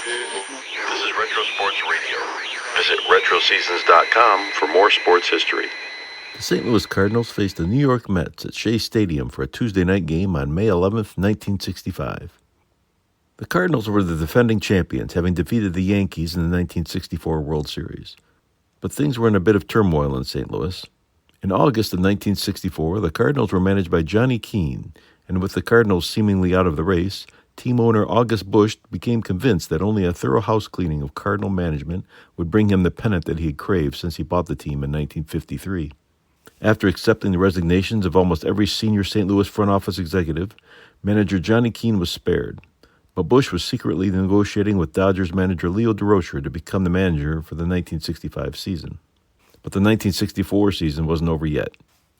This is Retro Sports Radio. Visit RetroSeasons.com for more sports history. The St. Louis Cardinals faced the New York Mets at Shea Stadium for a Tuesday night game on May 11th, 1965. The Cardinals were the defending champions, having defeated the Yankees in the 1964 World Series. But things were in a bit of turmoil in St. Louis. In August of 1964, the Cardinals were managed by Johnny Keane, and with the Cardinals seemingly out of the race, team owner August Busch became convinced that only a thorough house cleaning of Cardinal management would bring him the pennant that he had craved since he bought the team in 1953. After accepting the resignations of almost every senior St. Louis front office executive, manager Johnny Keane was spared. But Busch was secretly negotiating with Dodgers manager Leo Durocher to become the manager for the 1965 season. But the 1964 season wasn't over yet,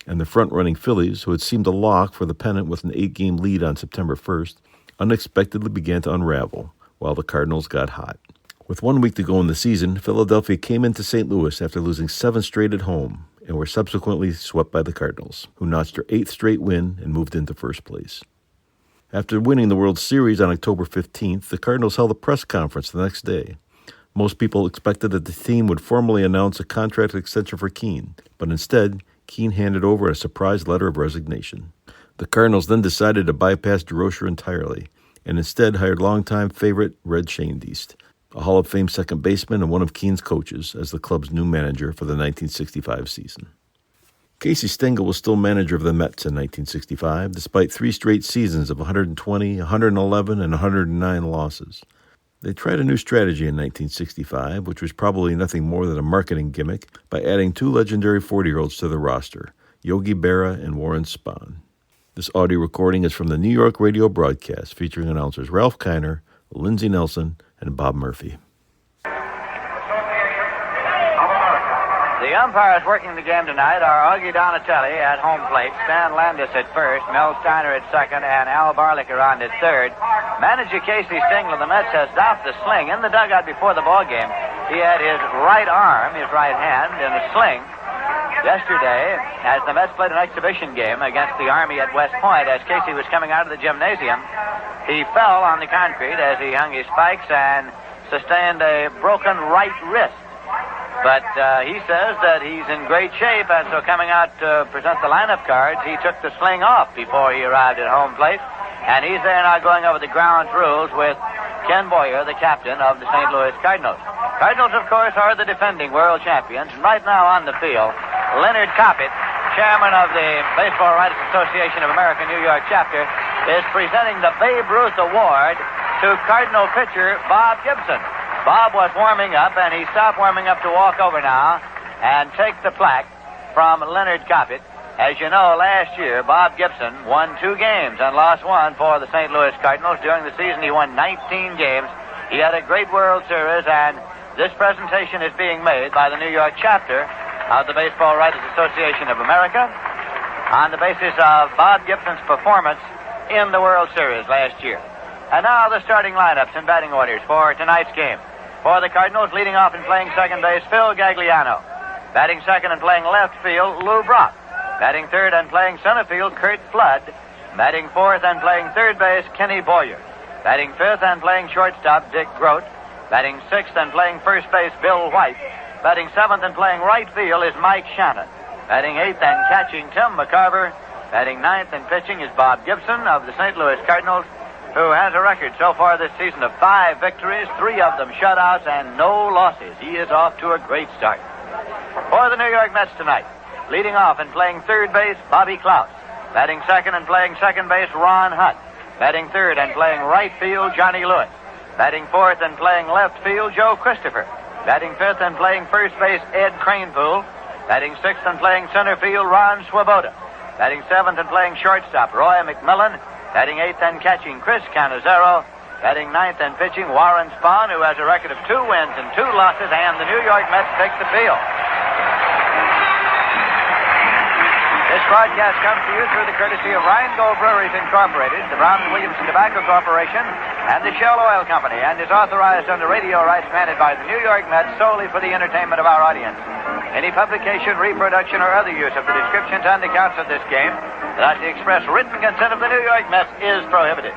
and the front-running Phillies, who had seemed a lock for the pennant with an 8-game lead on September 1st, unexpectedly began to unravel, while the Cardinals got hot. With 1 week to go in the season, Philadelphia came into St. Louis after losing 7 straight at home, and were subsequently swept by the Cardinals, who notched their 8th straight win and moved into first place. After winning the World Series on October 15th, the Cardinals held a press conference the next day. Most people expected that the team would formally announce a contract extension for Keane, but instead, Keane handed over a surprise letter of resignation. The Cardinals then decided to bypass Durocher entirely, and instead hired longtime favorite Red Schoendienst, a Hall of Fame second baseman and one of Keane's coaches, as the club's new manager for the 1965 season. Casey Stengel was still manager of the Mets in 1965, despite 3 straight seasons of 120, 111, and 109 losses. They tried a new strategy in 1965, which was probably nothing more than a marketing gimmick, by adding 2 legendary 40-year-olds to the roster, Yogi Berra and Warren Spahn. This audio recording is from the New York radio broadcast, featuring announcers Ralph Kiner, Lindsey Nelson, and Bob Murphy. The umpires working the game tonight are Augie Donatelli at home plate, Stan Landis at first, Mel Steiner at second, and Al Barlicker on at third. Manager Casey Stengel of the Mets has doffed the sling. In the dugout before the ball game, he had his right arm, his right hand, in a sling. Yesterday, as the Mets played an exhibition game against the Army at West Point, as Casey was coming out of the gymnasium, he fell on the concrete as he hung his spikes and sustained a broken right wrist. But he says that he's in great shape, and so coming out to present the lineup cards, he took the sling off before he arrived at home plate. And he's there now going over the ground rules with Ken Boyer, the captain of the St. Louis Cardinals. Cardinals, of course, are the defending world champions. And right now on the field, Leonard Coppett, chairman of the Baseball Writers Association of America New York Chapter, is presenting the Babe Ruth Award to Cardinal pitcher Bob Gibson. Bob was warming up, and he stopped warming up to walk over now and take the plaque from Leonard Coppett. As you know, last year, Bob Gibson won 2 games and lost 1 for the St. Louis Cardinals. During the season, he won 19 games. He had a great World Series, and this presentation is being made by the New York chapter of the Baseball Writers Association of America on the basis of Bob Gibson's performance in the World Series last year. And now the starting lineups and batting orders for tonight's game. For the Cardinals, leading off and playing second base, Phil Gagliano. Batting second and playing left field, Lou Brock. Batting third and playing center field, Kurt Flood. Batting fourth and playing third base, Kenny Boyer. Batting fifth and playing shortstop, Dick Grote. Batting sixth and playing first base, Bill White. Batting seventh and playing right field is Mike Shannon. Batting eighth and catching, Tim McCarver. Batting ninth and pitching is Bob Gibson of the St. Louis Cardinals, who has a record so far this season of 5 victories, 3 of them shutouts, and no losses. He is off to a great start. For the New York Mets tonight, leading off and playing third base, Bobby Klaus. Batting second and playing second base, Ron Hutt. Batting third and playing right field, Johnny Lewis. Batting fourth and playing left field, Joe Christopher. Batting fifth and playing first base, Ed Kranepool. Batting sixth and playing center field, Ron Swoboda. Batting seventh and playing shortstop, Roy McMillan. Batting eighth and catching, Chris Cannizzaro. Batting ninth and pitching, Warren Spahn, who has a record of 2 wins and 2 losses, and the New York Mets take the field. This broadcast comes to you through the courtesy of Rheingold Breweries Incorporated, the Brown & Williamson Tobacco Corporation, and the Shell Oil Company, and is authorized under radio rights granted by the New York Mets solely for the entertainment of our audience. Any publication, reproduction, or other use of the descriptions and accounts of this game without the express written consent of the New York Mets is prohibited.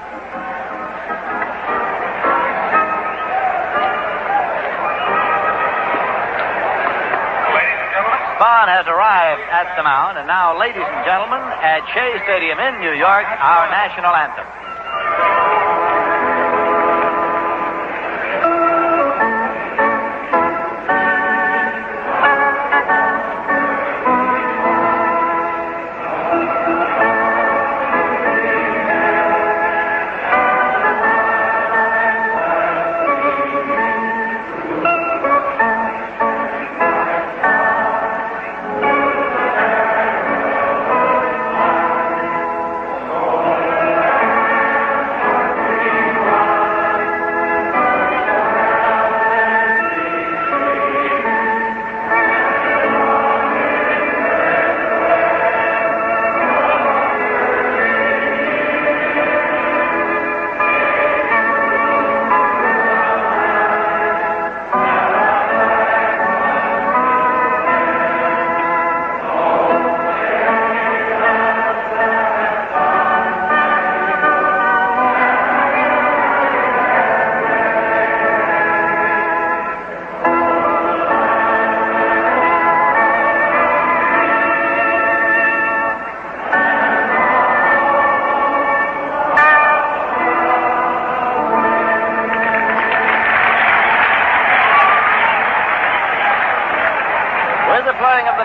Spahn has arrived at the mound, and now, ladies and gentlemen, at Shea Stadium in New York, our national anthem.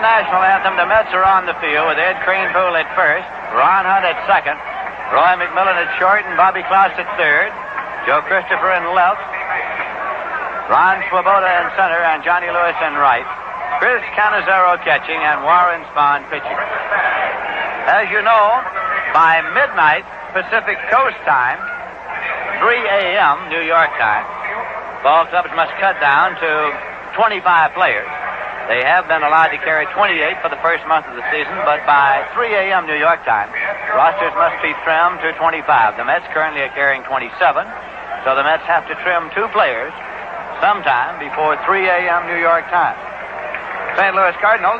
National anthem. The Mets are on the field with Ed Kranepool at first, Ron Hunt at second, Roy McMillan at short, and Bobby Klaus at third, Joe Christopher in left, Ron Swoboda in center, and Johnny Lewis in right, Chris Cannizzaro catching, and Warren Spahn pitching. As you know, by midnight Pacific Coast time, 3 a.m. New York time, ball clubs must cut down to 25 players. They have been allowed to carry 28 for the first month of the season, but by 3 a.m. New York time, rosters must be trimmed to 25. The Mets currently are carrying 27, so the Mets have to trim 2 players sometime before 3 a.m. New York time. St. Louis Cardinals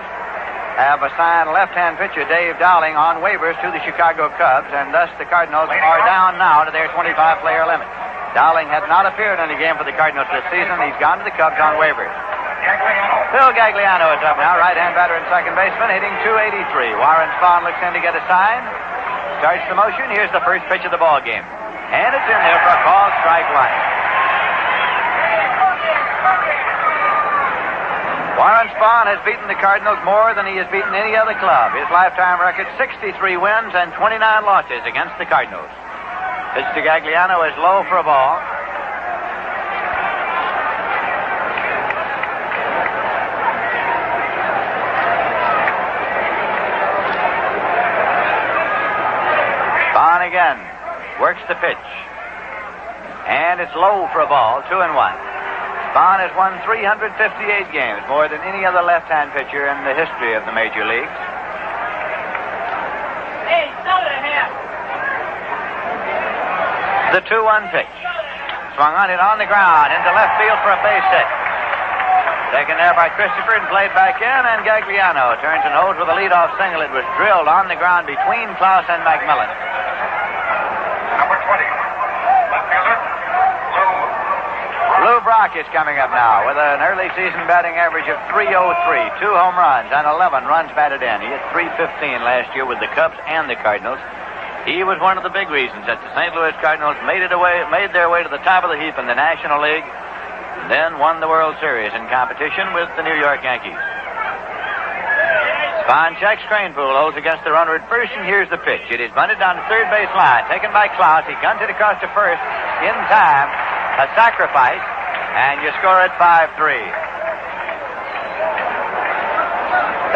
have assigned left-hand pitcher Dave Dowling on waivers to the Chicago Cubs, and thus the Cardinals are down now to their 25-player limit. Dowling had not appeared in a game for the Cardinals this season. He's gone to the Cubs on waivers. Phil Gagliano is up now, right-hand batter and second baseman, hitting .283. Warren Spahn looks in to get a sign. Starts the motion. Here's the first pitch of the ball game. And it's in there for a call, strike one. Warren Spahn has beaten the Cardinals more than he has beaten any other club. His lifetime record, 63 wins and 29 losses against the Cardinals. Pitch to Gagliano is low for a ball. Spahn again works the pitch. And it's low for a ball, 2-1. Spahn has won 358 games, more than any other left-hand pitcher in the history of the major leagues. Hey, soda here. The 2-1 pitch. Swung on it on the ground into left field for a base hit. Taken there by Christopher and played back in, and Gagliano turns and holds with a leadoff single. It was drilled on the ground between Klaus and McMillan. Number 20. Left fielder, Lou Brock is coming up now with an early season batting average of .303, 2 home runs and 11 runs batted in. He hit .315 last year with the Cubs and the Cardinals. He was one of the big reasons that the St. Louis Cardinals made their way to the top of the heap in the National League, and then won the World Series in competition with the New York Yankees. Spahn checks. Kranepool holds against the runner at first, and here's the pitch. It is bunted down the third base line, taken by Klaus. He guns it across to first in time. A sacrifice, and you score at 5-3.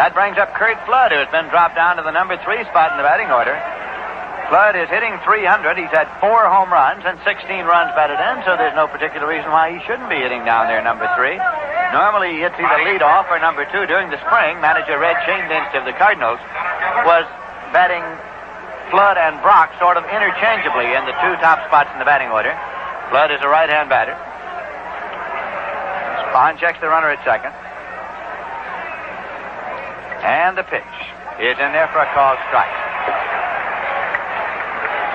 That brings up Curt Flood, who has been dropped down to the number 3 spot in the batting order. Flood is hitting .300. He's had 4 home runs and 16 runs batted in, so there's no particular reason why he shouldn't be hitting down there number 3. Normally he hits either leadoff or number 2. During the spring, manager Red Chaindienst of the Cardinals was batting Flood and Brock sort of interchangeably in the 2 top spots in the batting order. Flood is a right-hand batter. Spahn checks the runner at second. And the pitch is in there for a called strike.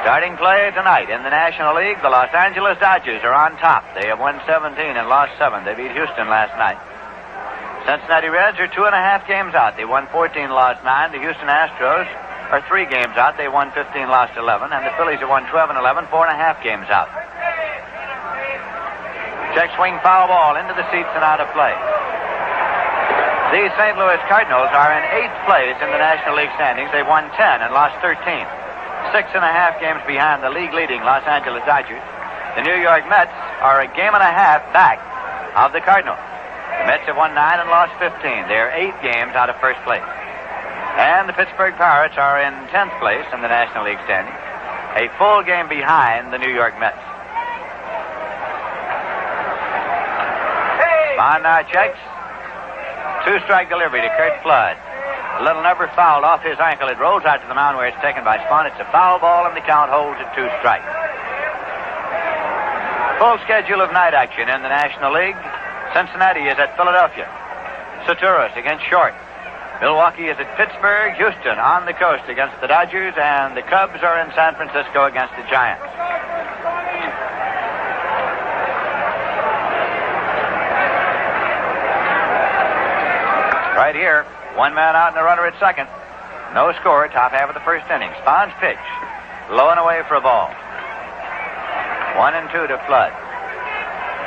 Starting play tonight in the National League, the Los Angeles Dodgers are on top. They have won 17 and lost 7. They beat Houston last night. Cincinnati Reds are 2.5 games out. They won 14, lost 9. The Houston Astros are 3 games out. They won 15, lost 11. And the Phillies have won 12 and 11, 4.5 games out. Check swing foul ball into the seats and out of play. The St. Louis Cardinals are in 8th place in the National League standings. They won 10 and lost 13. 6.5 games behind the league-leading Los Angeles Dodgers. The New York Mets are a game and a half back of the Cardinals. The Mets have won 9 and lost 15. They're 8 games out of first place. And the Pittsburgh Pirates are in 10th place in the National League standings, a full game behind the New York Mets. Spahn now checks. 2-strike delivery to Curt Flood. A little number fouled off his ankle. It rolls out to the mound where it's taken by Spahn. It's a foul ball, and the count holds at 2 strikes. Full schedule of night action in the National League. Cincinnati is at Philadelphia. Saturas against Short. Milwaukee is at Pittsburgh. Houston on the coast against the Dodgers. And the Cubs are in San Francisco against the Giants. Right here, 1 man out and a runner at second. No score, top half of the first inning. Spahn's pitch, low and away for a ball. 1-2 to Flood.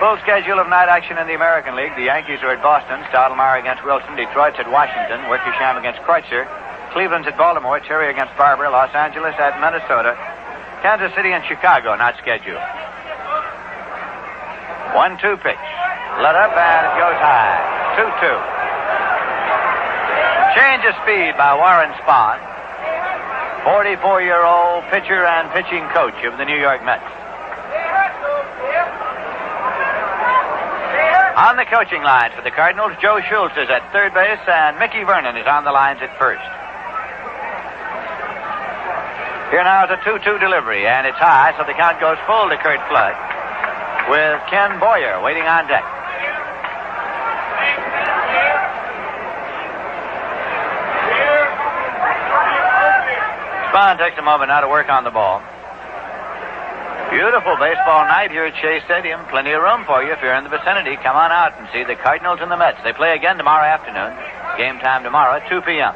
Full schedule of night action in the American League. The Yankees are at Boston. Stottlemyre against Wilson. Detroit's at Washington. Wickersham against Kreutzer. Cleveland's at Baltimore. Cherry against Barber. Los Angeles at Minnesota. Kansas City and Chicago not scheduled. 1-2 pitch. Let up and it goes high. 2-2. Change of speed by Warren Spahn, 44-year-old pitcher and pitching coach of the New York Mets. On the coaching lines for the Cardinals, Joe Schultz is at third base, and Mickey Vernon is on the lines at first. Here now is a 2-2 delivery, and it's high, so the count goes full to Curt Flood, with Ken Boyer waiting on deck. Spahn takes a moment now to work on the ball. Beautiful baseball night here at Shea Stadium. Plenty of room for you if you're in the vicinity. Come on out and see the Cardinals and the Mets. They play again tomorrow afternoon. Game time tomorrow at 2 p.m.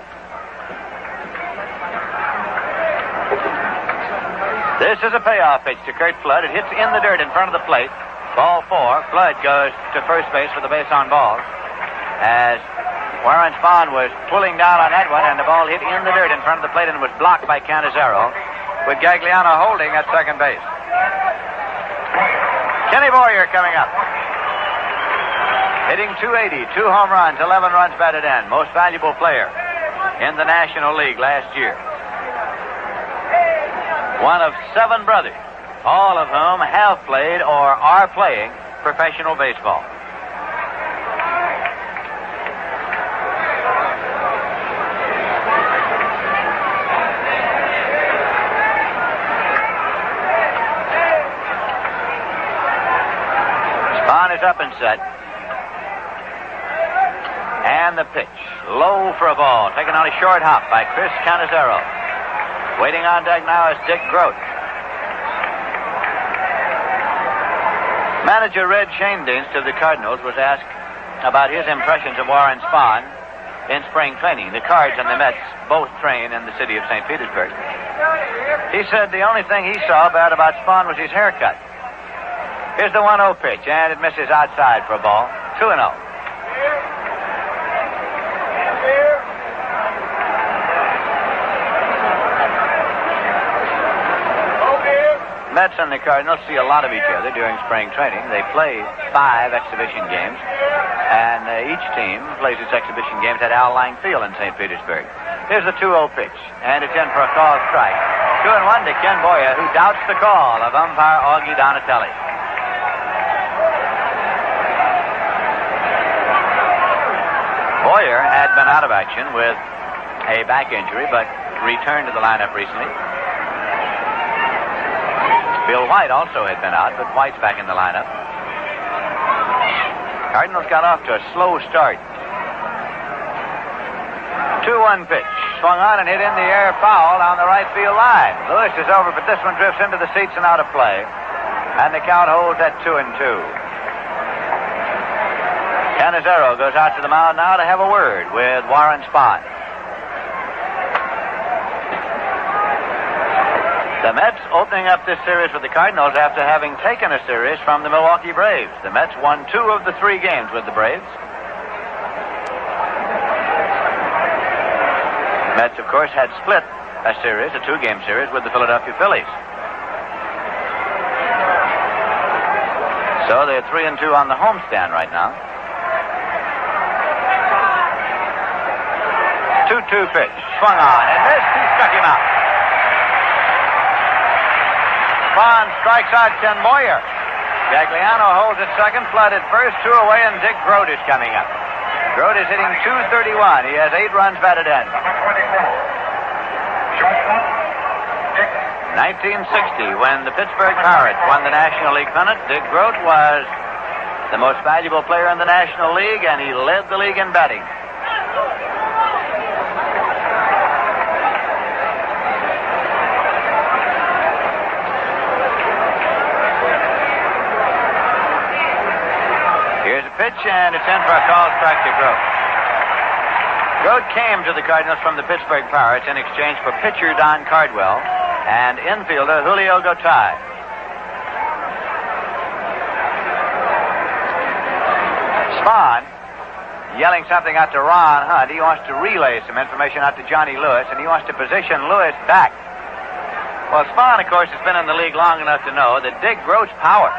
This is a payoff pitch to Curt Flood. It hits in the dirt in front of the plate. Ball 4. Flood goes to first base for the base on balls. As Warren Spahn was pulling down on that one, and the ball hit in the dirt in front of the plate and was blocked by Cannizzaro, with Gagliano holding at second base. Kenny Boyer coming up. Hitting .280, 2 home runs, 11 runs batted in. Most valuable player in the National League last year. One of 7 brothers, all of whom have played or are playing professional baseball. Up and set. And the pitch. Low for a ball. Taken on a short hop by Chris Cannizzaro. Waiting on deck now is Dick Grote. Manager Red Schoendienst of the Cardinals was asked about his impressions of Warren Spahn in spring training. The Cards and the Mets both train in the city of St. Petersburg. He said the only thing he saw bad about Spahn was his haircut. Here's the 1-0 pitch, and it misses outside for a ball. 2-0. Mets and the Cardinals see a lot of each other during spring training. They play 5 exhibition games, and each team plays its exhibition games at Al Lang Field in St. Petersburg. Here's the 2-0 pitch, and it's in for a called strike. 2-1 to Ken Boyer, who doubts the call of umpire Augie Donatelli. Boyer had been out of action with a back injury, but returned to the lineup recently. Bill White also had been out, but White's back in the lineup. Cardinals got off to a slow start. 2-1 pitch. Swung on and hit in the air, foul on the right field line. Lewis is over, but this one drifts into the seats and out of play. And the count holds at 2-2. Canizero goes out to the mound now to have a word with Warren Spahn. The Mets opening up this series with the Cardinals after having taken a series from the Milwaukee Braves. The Mets won 2 of the 3 games with the Braves. Mets, of course, had split a series, a 2-game series, with the Philadelphia Phillies. So they're 3-2 on the homestand right now. 2-2 pitch. Swung on and missed. He struck him out. Spahn strikes out Ken Boyer. Gagliano holds at second, Flood at first, 2 away, and Dick Grote is coming up. Grote is hitting .231. He has 8 runs batted in. 1960, when the Pittsburgh Pirates won the National League pennant, Dick Grote was the most valuable player in the National League, and he led the league in batting. Here's a pitch, and it's in for a call strike to Grote. Grote came to the Cardinals from the Pittsburgh Pirates in exchange for pitcher Don Cardwell and infielder Julio Gotay. Spahn yelling something out to Ron Hunt. He wants to relay some information out to Johnny Lewis, and he wants to position Lewis back. Well, Spahn, of course, has been in the league long enough to know that Dick Grote's power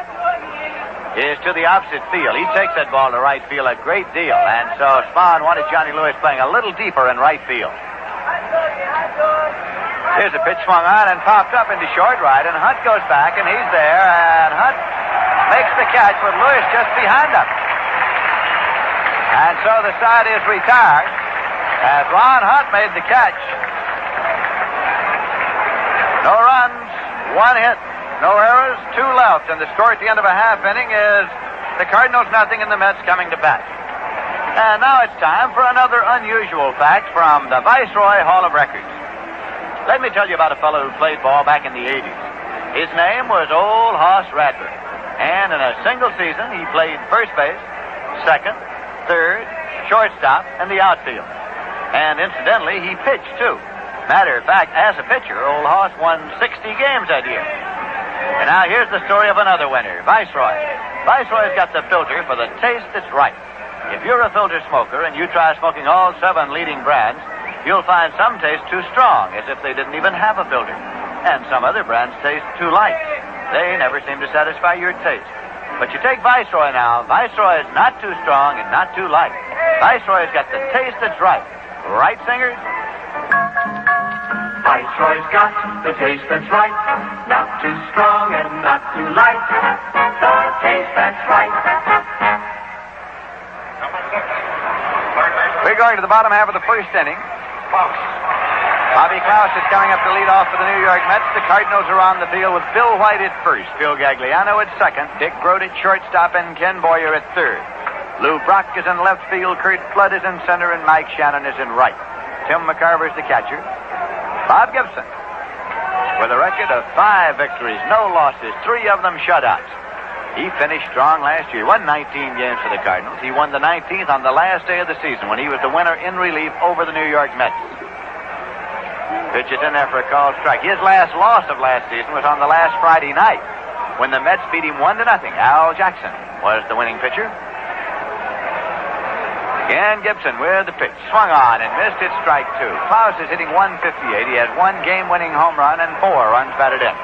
is to the opposite field. He takes that ball to right field a great deal, and so Spahn wanted Johnny Lewis playing a little deeper in right field. Here's a pitch swung on and popped up into short right, and Hunt goes back, and he's there, and Hunt makes the catch with Lewis just behind him. And so the side is retired as Ron Hunt made the catch. No runs, 1 hit. No errors, 2 left, and the score at the end of a half inning is the Cardinals nothing and the Mets coming to bat. And now it's time for another unusual fact from the Viceroy Hall of Records. Let me tell you about a fellow who played ball back in the 80s. His name was Old Hoss Radford, and in a single season he played first base, second, third, shortstop, and the outfield. And incidentally, he pitched too. Matter of fact, as a pitcher, Old Hoss won 60 games that year. And now here's the story of another winner, Viceroy. Viceroy's got the filter for the taste that's right. If you're a filter smoker and you try smoking all 7 leading brands, you'll find some taste too strong, as if they didn't even have a filter. And some other brands taste too light. They never seem to satisfy your taste. But you take Viceroy now. Viceroy is not too strong and not too light. Viceroy's got the taste that's right. Right, singers? Viceroy's got the taste that's right. Not too strong and not too light. The taste that's right. We're going to the bottom half of the first inning. Klaus. Bobby Klaus is coming up to lead off for the New York Mets. The Cardinals are on the field with Bill White at first, Phil Gagliano at second, Dick Grote at shortstop, and Ken Boyer at third. Lou Brock is in left field, Kurt Flood is in center, and Mike Shannon is in right. Tim McCarver is the catcher. Bob Gibson, with a record of 5 victories, no losses, 3 of them shutouts. He finished strong last year. He won 19 games for the Cardinals. He won the 19th on the last day of the season when he was the winner in relief over the New York Mets. Pitch is in there for a called strike. His last loss of last season was on the last Friday night when the Mets beat him 1-0. Al Jackson was the winning pitcher. Again, Gibson with the pitch. Swung on and missed it, strike 2. Klaus is hitting .158. He has 1 game-winning home run and 4 runs batted in.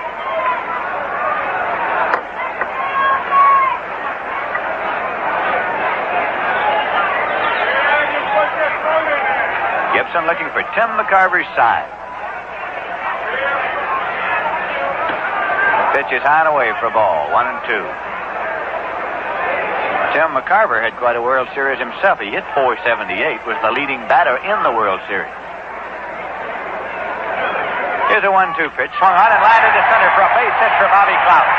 Gibson looking for Tim McCarver's side. Pitch is high and away for a ball. 1-2. Tim McCarver had quite a World Series himself. He hit .478, was the leading batter in the World Series. Here's a 1-2 pitch. Swung on and landed to center for a base hit for Bobby Klaus.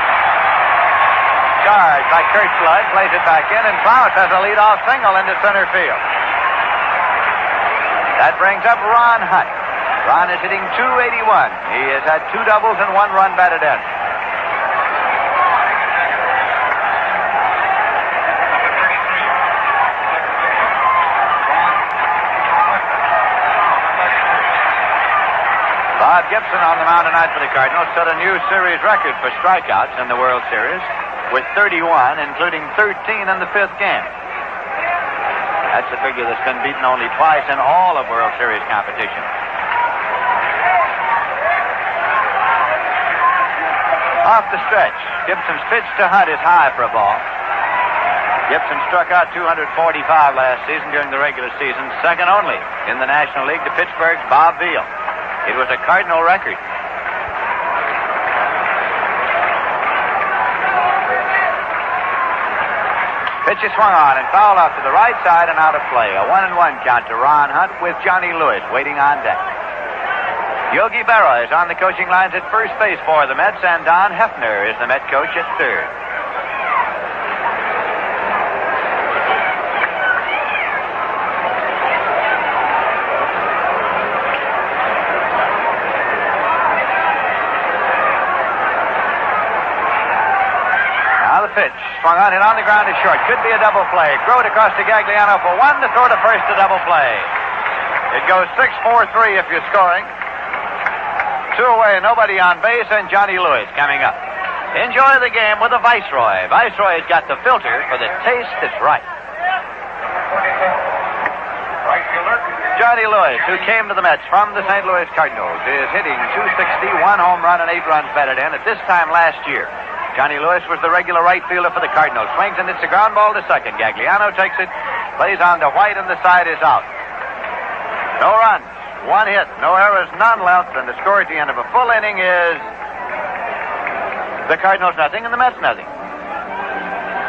Charged by Kurt Flood, plays it back in, and Klaus has a leadoff single into center field. That brings up Ron Hunt. Ron is hitting .281. He has had 2 doubles and 1 run batted in. Gibson on the mound tonight for the Cardinals set a new series record for strikeouts in the World Series with 31, including 13 in the fifth game. That's a figure that's been beaten only twice in all of World Series competition. Off the stretch, Gibson's pitch to Hunt is high for a ball. Gibson struck out 245 last season during the regular season, second only in the National League to Pittsburgh's Bob Veal. It was a Cardinal record. Pitch is swung on and fouled off to the right side and out of play. A 1-1 count to Ron Hunt with Johnny Lewis waiting on deck. Yogi Berra is on the coaching lines at first base for the Mets, and Don Hefner is the Met coach at third. Pitch swung on it on the ground is short. Could be a double play. Grote across to Gagliano for one to throw to first to double play. It goes 6-4-3 if you're scoring. Two away, nobody on base, and Johnny Lewis coming up. Enjoy the game with a Viceroy. Viceroy's got the filter for the taste that's right. Johnny Lewis, who came to the Mets from the St. Louis Cardinals, is hitting .260, 1 home run and 8 runs batted in at this time last year. Johnny Lewis was the regular right fielder for the Cardinals. Swings and hits a ground ball to second. Gagliano takes it, plays on to White, and the side is out. No runs, 1 hit, no errors, none left, and the score at the end of a full inning is the Cardinals nothing and the Mets nothing.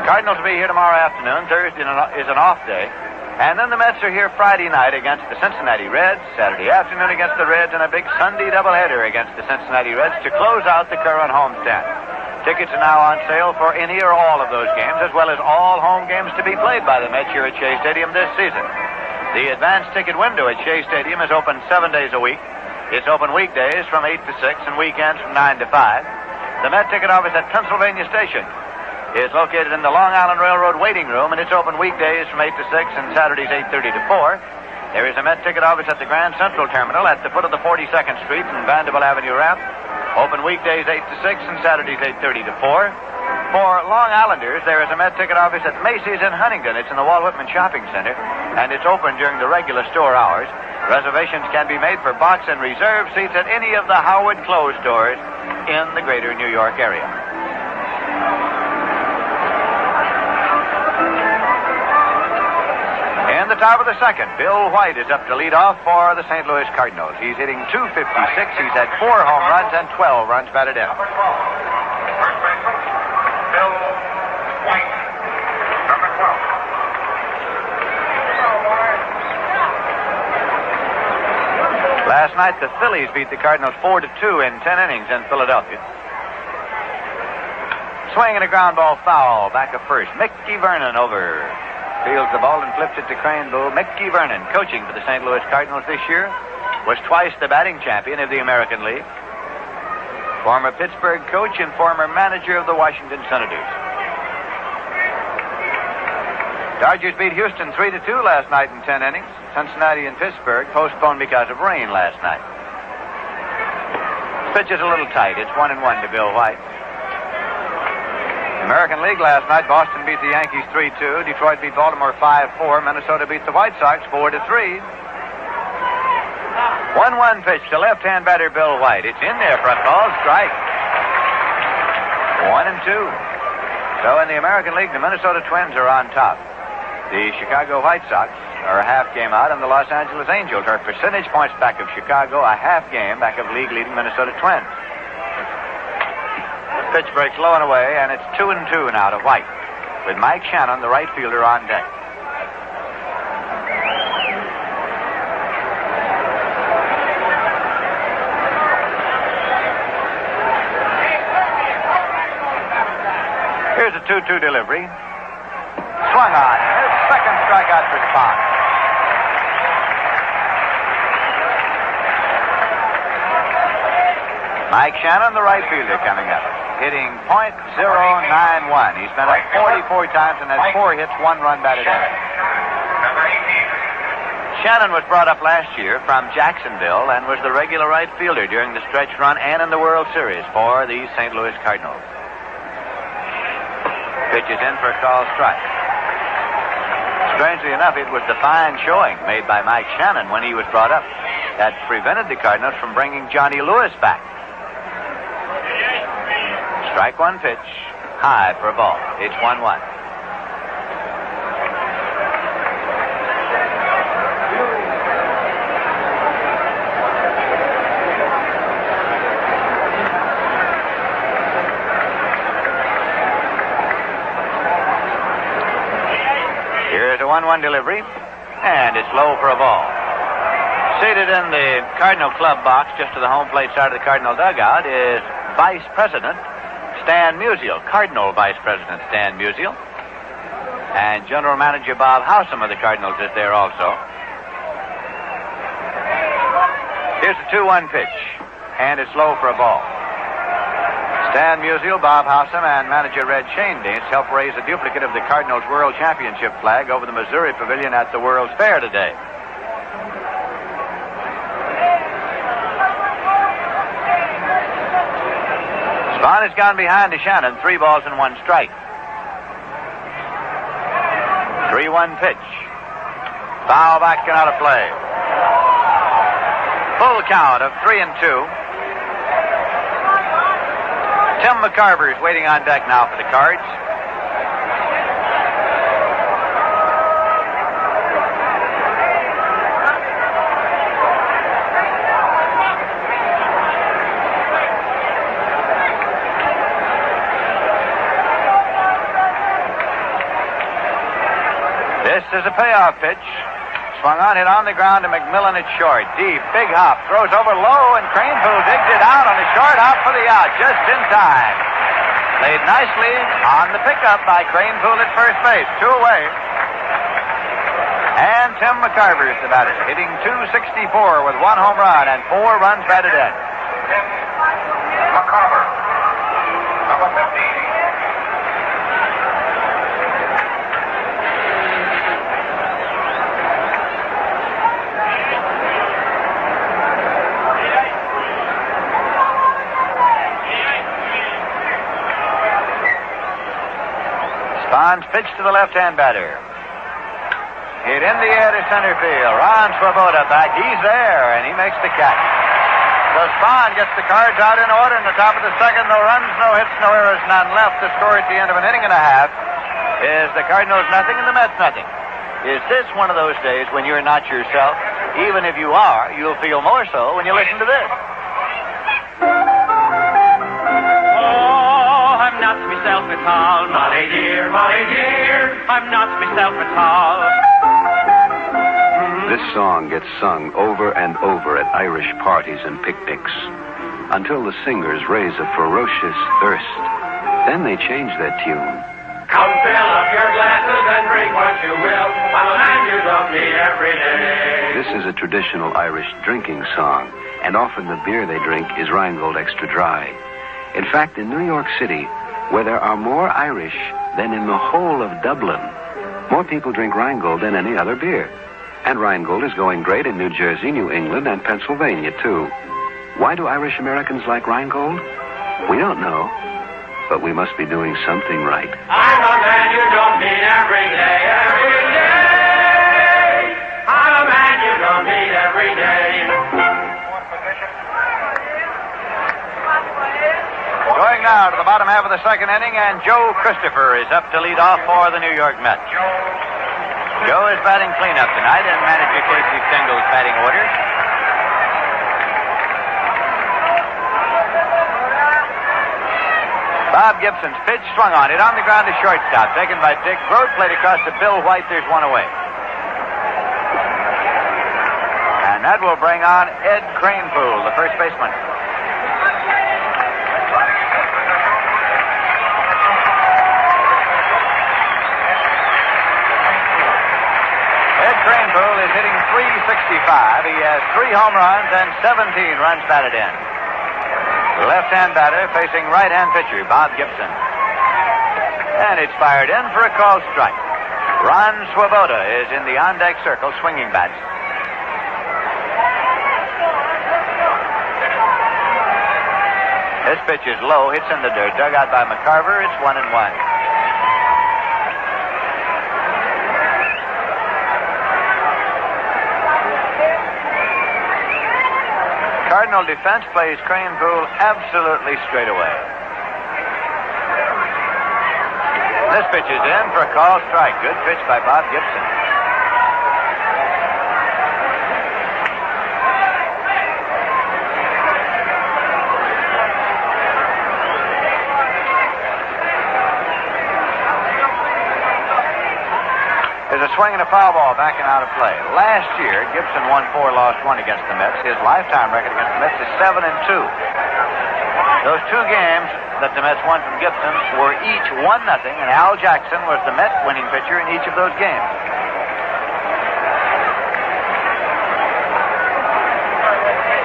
Cardinals will be here tomorrow afternoon. Thursday is an off day. And then the Mets are here Friday night against the Cincinnati Reds, Saturday afternoon against the Reds, and a big Sunday doubleheader against the Cincinnati Reds to close out the current homestand. Tickets are now on sale for any or all of those games, as well as all home games to be played by the Mets here at Shea Stadium this season. The advanced ticket window at Shea Stadium is open 7 days a week. It's open weekdays from 8 to 6 and weekends from 9 to 5. The Met ticket office at Pennsylvania Station is located in the Long Island Railroad waiting room, and it's open weekdays from 8 to 6 and Saturdays 8:30 to 4. There is a Met ticket office at the Grand Central Terminal at the foot of the 42nd Street and Vanderbilt Avenue ramp. Open weekdays 8 to 6 and Saturdays 8:30 to 4. For Long Islanders, there is a Met ticket office at Macy's in Huntington. It's in the Walt Whitman Shopping Center, and it's open during the regular store hours. Reservations can be made for box and reserve seats at any of the Howard Clothes stores in the greater New York area. In the top of the second, Bill White is up to lead off for the St. Louis Cardinals. He's hitting .256. He's had 4 home runs and 12 runs batted in. Number 12, first baseman, Bill White. Number 12. Last night, the Phillies beat the Cardinals 4-2 in 10 innings in Philadelphia. Swing and a ground ball foul back of first. Mickey Vernon over. Fields the ball and flips it to Craneville. Mickey Vernon, coaching for the St. Louis Cardinals this year, was twice the batting champion of the American League. Former Pittsburgh coach and former manager of the Washington Senators. Dodgers beat Houston 3-2 last night in 10 innings. Cincinnati and Pittsburgh postponed because of rain last night. This pitch is a little tight. It's 1-1 to Bill White. American League last night, Boston beat the Yankees 3-2. Detroit beat Baltimore 5-4. Minnesota beat the White Sox 4-3. 1-1 pitch to left-hand batter Bill White. It's in there for a called strike. 1-2. So in the American League, the Minnesota Twins are on top. The Chicago White Sox are a half game out, and the Los Angeles Angels are percentage points back of Chicago, a half game back of league-leading Minnesota Twins. Pitch breaks low and away, and it's 2-2 now to White, with Mike Shannon, the right fielder, on deck. Here's a 2-2 delivery. Swung on, and his second strikeout for Spahn. Mike Shannon, the right fielder, coming up, hitting .091. He's been up 44 times and has 4 hits, 1 run batted in. Number 18. Shannon was brought up last year from Jacksonville and was the regular right fielder during the stretch run and in the World Series for the St. Louis Cardinals. Pitches in for a called strike. Strangely enough, it was the fine showing made by Mike Shannon when he was brought up that prevented the Cardinals from bringing Johnny Lewis back. Strike one pitch, high for a ball. It's 1-1. Here's a 1-1 delivery, and it's low for a ball. Seated in the Cardinal club box just to the home plate side of the Cardinal dugout is Vice President Stan Musial, Cardinal Vice President Stan Musial. And General Manager Bob Howsam of the Cardinals is there also. Here's a 2-1 pitch, and it's low for a ball. Stan Musial, Bob Howsam, and manager Red Schoendienst helped raise a duplicate of the Cardinals World Championship flag over the Missouri Pavilion at the World's Fair today. Spahn has gone behind to Shannon. 3 balls and 1 strike. 3-1 pitch. Foul back and out of play. Full count of 3-2. Tim McCarver is waiting on deck now for the Cards. This is a payoff pitch. Swung on, hit on the ground to McMillan at short. Deep, big hop, throws over low, and Cranepool digs it out on the short hop for the out, just in time. Played nicely on the pickup by Cranepool at first base, 2 away. And Tim McCarver is the batter, hitting .264 with 1 home run and 4 runs batted in. McCarver, number 15. Spahn's pitch to the left-hand batter. Hit in the air to center field. Ron Swoboda back. He's there, and he makes the catch. So Spahn gets the Cards out in order in the top of the second. No runs, no hits, no errors, none left. The score at the end of an inning and a half is the Cardinals nothing and the Mets nothing. Is this one of those days when you're not yourself? Even if you are, you'll feel more so when you listen to this. I'm not myself at all, Molly dear, I'm not myself at all. This song gets sung over and over at Irish parties and picnics until the singers raise a ferocious thirst. Then they change their tune. Come fill up your glasses and drink what you will. I'm a man you don't meet every day. This is a traditional Irish drinking song, and often the beer they drink is Rheingold Extra Dry. In fact, in New York City, where there are more Irish than in the whole of Dublin, more people drink Rheingold than any other beer. And Rheingold is going great in New Jersey, New England, and Pennsylvania, too. Why do Irish Americans like Rheingold? We don't know, but we must be doing something right. I'm a man you don't meet every day, every day. I'm a man you don't meet every day. Going now to the bottom half of the second inning, and Joe Christopher is up to lead off for the New York Mets. Joe is batting cleanup tonight in manager Casey Stengel's batting order. Bob Gibson's pitch swung on it on the ground to shortstop, taken by Dick Grote, played across to Bill White. There's 1 away. And that will bring on Ed Cranepool, the first baseman. Cranepool is hitting .365. He has 3 home runs and 17 runs batted in. Left-hand batter facing right-hand pitcher Bob Gibson. And it's fired in for a called strike. Ron Swoboda is in the on-deck circle swinging bats. This pitch is low, hits in the dirt, dug out by McCarver. It's 1-1. Cardinal defense plays Cranepool absolutely straight away. This pitch is in for a called strike. Good pitch by Bob Gibson. There's a swing and a foul ball backing out of play. Last year, Gibson won 4, lost 1 against the Mets. His lifetime record against the Mets is 7-2. Those 2 games that the Mets won from Gibson were each 1-0, and Al Jackson was the Mets winning pitcher in each of those games.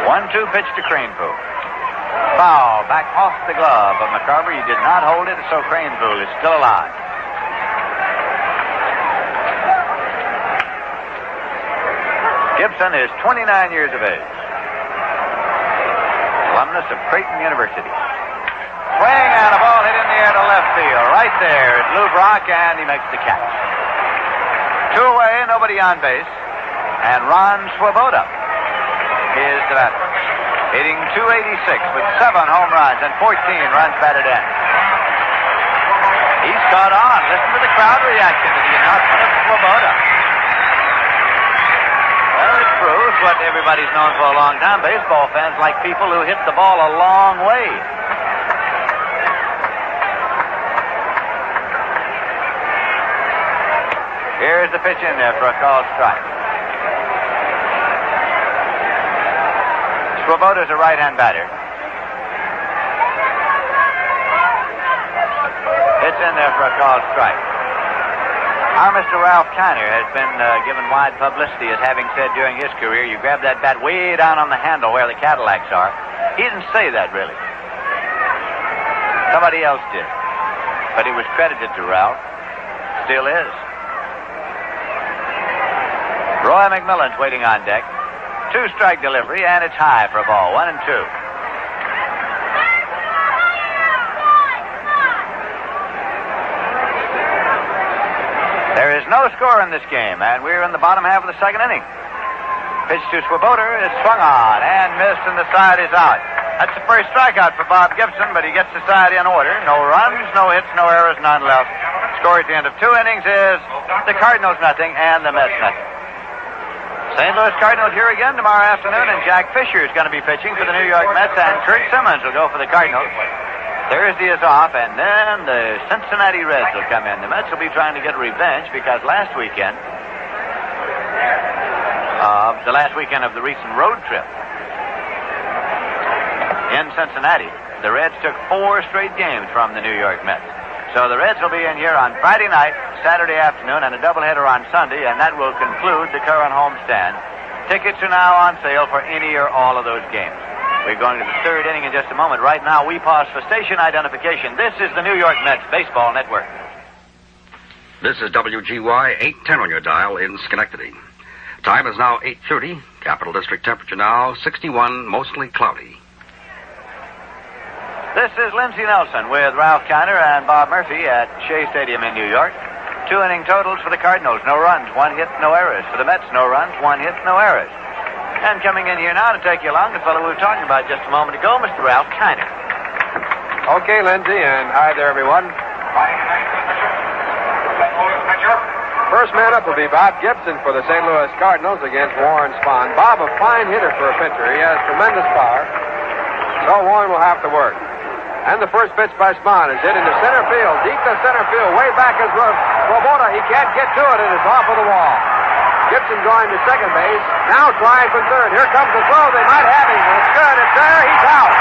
1-2 pitch to Cranepool. Foul back off the glove of McCarver. He did not hold it, so Cranepool is still alive. Gibson is 29 years of age. Alumnus of Creighton University. Swing and a ball hit in the air to left field. Right there is Lou Brock, and he makes the catch. 2 away, nobody on base. And Ron Swoboda is the batter. Hitting .286 with 7 home runs and 14 runs batted in. He's caught on. Listen to the crowd reaction to the announcement of Swoboda. Well, it proves what everybody's known for a long time. Baseball fans like people who hit the ball a long way. Here's the pitch in there for a called strike. Swoboda's a right-hand batter. It's in there for a called strike. Our Mr. Ralph Kiner has been given wide publicity as having said during his career, you grab that bat way down on the handle where the Cadillacs are. He didn't say that, really. Somebody else did. But he was credited to Ralph. Still is. Roy McMillan's waiting on deck. 2-strike delivery, and it's high for a ball. 1-2. There is no score in this game, and we're in the bottom half of the second inning. Pitch to Swoboda is swung on and missed, and the side is out. That's the first strikeout for Bob Gibson, but he gets the side in order. No runs, no hits, no errors, none left. Score at the end of 2 innings is the Cardinals nothing and the Mets nothing. St. Louis Cardinals here again tomorrow afternoon, and Jack Fisher is going to be pitching for the New York Mets, and Kurt Simmons will go for the Cardinals. Thursday is off, and then the Cincinnati Reds will come in. The Mets will be trying to get revenge because the last weekend of the recent road trip in Cincinnati, the Reds took 4 straight games from the New York Mets. So the Reds will be in here on Friday night, Saturday afternoon, and a doubleheader on Sunday, and that will conclude the current homestand. Tickets are now on sale for any or all of those games. We're going to the 3rd inning in just a moment. Right now, we pause for station identification. This is the New York Mets Baseball Network. This is WGY 810 on your dial in Schenectady. Time is now 8:30. Capital District temperature now 61, mostly cloudy. This is Lindsey Nelson with Ralph Kiner and Bob Murphy at Shea Stadium in New York. 2 inning totals for the Cardinals. No runs, 1 hit, no errors. For the Mets, no runs, 1 hit, no errors. And coming in here now to take you along, the fellow we were talking about just a moment ago, Mr. Ralph Kiner. Okay, Lindsay, and hi there, everyone. First man up will be Bob Gibson for the St. Louis Cardinals against Warren Spahn. Bob, a fine hitter for a pitcher. He has tremendous power, so Warren will have to work. And the first pitch by Spahn is hit into center field, deep to center field, way back is Swoboda. He can't get to it, and it's off of the wall. Gibson going to second base, now trying for third. Here comes the throw. They might have him. It's good. It's there. He's out.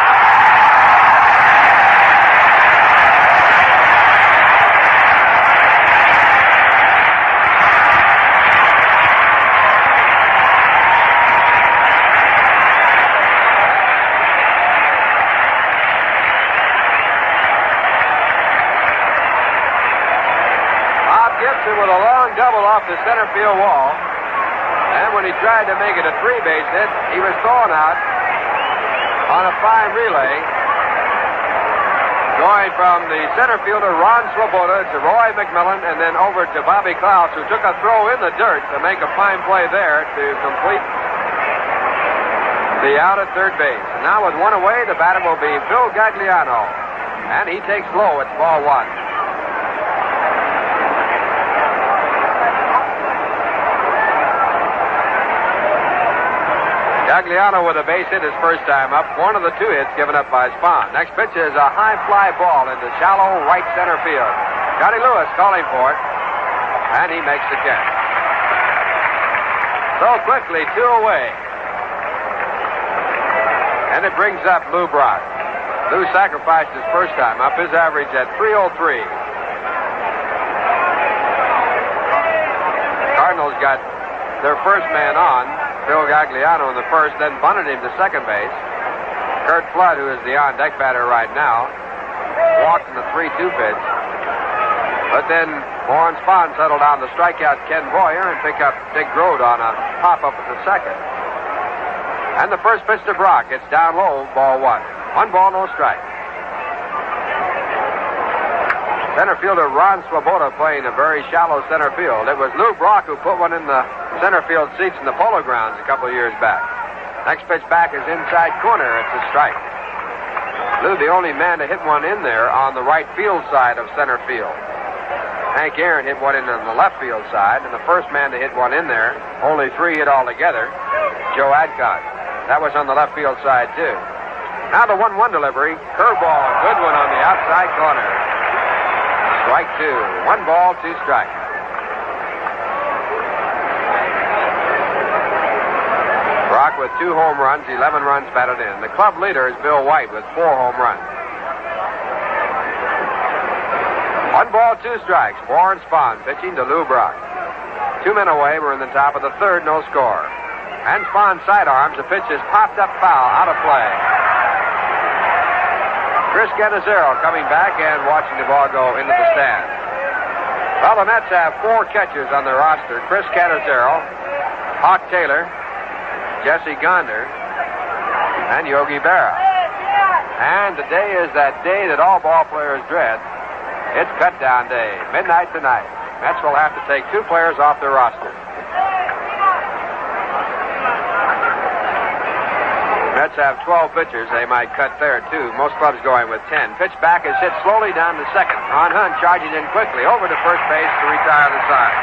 Bob Gibson with a long double off the center field wall. And when he tried to make it a 3-base hit, he was thrown out on a fine relay. Going from the center fielder, Ron Swoboda, to Roy McMillan, and then over to Bobby Klaus, who took a throw in the dirt to make a fine play there to complete the out at third base. And now with one away, the batter will be Phil Gagliano. And he takes low. It's ball one. Gagliano with a base hit his first time up. One of the two hits given up by Spahn. Next pitch is a high fly ball into shallow right center field. Scotty Lewis calling for it, and he makes the catch. So quickly, two away. And it brings up Lou Brock. Lou sacrificed his first time up, his average at 303. Cardinals got their first man on, Phil Gagliano in the first, then bunted him to second base. Kurt Flood, who is the on-deck batter right now, walked in the 3-2 pitch. But then Warren Spahn settled down to strike out Ken Boyer and pick up Dick Grode on a pop-up at the second. And the first pitch to Brock. It's down low, ball one. One ball, no strike. Center fielder Ron Swoboda playing a very shallow center field. It was Lou Brock who put one in the center field seats in the Polo Grounds a couple of years back. Next pitch back is inside corner. It's a strike. Lou, the only man to hit one in there on the right field side of center field. Hank Aaron hit one in on the left field side, and the first man to hit one in there, only three hit altogether, Joe Adcock. That was on the left field side, too. Now the 1-1 delivery. Curveball, good one on the outside corner. Strike two. 1 ball, 2 strikes. Brock with 2 home runs, 11 runs batted in. The club leader is Bill White with 4 home runs. 1 ball, 2 strikes. Warren Spahn pitching to Lou Brock. 2 men away. We're in the top of the third, no score. And Spahn sidearms. The pitch is popped up foul, out of play. Chris Cannizzaro coming back and watching the ball go into the stand. Well, the Mets have 4 catchers on their roster. Chris Cannizzaro, Hawk Taylor, Jesse Gonder, and Yogi Berra. And today is that day that all ball players dread. It's cut-down day, midnight tonight. Mets will have to take 2 players off their roster. Mets have 12 pitchers. They might cut there, too. Most clubs going with 10. Pitch back is hit slowly down to second. Ron Hunt charging in quickly over to first base to retire the side.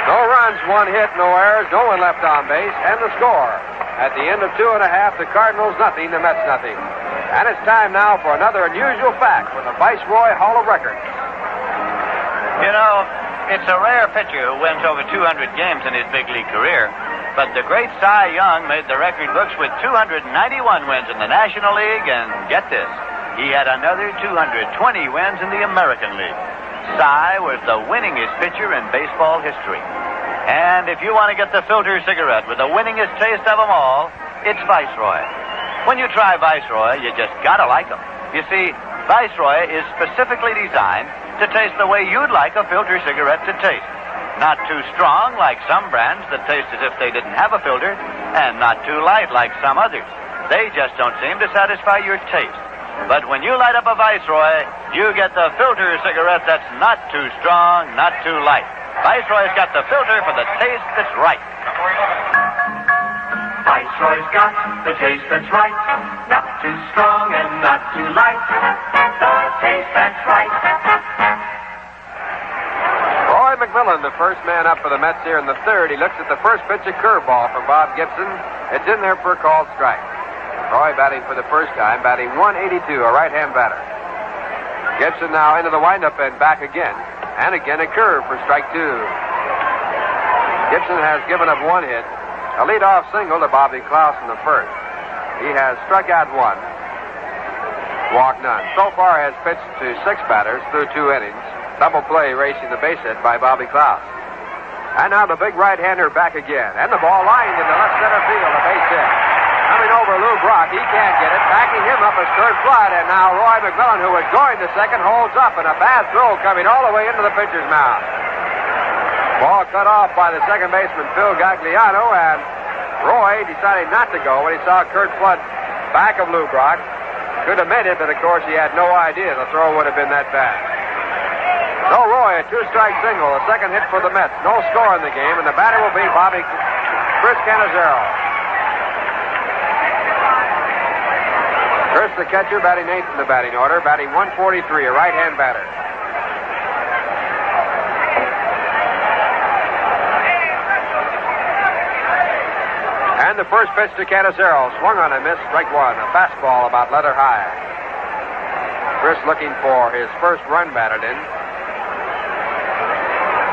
No runs, 1 hit, no errors, no one left on base, and the score. At the end of 2 1/2, the Cardinals nothing, the Mets nothing. And it's time now for another unusual fact from the Viceroy Hall of Records. You know, it's a rare pitcher who wins over 200 games in his big league career. But the great Cy Young made the record books with 291 wins in the National League, and get this, he had another 220 wins in the American League. Cy was the winningest pitcher in baseball history. And if you want to get the filter cigarette with the winningest taste of them all, it's Viceroy. When you try Viceroy, you just gotta like them. You see, Viceroy is specifically designed to taste the way you'd like a filter cigarette to taste. Not too strong like some brands that taste as if they didn't have a filter, and not too light like some others. They just don't seem to satisfy your taste. But when you light up a Viceroy, you get the filter cigarette that's not too strong, not too light. Viceroy's got the filter for the taste that's right. Viceroy's got the taste that's right. Not too strong and not too light. The taste that's right. Roy McMillan, the first man up for the Mets here in the third. He looks at the first pitch, a curveball from Bob Gibson. It's in there for a called strike. Roy batting for the first time, batting 182, a right-hand batter. Gibson now into the windup and back again. And again a curve for strike 2. Gibson has given up 1 hit. A leadoff single to Bobby Klaus in the first. He has struck out 1. Walked none. So far has pitched to 6 batters through 2 innings. Double play racing the base hit by Bobby Klaus. And now the big right-hander back again. And the ball lined into left center field, a base hit. Coming over Lou Brock, he can't get it. Backing him up is Kurt Flood, and now Roy McMillan, who was going to second, holds up, and a bad throw coming all the way into the pitcher's mound. Ball cut off by the second baseman, Phil Gagliano, and Roy decided not to go when he saw Kurt Flood back of Lou Brock. Could have made it, but of course he had no idea the throw would have been that bad. So Roy, a two-strike single, a second hit for the Mets. No score in the game, and the batter will be Chris Cannizzaro. Chris, the catcher, batting eighth in the batting order, batting 143, a right-hand batter. And the first pitch to Cannizzaro, swung on and missed, strike one, a fastball about leather high. Chris looking for his first run batted in.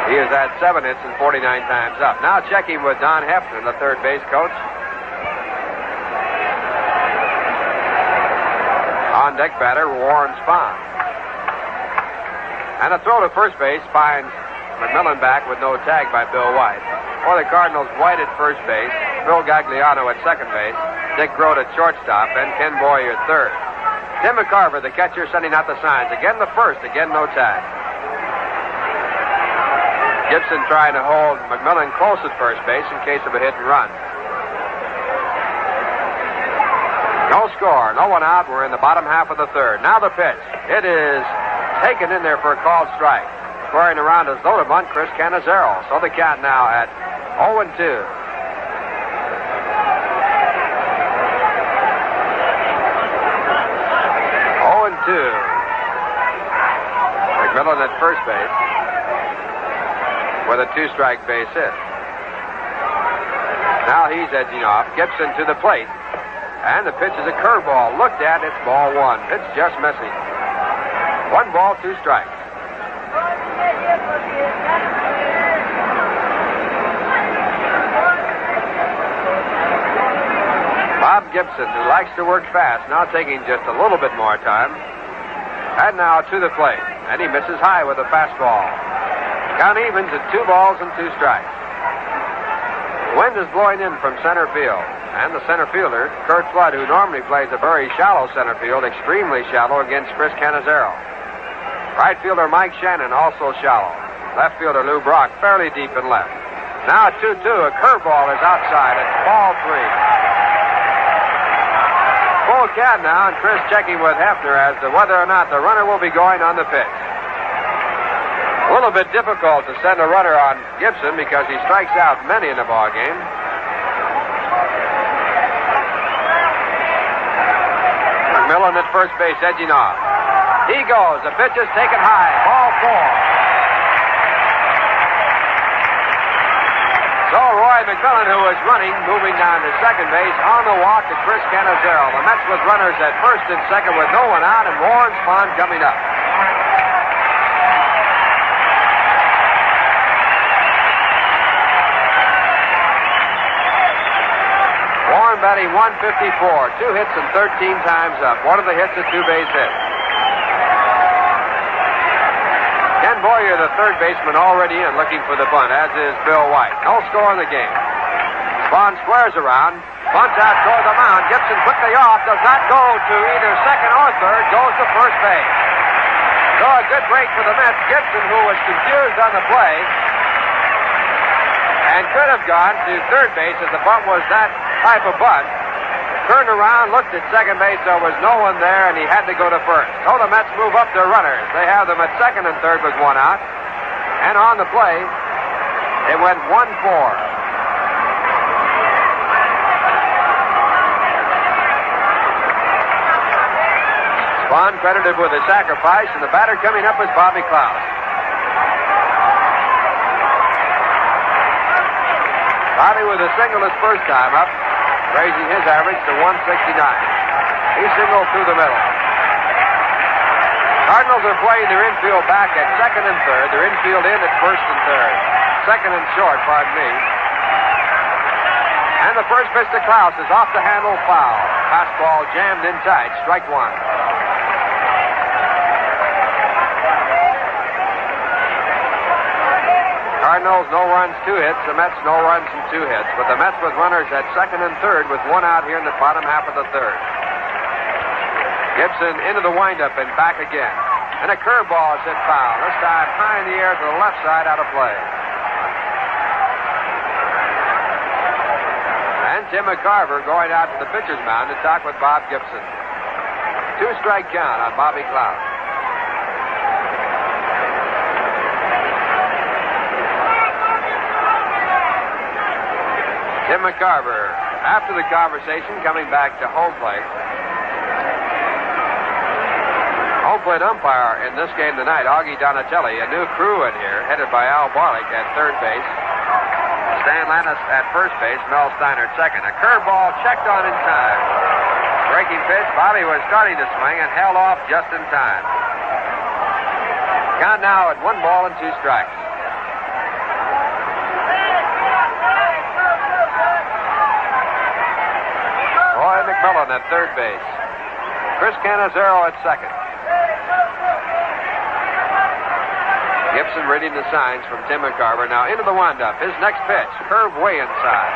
He has had 7 hits and 49 times up. Now checking with Don Hefner, the third base coach. On deck batter, Warren Spahn. And a throw to first base finds McMillan back with no tag by Bill White. For the Cardinals, White at first base, Phil Gagliano at second base, Dick Grote at shortstop, and Ken Boyer at third. Tim McCarver, the catcher, sending out the signs. Again the first, again no tag. Gibson trying to hold McMillan close at first base in case of a hit and run. No score, no one out. We're in the bottom half of the third. Now the pitch. It is taken in there for a called strike. Squaring around his loaded bunt, Chris Cannizzaro. So the count now at 0-2. 0-2. McMillan at first base with a two-strike base hit. Now he's edging off. Gibson to the plate. And the pitch is a curveball. Looked at, it's ball one. It's just missing. 1 ball, 2 strikes. Bob Gibson, who likes to work fast, now taking just a little bit more time. And now to the plate. And he misses high with a fastball. Count evens at 2 balls and 2 strikes. Wind is blowing in from center field. And the center fielder, Kurt Flood, who normally plays a very shallow center field, extremely shallow against Chris Cannizzaro. Right fielder Mike Shannon, also shallow. Left fielder Lou Brock, fairly deep in left. Now 2-2, a curveball is outside. It's ball 3. Full count now, and Chris checking with Hefner as to whether or not the runner will be going on the pitch. A little bit difficult to send a runner on Gibson because he strikes out many in the ball game. McMillan at first base, edging off. He goes. The pitch is taken high. Ball 4. So Roy McMillan, who was running, moving down to second base on the walk to Chris Cannizzaro. The Mets with runners at first and second with no one out, and Warren Spahn coming up. Warren batting 154, 2 hits and 13 times up. One of the hits a 2-base hit. Ken Boyer, the third baseman, already in, looking for the bunt, as is Bill White. No score in the game. Spahn squares around, bunts out toward the mound. Gibson quickly off, does not go to either second or third, goes to first base. So a good break for the Mets. Gibson, who was confused on the play, and could have gone to third base if the bunt was that type of bunt, turned around, looked at second base, there was no one there, and he had to go to first. So the Mets move up their runners. They have them at second and third with 1 out. And on the play, it went 1-4. Spahn credited with a sacrifice, and the batter coming up is Bobby Klaus. Bobby with a single his first time up, raising his average to 169. He singled through the middle. Cardinals are playing their infield back at second and third. Their infield in at first and third. Second and short, pardon me. And the first pitch to Klaus is off the handle, foul. Fastball jammed in tight, strike 1. Cardinals, no runs, 2 hits. The Mets, no runs and 2 hits. But the Mets with runners at second and third with 1 out here in the bottom half of the third. Gibson into the windup and back again. And a curveball is hit foul. This time high in the air to the left side, out of play. And Tim McCarver going out to the pitcher's mound to talk with Bob Gibson. 2-strike count on Bobby Klaus. Tim McCarver, after the conversation, coming back to home plate. Home plate umpire in this game tonight, Augie Donatelli. A new crew in here, headed by Al Barlick at third base. Stan Landis at first base, Mel Steiner at second. A curveball checked on in time. Breaking pitch, Bobby was starting to swing and held off just in time. Count now at 1 ball and 2 strikes. Roy McMillan at third base. Chris Cannizzaro at second. Gibson reading the signs from Tim McCarver. Now into the windup. His next pitch, curve way inside.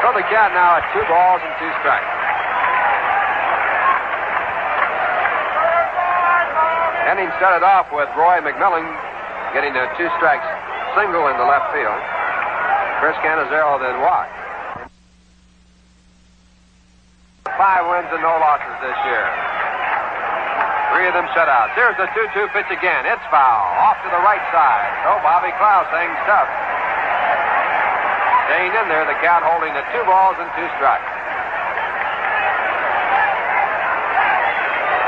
So the count now at 2 balls and 2 strikes. Inning started off with Roy McMillan getting a 2-strike single into left field. Chris Cannizzaro then walked. 5 wins and no losses this year. 3 of them shutouts. Here's the 2-2 pitch again. It's foul. Off to the right side. So Bobby Klaus hangs tough. Staying in there, the count holding at 2 balls and 2 strikes.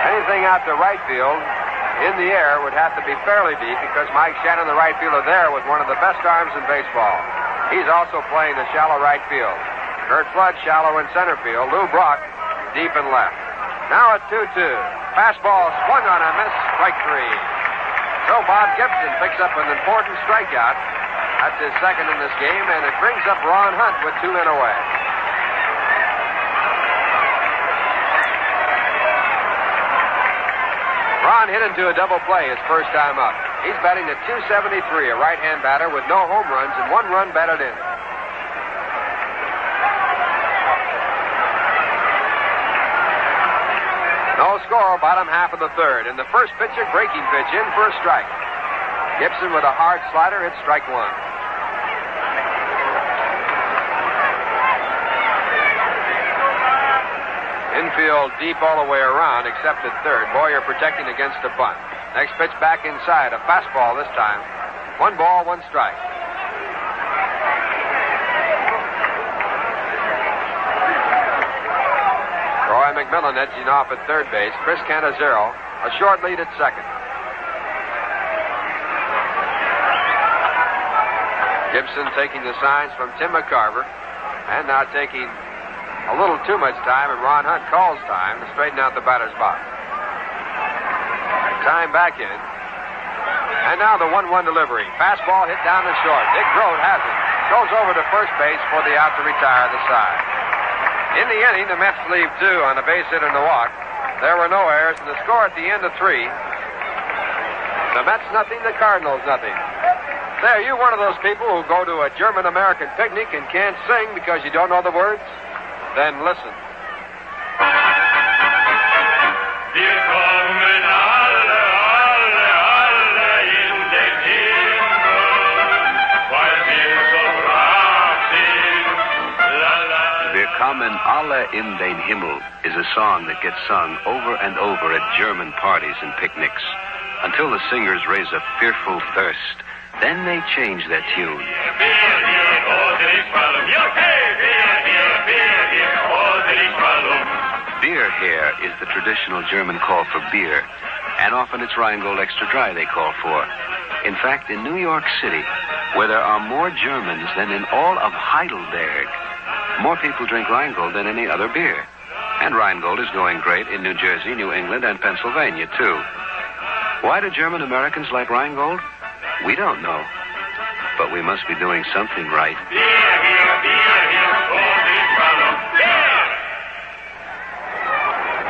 Anything out to right field in the air would have to be fairly deep because Mike Shannon, the right fielder there, was one of the best arms in baseball. He's also playing the shallow right field. Kurt Flood shallow in center field. Lou Brock deep in left. Now at 2-2. Fastball swung on a miss. Strike 3. So Bob Gibson picks up an important strikeout. That's his second in this game, and it brings up Ron Hunt with 2 men away. Ron hit into a double play his first time up. He's batting at .273, a right-hand batter with no home runs and 1 run batted in. No score, bottom half of the third. And the first pitcher, breaking pitch, in for a strike. Gibson with a hard slider hits strike 1. Infield deep all the way around, except at third. Boyer protecting against a bunt. Next pitch back inside, a fastball this time. 1 ball, 1 strike. Roy McMillan edging off at third base. Chris Cannizzaro, a short lead at second. Gibson taking the signs from Tim McCarver, and now taking a little too much time, and Ron Hunt calls time to straighten out the batter's box. Time back in. And now the 1-1 delivery. Fastball hit down the short. Dick Grote has it. Goes over to first base for the out to retire the side. In the inning, the Mets leave 2 on a base hit and a walk. There were no errors, and the score at the end of 3. The Mets nothing, the Cardinals nothing. Say, are you one of those people who go to a German-American picnic and can't sing because you don't know the words? Then listen. Willkommen alle in den Himmel is a song that gets sung over and over at German parties and picnics until the singers raise a fearful thirst. Then they change their tune. Beer here is the traditional German call for beer, and often it's Rheingold Extra Dry they call for. In fact, in New York City, where there are more Germans than in all of Heidelberg, more people drink Rheingold than any other beer. And Rheingold is going great in New Jersey, New England, and Pennsylvania, too. Why do German Americans like Rheingold? We don't know. But we must be doing something right.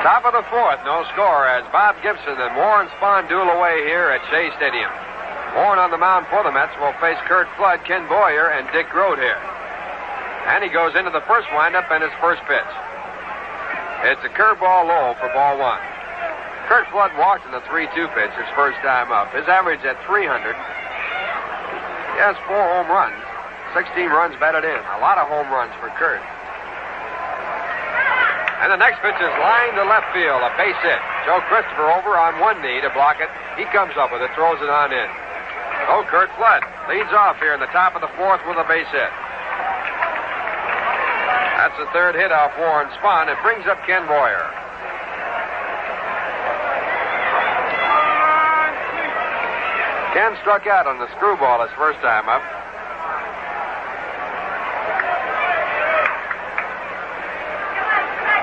Top of the fourth, no score as Bob Gibson and Warren Spahn duel away here at Shea Stadium. Warren on the mound for the Mets will face Kurt Flood, Ken Boyer, and Dick Grote here. And he goes into the first windup and his first pitch. It's a curveball low for ball 1. Kurt Flood walked in the 3-2 pitch his first time up. His average at 300. He has 4 home runs, 16 runs batted in. A lot of home runs for Kurt. And the next pitch is lined to left field, a base hit. Joe Christopher over on one knee to block it. He comes up with it, throws it on in. So Kurt Flood leads off here in the top of the fourth with a base hit. That's the third hit off Warren Spahn. It brings up Ken Boyer. Ken struck out on the screwball his first time up.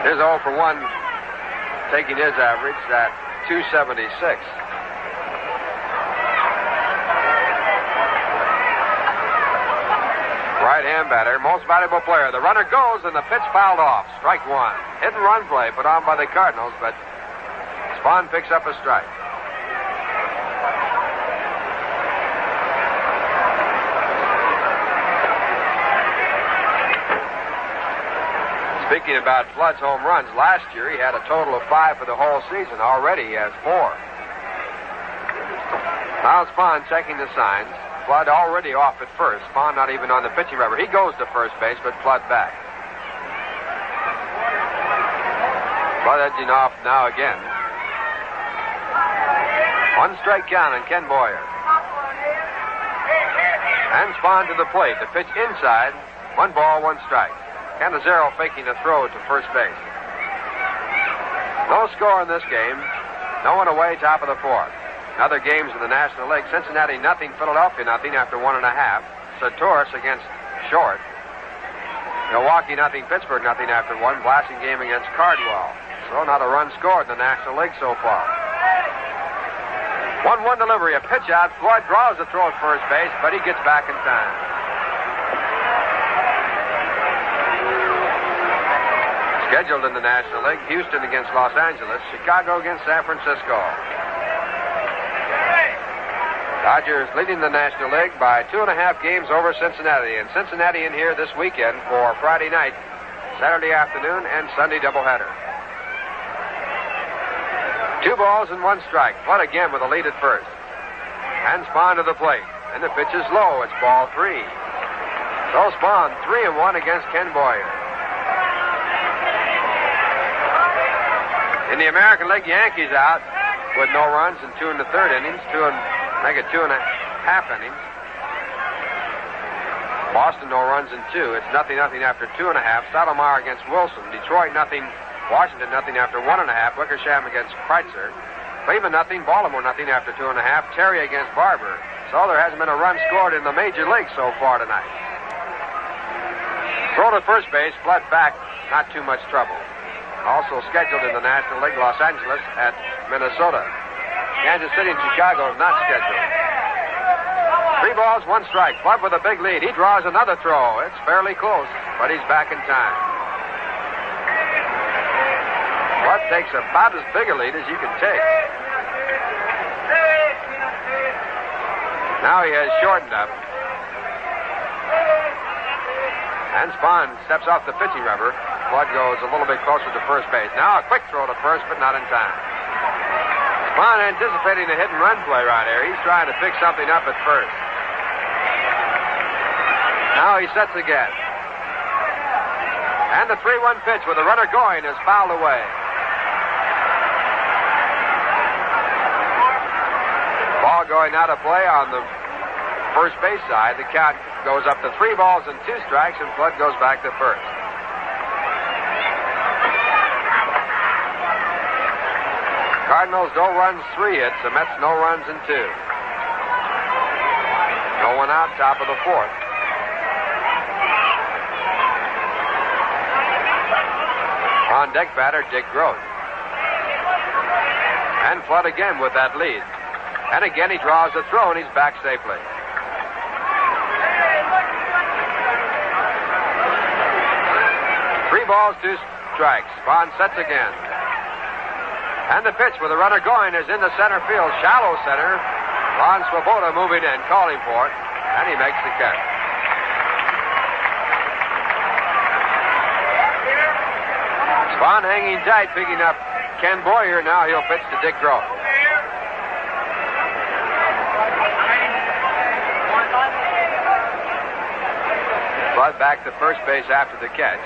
Here's 0 for 1, taking his average at 276. Right-hand batter, most valuable player. The runner goes, and the pitch fouled off. Strike one. Hit and run play put on by the Cardinals, but Spahn picks up a strike. Speaking about Flood's home runs, last year he had a total of 5 for the whole season. Already he has 4. Now Spahn checking the signs. Flood already off at first. Spahn not even on the pitching rubber. He goes to first base, but Flood back. Flood edging off now again. 1 strike count on Ken Boyer. And Spahn to the plate. The pitch inside. 1 ball, 1 strike. Canizero faking a throw to first base. No score in this game. No one away, top of the fourth. Other games in the National League. Cincinnati nothing, Philadelphia nothing after 1.5. Sartoris against Short. Milwaukee nothing, Pittsburgh nothing after 1. Blasting game against Cardwell. So not a run scored in the National League so far. 1-1 delivery, a pitch out. Floyd draws the throw at first base, but he gets back in time. Scheduled in the National League, Houston against Los Angeles, Chicago against San Francisco. Dodgers leading the National League by 2.5 games over Cincinnati. And Cincinnati in here this weekend for Friday night, Saturday afternoon, and Sunday doubleheader. 2 balls and 1 strike. Flood again with a lead at first. And Spahn to the plate. And the pitch is low. It's ball 3. So Spahn 3-1 against Ken Boyer. In the American League, Yankees out with no runs in 2 1/3 innings, 2.5 innings. Boston no runs in 2. It's 0-0 after 2.5. Stottlemyre against Wilson. Detroit nothing. Washington nothing after 1.5. Wickersham against Kreitzer. Cleveland nothing. Baltimore nothing after 2.5. Terry against Barber. So there hasn't been a run scored in the major league so far tonight. Throw to first base. Flood back. Not too much trouble. Also scheduled in the National League, Los Angeles at Minnesota. Kansas City and Chicago not scheduled. 3 balls, 1 strike. Flood with a big lead. He draws another throw. It's fairly close, but he's back in time. Flood takes about as big a lead as you can take. Now he has shortened up. And Spahn steps off the pitching rubber. Flood goes a little bit closer to first base. Now a quick throw to first, but not in time. Spahn anticipating a hit and run play right here. He's trying to pick something up at first. Now he sets again. And the 3-1 pitch with the runner going is fouled away. Ball going out of play on the first base side. The count goes up to 3 balls and 2 strikes, and Flood goes back to first. Cardinals no runs, 3 hits. The Mets no runs and 2. No one out, top of the fourth. On deck batter, Dick Grote. And Flood again with that lead. And again he draws the throw and he's back safely. Three balls, 2 strikes. Spahn sets again. And the pitch with the runner going is in the center field, shallow center. Ron Swoboda moving in, calling for it, and he makes the catch. Spahn hanging tight, picking up Ken Boyer. Now he'll pitch to Dick Grote. Flood back to first base after the catch.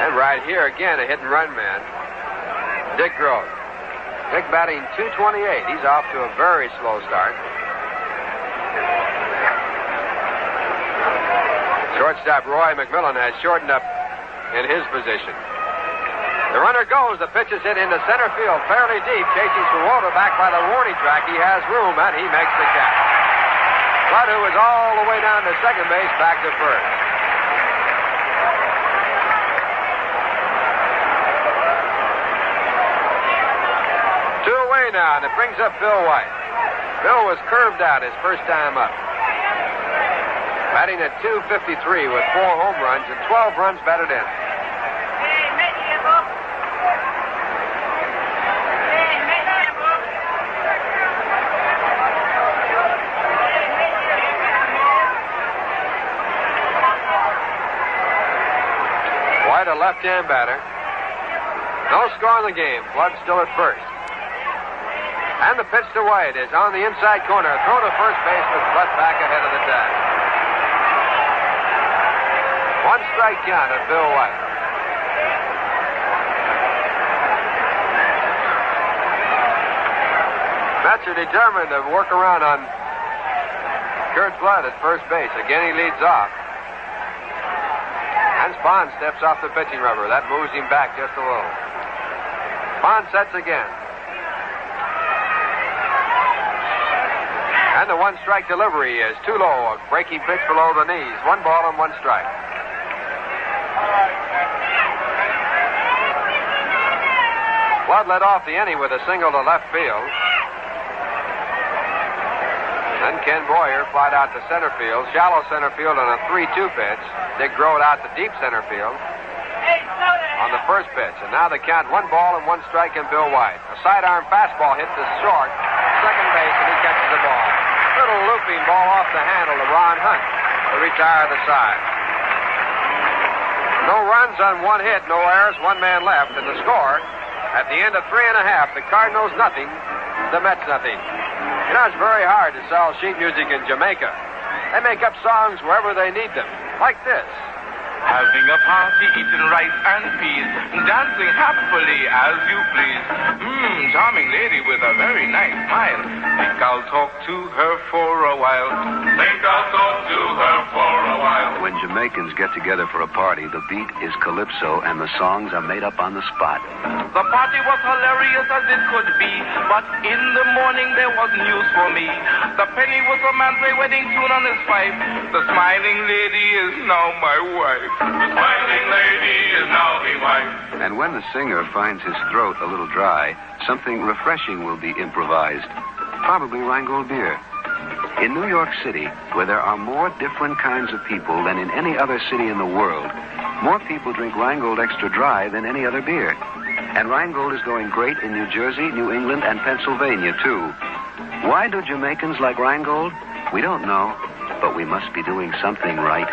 And right here again, a hit and run man. Dick Gross. Dick batting .228. He's off to a very slow start. Shortstop Roy McMillan has shortened up in his position. The runner goes. The pitch is hit into center field, fairly deep. Chasing Soroda back by the warning track. He has room, and he makes the catch. Flood, who is all the way down to second base, back to first. Two away now, and it brings up Bill White. Bill was curved out his first time up. Batting at .253 with 4 home runs and 12 runs batted in. White, a left-hand batter. No score in the game. Flood still at first. And the pitch to White is on the inside corner. Throw to first base with Flood back ahead of the tag. 1 strike count at Bill White. Mets are determined to work around on Kurt Flood at first base. Again, he leads off. And Spahn steps off the pitching rubber. That moves him back just a little. Spahn sets again. And the 1 strike delivery is too low. A breaking pitch below the knees. 1 ball and 1 strike. Flood led off the inning with a single to left field. Then Ken Boyer flied out to center field, shallow center field on a 3-2 pitch. Dick Groat out to deep center field on the first pitch. And now the count 1 ball and 1 strike in Bill White. A sidearm fastball hits the short, second base, and he catches the ball. Little looping ball off the handle to Ron Hunt to retire the side. No runs on 1 hit, no errors, 1 man left, and the score at the end of 3.5, the Cardinals nothing, the Mets nothing. You know, it's very hard to sell sheet music in Jamaica. They make up songs wherever they need them, like this. Having a party, eating rice and peas, dancing happily as you please. Charming lady with a very nice smile. Think I'll talk to her for a while. Think I'll talk to her for a while. When Jamaicans get together for a party, the beat is calypso and the songs are made up on the spot. The party was hilarious as it could be, but in the morning there was news for me. The penny was a man's wedding tune on his pipe. The smiling lady is now my wife. The smiling lady is now my wife. And when the singer finds his throat a little dry, something refreshing will be improvised. Probably Rheingold beer. In New York City, where there are more different kinds of people than in any other city in the world, more people drink Rheingold Extra Dry than any other beer. And Rheingold is going great in New Jersey, New England, and Pennsylvania, too. Why do Jamaicans like Rheingold? We don't know, but we must be doing something right.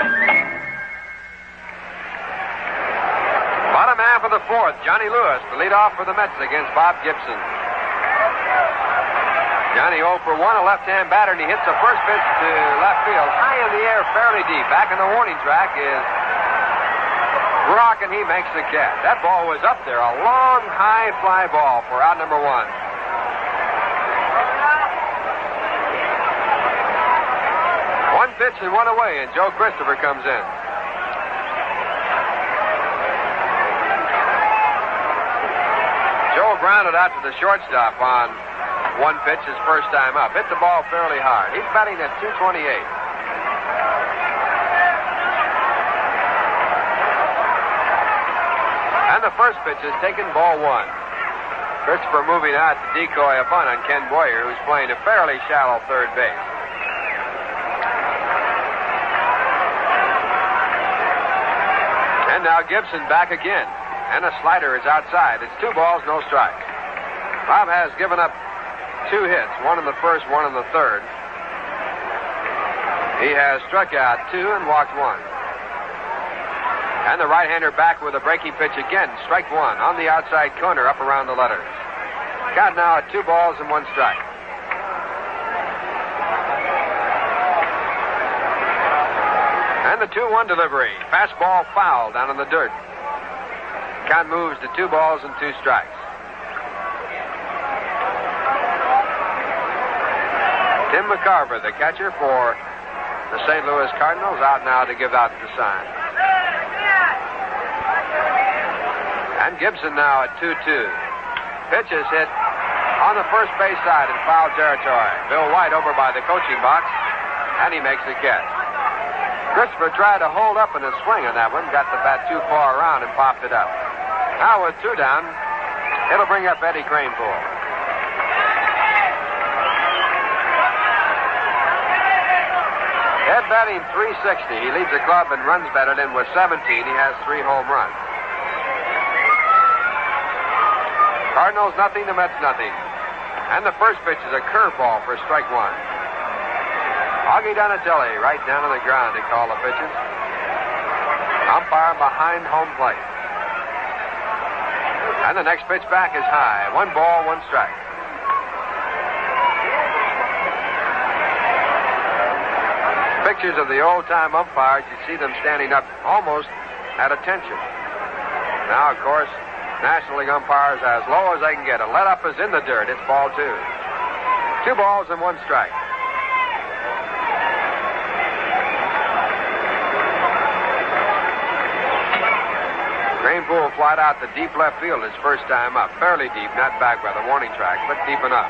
Bottom half of the 4th, Johnny Lewis to lead off for the Mets against Bob Gibson. Johnny 0 for 1, a left-hand batter, and he hits the first pitch to left field. High in the air, fairly deep. Back in the warning track is Brock, and he makes the catch. That ball was up there, a long, high fly ball for out number 1. One pitch and 1 away, and Joe Christopher comes in. Joe grounded out to the shortstop on 1 pitch his first time up. Hit the ball fairly hard. He's batting at .228. And the first pitch is taken, ball 1. Christopher moving out to decoy a bunt on Ken Boyer, who's playing a fairly shallow third base. And now Gibson back again. And a slider is outside. It's 2 balls, no strikes. Bob has given up 2 hits, 1 in the first, 1 in the third. He has struck out 2 and walked 1. And the right-hander back with a breaking pitch again. Strike 1 on the outside corner up around the letters. Count now at 2 balls and 1 strike. And the 2-1 delivery. Fastball foul down in the dirt. Count moves to 2 balls and 2 strikes. Tim McCarver, the catcher for the St. Louis Cardinals, out now to give out the sign. And Gibson now at 2-2. Pitch is hit on the first base side in foul territory. Bill White over by the coaching box, and he makes the catch. Christopher tried to hold up in a swing on that one, got the bat too far around and popped it up. Now with 2 down, it'll bring up Eddie Cranepool. Ed batting .360. He leads the club in runs batted in with 17. He has 3 home runs. Cardinals nothing, the Mets nothing. And the first pitch is a curveball for strike 1. Augie Donatelli right down on the ground to call the pitches. Umpire behind home plate. And the next pitch back is high. 1 ball, 1 strike. Pictures of the old-time umpires, you see them standing up almost at attention. Now, of course, National League umpires as low as they can get. A let up is in the dirt. It's ball 2. 2 balls and 1 strike. Cranepool flied out to deep left field his first time up. Fairly deep, not back by the warning track, but deep enough.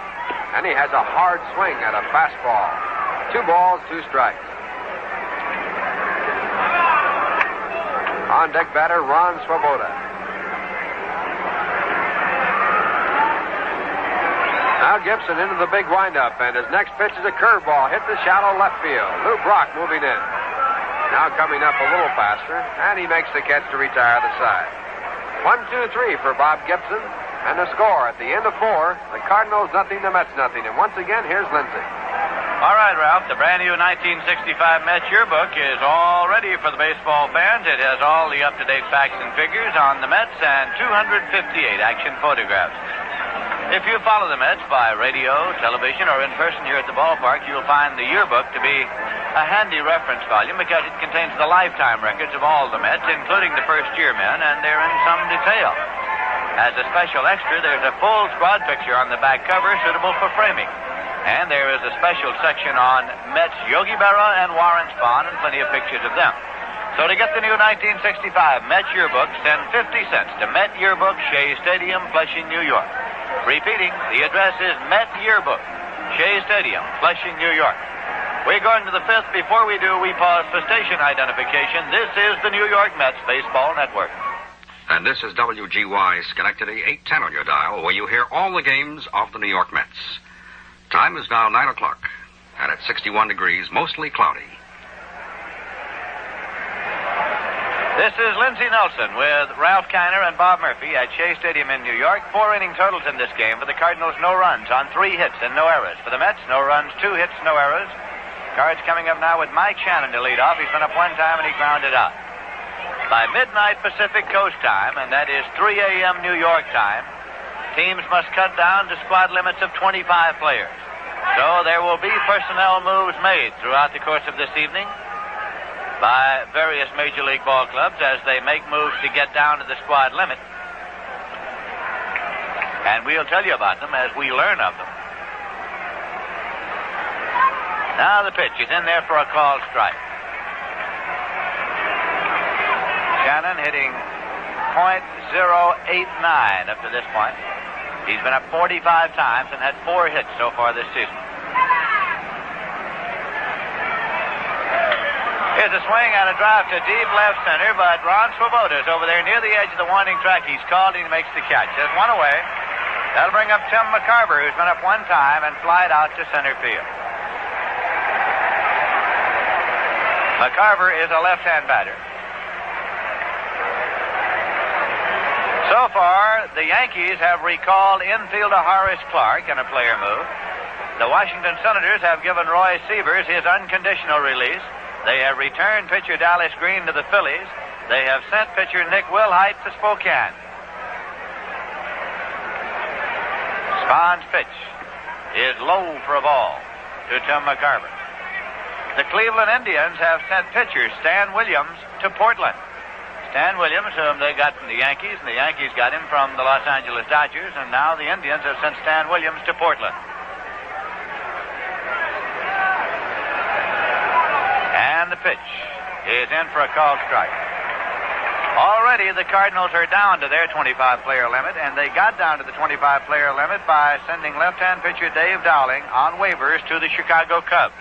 And he has a hard swing at a fastball. 2 balls, 2 strikes. On deck batter, Ron Swoboda. Now Gibson into the big windup, and his next pitch is a curveball. Hit the shallow left field. Lou Brock moving in. Now coming up a little faster, and he makes the catch to retire the side. 1-2-3 for Bob Gibson, and the score at the end of 4, the Cardinals nothing, the Mets nothing. And once again, here's Lindsay. All right, Ralph, the brand new 1965 Mets yearbook is all ready for the baseball fans. It has all the up-to-date facts and figures on the Mets and 258 action photographs. If you follow the Mets by radio, television, or in person here at the ballpark, you'll find the yearbook to be a handy reference volume because it contains the lifetime records of all the Mets, including the first-year men, and they're in some detail. As a special extra, there's a full squad picture on the back cover suitable for framing. And there is a special section on Mets Yogi Berra and Warren Spahn and plenty of pictures of them. So to get the new 1965 Mets yearbook, send 50 cents to Met Yearbook, Shea Stadium, Flushing, New York. Repeating, the address is Met Yearbook, Shea Stadium, Flushing, New York. We're going to the 5th. Before we do, we pause for station identification. This is the New York Mets Baseball Network. And this is WGY Schenectady 810 on your dial, where you hear all the games of the New York Mets. Time is now 9 o'clock, and at 61 degrees, mostly cloudy. This is Lindsey Nelson with Ralph Kiner and Bob Murphy at Shea Stadium in New York. 4 inning totals in this game. For the Cardinals, no runs on 3 hits and no errors. For the Mets, no runs, 2 hits, no errors. Cards coming up now with Mike Shannon to lead off. He's been up 1 time and he grounded out. By midnight Pacific Coast time, and that is 3 a.m. New York time, teams must cut down to squad limits of 25 players. So there will be personnel moves made throughout the course of this evening by various Major League ball clubs as they make moves to get down to the squad limit. And we'll tell you about them as we learn of them. Now the pitch is in there for a called strike. Shannon hitting .089 up to this point. He's been up 45 times and had 4 hits so far this season. Here's a swing and a drive to deep left center, but Ron Swoboda is over there near the edge of the winding track. He's called and he makes the catch. There's 1 away. That'll bring up Tim McCarver, who's been up 1 time and flied out to center field. McCarver is a left-hand batter. So far, the Yankees have recalled infielder Horace Clark in a player move. The Washington Senators have given Roy Sievers his unconditional release. They have returned pitcher Dallas Green to the Phillies. They have sent pitcher Nick Wilhite to Spokane. Spahn's pitch is low for a ball to Tim McCarver. The Cleveland Indians have sent pitcher Stan Williams to Portland. Stan Williams, whom they got from the Yankees, and the Yankees got him from the Los Angeles Dodgers, and now the Indians have sent Stan Williams to Portland. pitch is in for a called strike. Already the Cardinals are down to their 25-player limit, and they got down to the 25-player limit by sending left-hand pitcher Dave Dowling on waivers to the Chicago Cubs.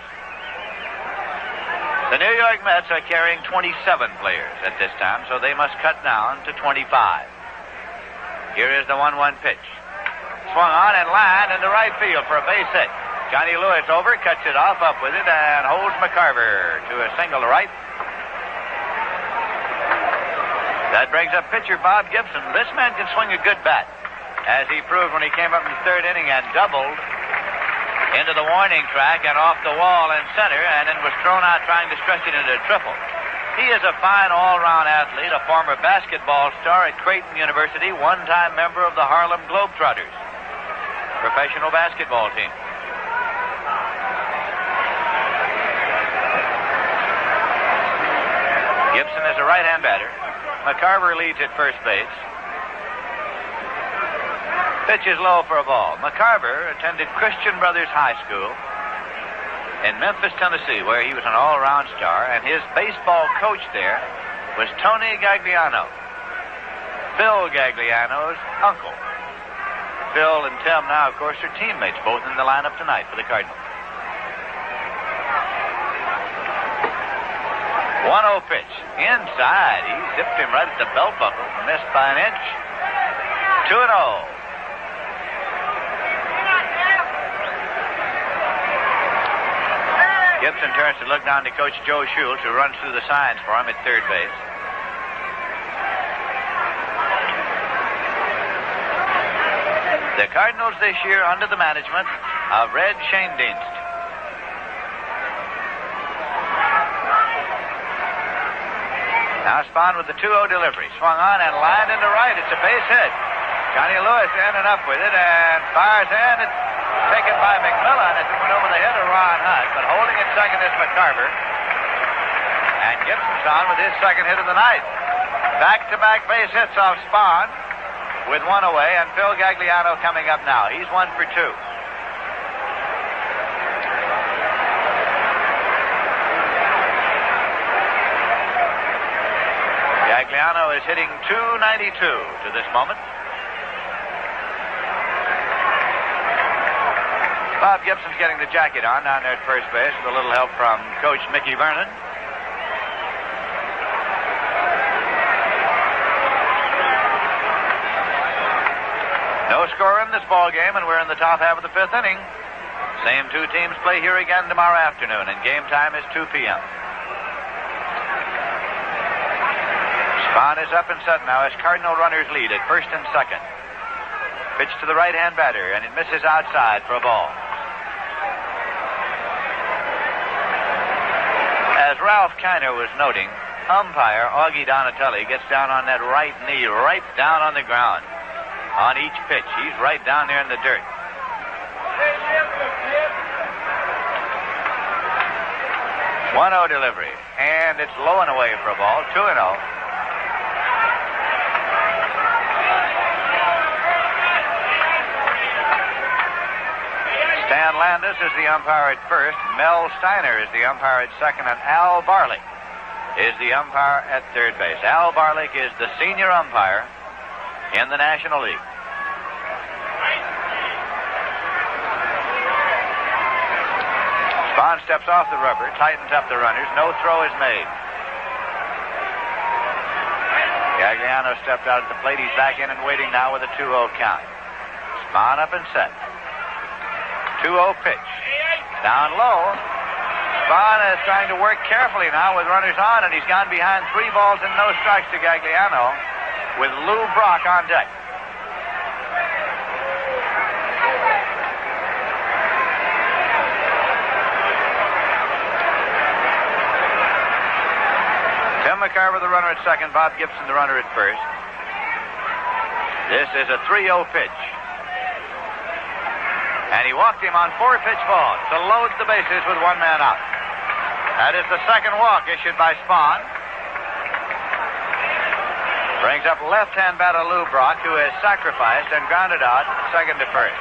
The New York Mets are carrying 27 players at this time, so they must cut down to 25. Here is the 1-1 pitch. Swung on and lined into right field for a base hit. Johnny Lewis over, cuts it off, up with it, and holds McCarver to a single to right. That brings up pitcher Bob Gibson. This man can swing a good bat, as he proved when he came up in the third inning and doubled into the warning track and off the wall in center, and then was thrown out trying to stretch it into a triple. He is a fine all-round athlete, a former basketball star at Creighton University, one-time member of the Harlem Globetrotters, professional basketball team. Gibson is a right-hand batter. McCarver leads at first base. Pitch is low for a ball. McCarver attended Christian Brothers High School in Memphis, Tennessee, where he was an all-around star, and his baseball coach there was Tony Gagliano, Phil Gagliano's uncle. Phil and Tim now, of course, are teammates, both in the lineup tonight for the Cardinals. 1-0 pitch. Inside. He zipped him right at the belt buckle. Missed by an inch. 2-0. Gibson turns to look down to Coach Joe Schultz, who runs through the signs for him at third base. The Cardinals this year under the management of Red Schoendienst. Now Spahn with the 2-0 delivery. Swung on and lined into right. It's a base hit. Johnny Lewis in and up with it and fires in. It's taken by McMillan as it went over the head of Ron Hunt. But holding at second is McCarver. And Gibson's on with his second hit of the night. Back-to-back base hits off Spahn with one away. And Phil Gagliano coming up now. He's 1 for 2. Gagliano is hitting .292 to this moment. Bob Gibson's getting the jacket on down there at first base with a little help from Coach Mickey Vernon. No score in this ball game, and we're in the top half of the fifth inning. Same two teams play here again tomorrow afternoon, and game time is 2 p.m. Spahn is up and set now as Cardinal runners lead at first and second. Pitch to the right-hand batter, and it misses outside for a ball. As Ralph Kiner was noting, umpire Augie Donatelli gets down on that right knee, right down on the ground on each pitch. He's right down there in the dirt. One 1-0 delivery, and it's low and away for a ball. 2-0. Stan Landis is the umpire at first. Mel Steiner is the umpire at second, and Al Barlick is the umpire at third base. Al Barlick is the senior umpire in the National League. Spahn steps off the rubber, tightens up the runners. No throw is made. Gagliano stepped out at the plate. He's back in and waiting now with a 2-0 count. Spahn up and set. 2-0 pitch. Down low. Spahn is trying to work carefully now with runners on, and he's gone behind 3 balls and no strikes to Gagliano with Lou Brock on deck. Tim McCarver, the runner at second. Bob Gibson, the runner at first. This is a 3-0 pitch. And he walked him on 4-pitch balls to load the bases with 1 man out. That is the second walk issued by Spahn. Brings up left-hand batter Lou Brock, who has sacrificed and grounded out second to first.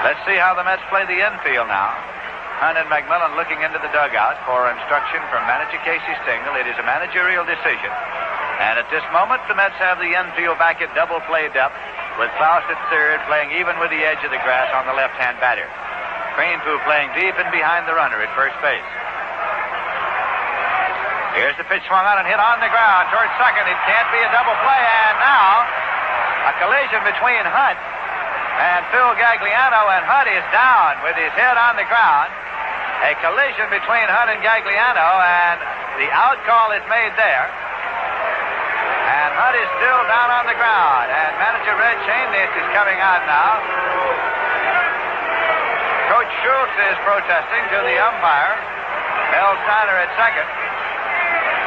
Let's see how the Mets play the infield now. Hunt and McMillan looking into the dugout for instruction from manager Casey Stengel. It is a managerial decision. And at this moment, the Mets have the infield back at double play depth with Klaus at third, playing even with the edge of the grass on the left-hand batter. Cranefoo playing deep and behind the runner at first base. Here's the pitch swung on and hit on the ground towards second. It can't be a double play. And now, a collision between Hunt and Phil Gagliano, and Hunt is down with his head on the ground. A collision between Hunt and Gagliano, and the out call is made there. And Hunt is still down on the ground, and manager Red Chainless is coming out now. Coach Schultz is protesting to the umpire. Mel Steiner at second.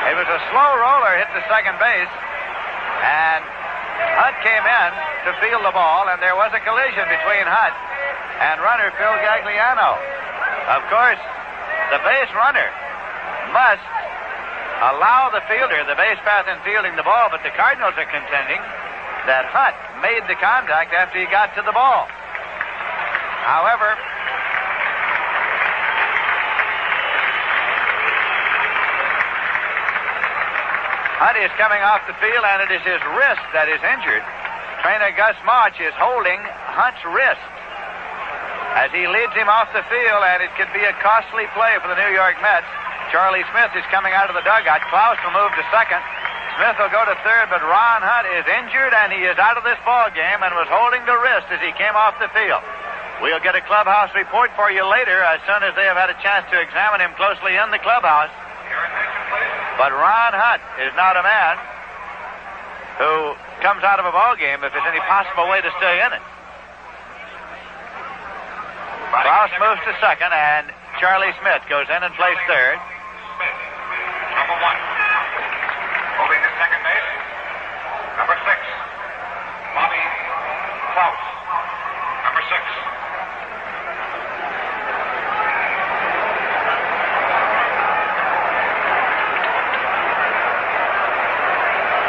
It was a slow roller hit the second base, and Hunt came in to field the ball, and there was a collision between Hunt and runner Phil Gagliano. Of course, the base runner must allow the fielder the base path in fielding the ball, but the Cardinals are contending that Hunt made the contact after he got to the ball. However, Hunt is coming off the field, and it is his wrist that is injured. Trainer Gus March is holding Hunt's wrist as he leads him off the field, and it could be a costly play for the New York Mets. Charlie Smith is coming out of the dugout. Klaus will move to second. Smith will go to third, but Ron Hunt is injured, and he is out of this ball game and was holding the wrist as he came off the field. We'll get a clubhouse report for you later as soon as they have had a chance to examine him closely in the clubhouse. But Ron Hunt is not a man who comes out of a ball game if there's any possible way to stay in it. Klaus moves to second, and Charlie Smith goes in and plays third. Smith, number 1. Moving to second base, number 6. Bobby Klaus, number 6.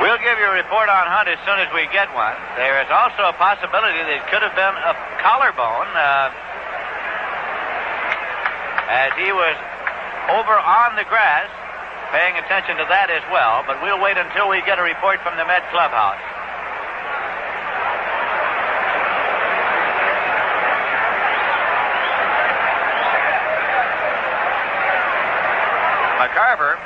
We'll give you a report on Hunt as soon as we get one. There is also a possibility that it could have been a collarbone as he was over on the grass, paying attention to that as well, but we'll wait until we get a report from the Met clubhouse. McCarver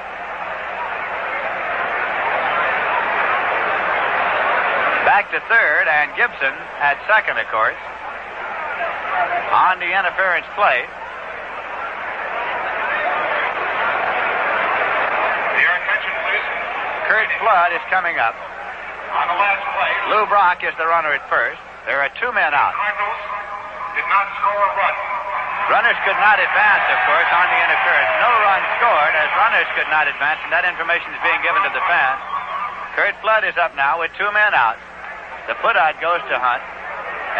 back to third, and Gibson at second, of course, on the interference play. Kurt Flood is coming up. On the last play, Lou Brock is the runner at first. There are 2 men out. Cardinals did not score a run. Runners could not advance, of course, on the interference. No run scored as runners could not advance, and that information is being given to the fans. Kurt Flood is up now with 2 men out. The put-out goes to Hunt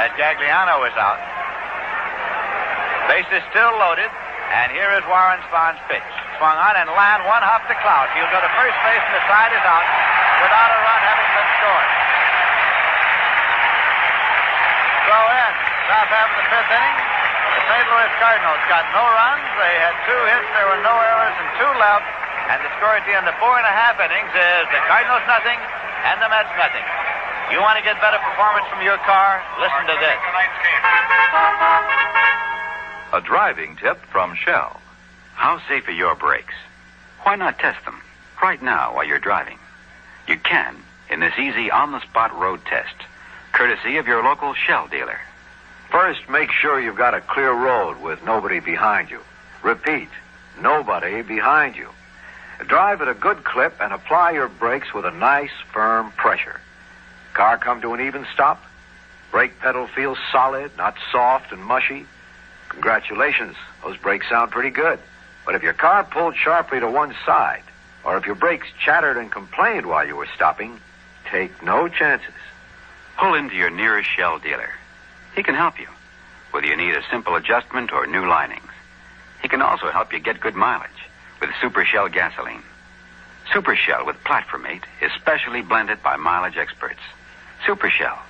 as Gagliano is out. Base is still loaded, and here is Warren Spahn's pitch. Swung on and line one hop to Klaus. He'll go to first base, and the side is out without a run having been scored. So in, top half of the 5th inning, the St. Louis Cardinals got no runs. They had 2 hits. There were no errors and 2 left. And the score at the end of 4.5 innings is the Cardinals nothing and the Mets nothing. You want to get better performance from your car? Listen to this. Tonight's game. A driving tip from Shell. How safe are your brakes? Why not test them right now while you're driving? You can in this easy on-the-spot road test, courtesy of your local Shell dealer. First, make sure you've got a clear road with nobody behind you. Repeat, nobody behind you. Drive at a good clip and apply your brakes with a nice, firm pressure. Car come to an even stop? Brake pedal feels solid, not soft and mushy? Congratulations, those brakes sound pretty good. But if your car pulled sharply to one side, or if your brakes chattered and complained while you were stopping, take no chances. Pull into your nearest Shell dealer. He can help you, whether you need a simple adjustment or new linings. He can also help you get good mileage with Super Shell gasoline. Super Shell with Platformate is specially blended by mileage experts. Super Shell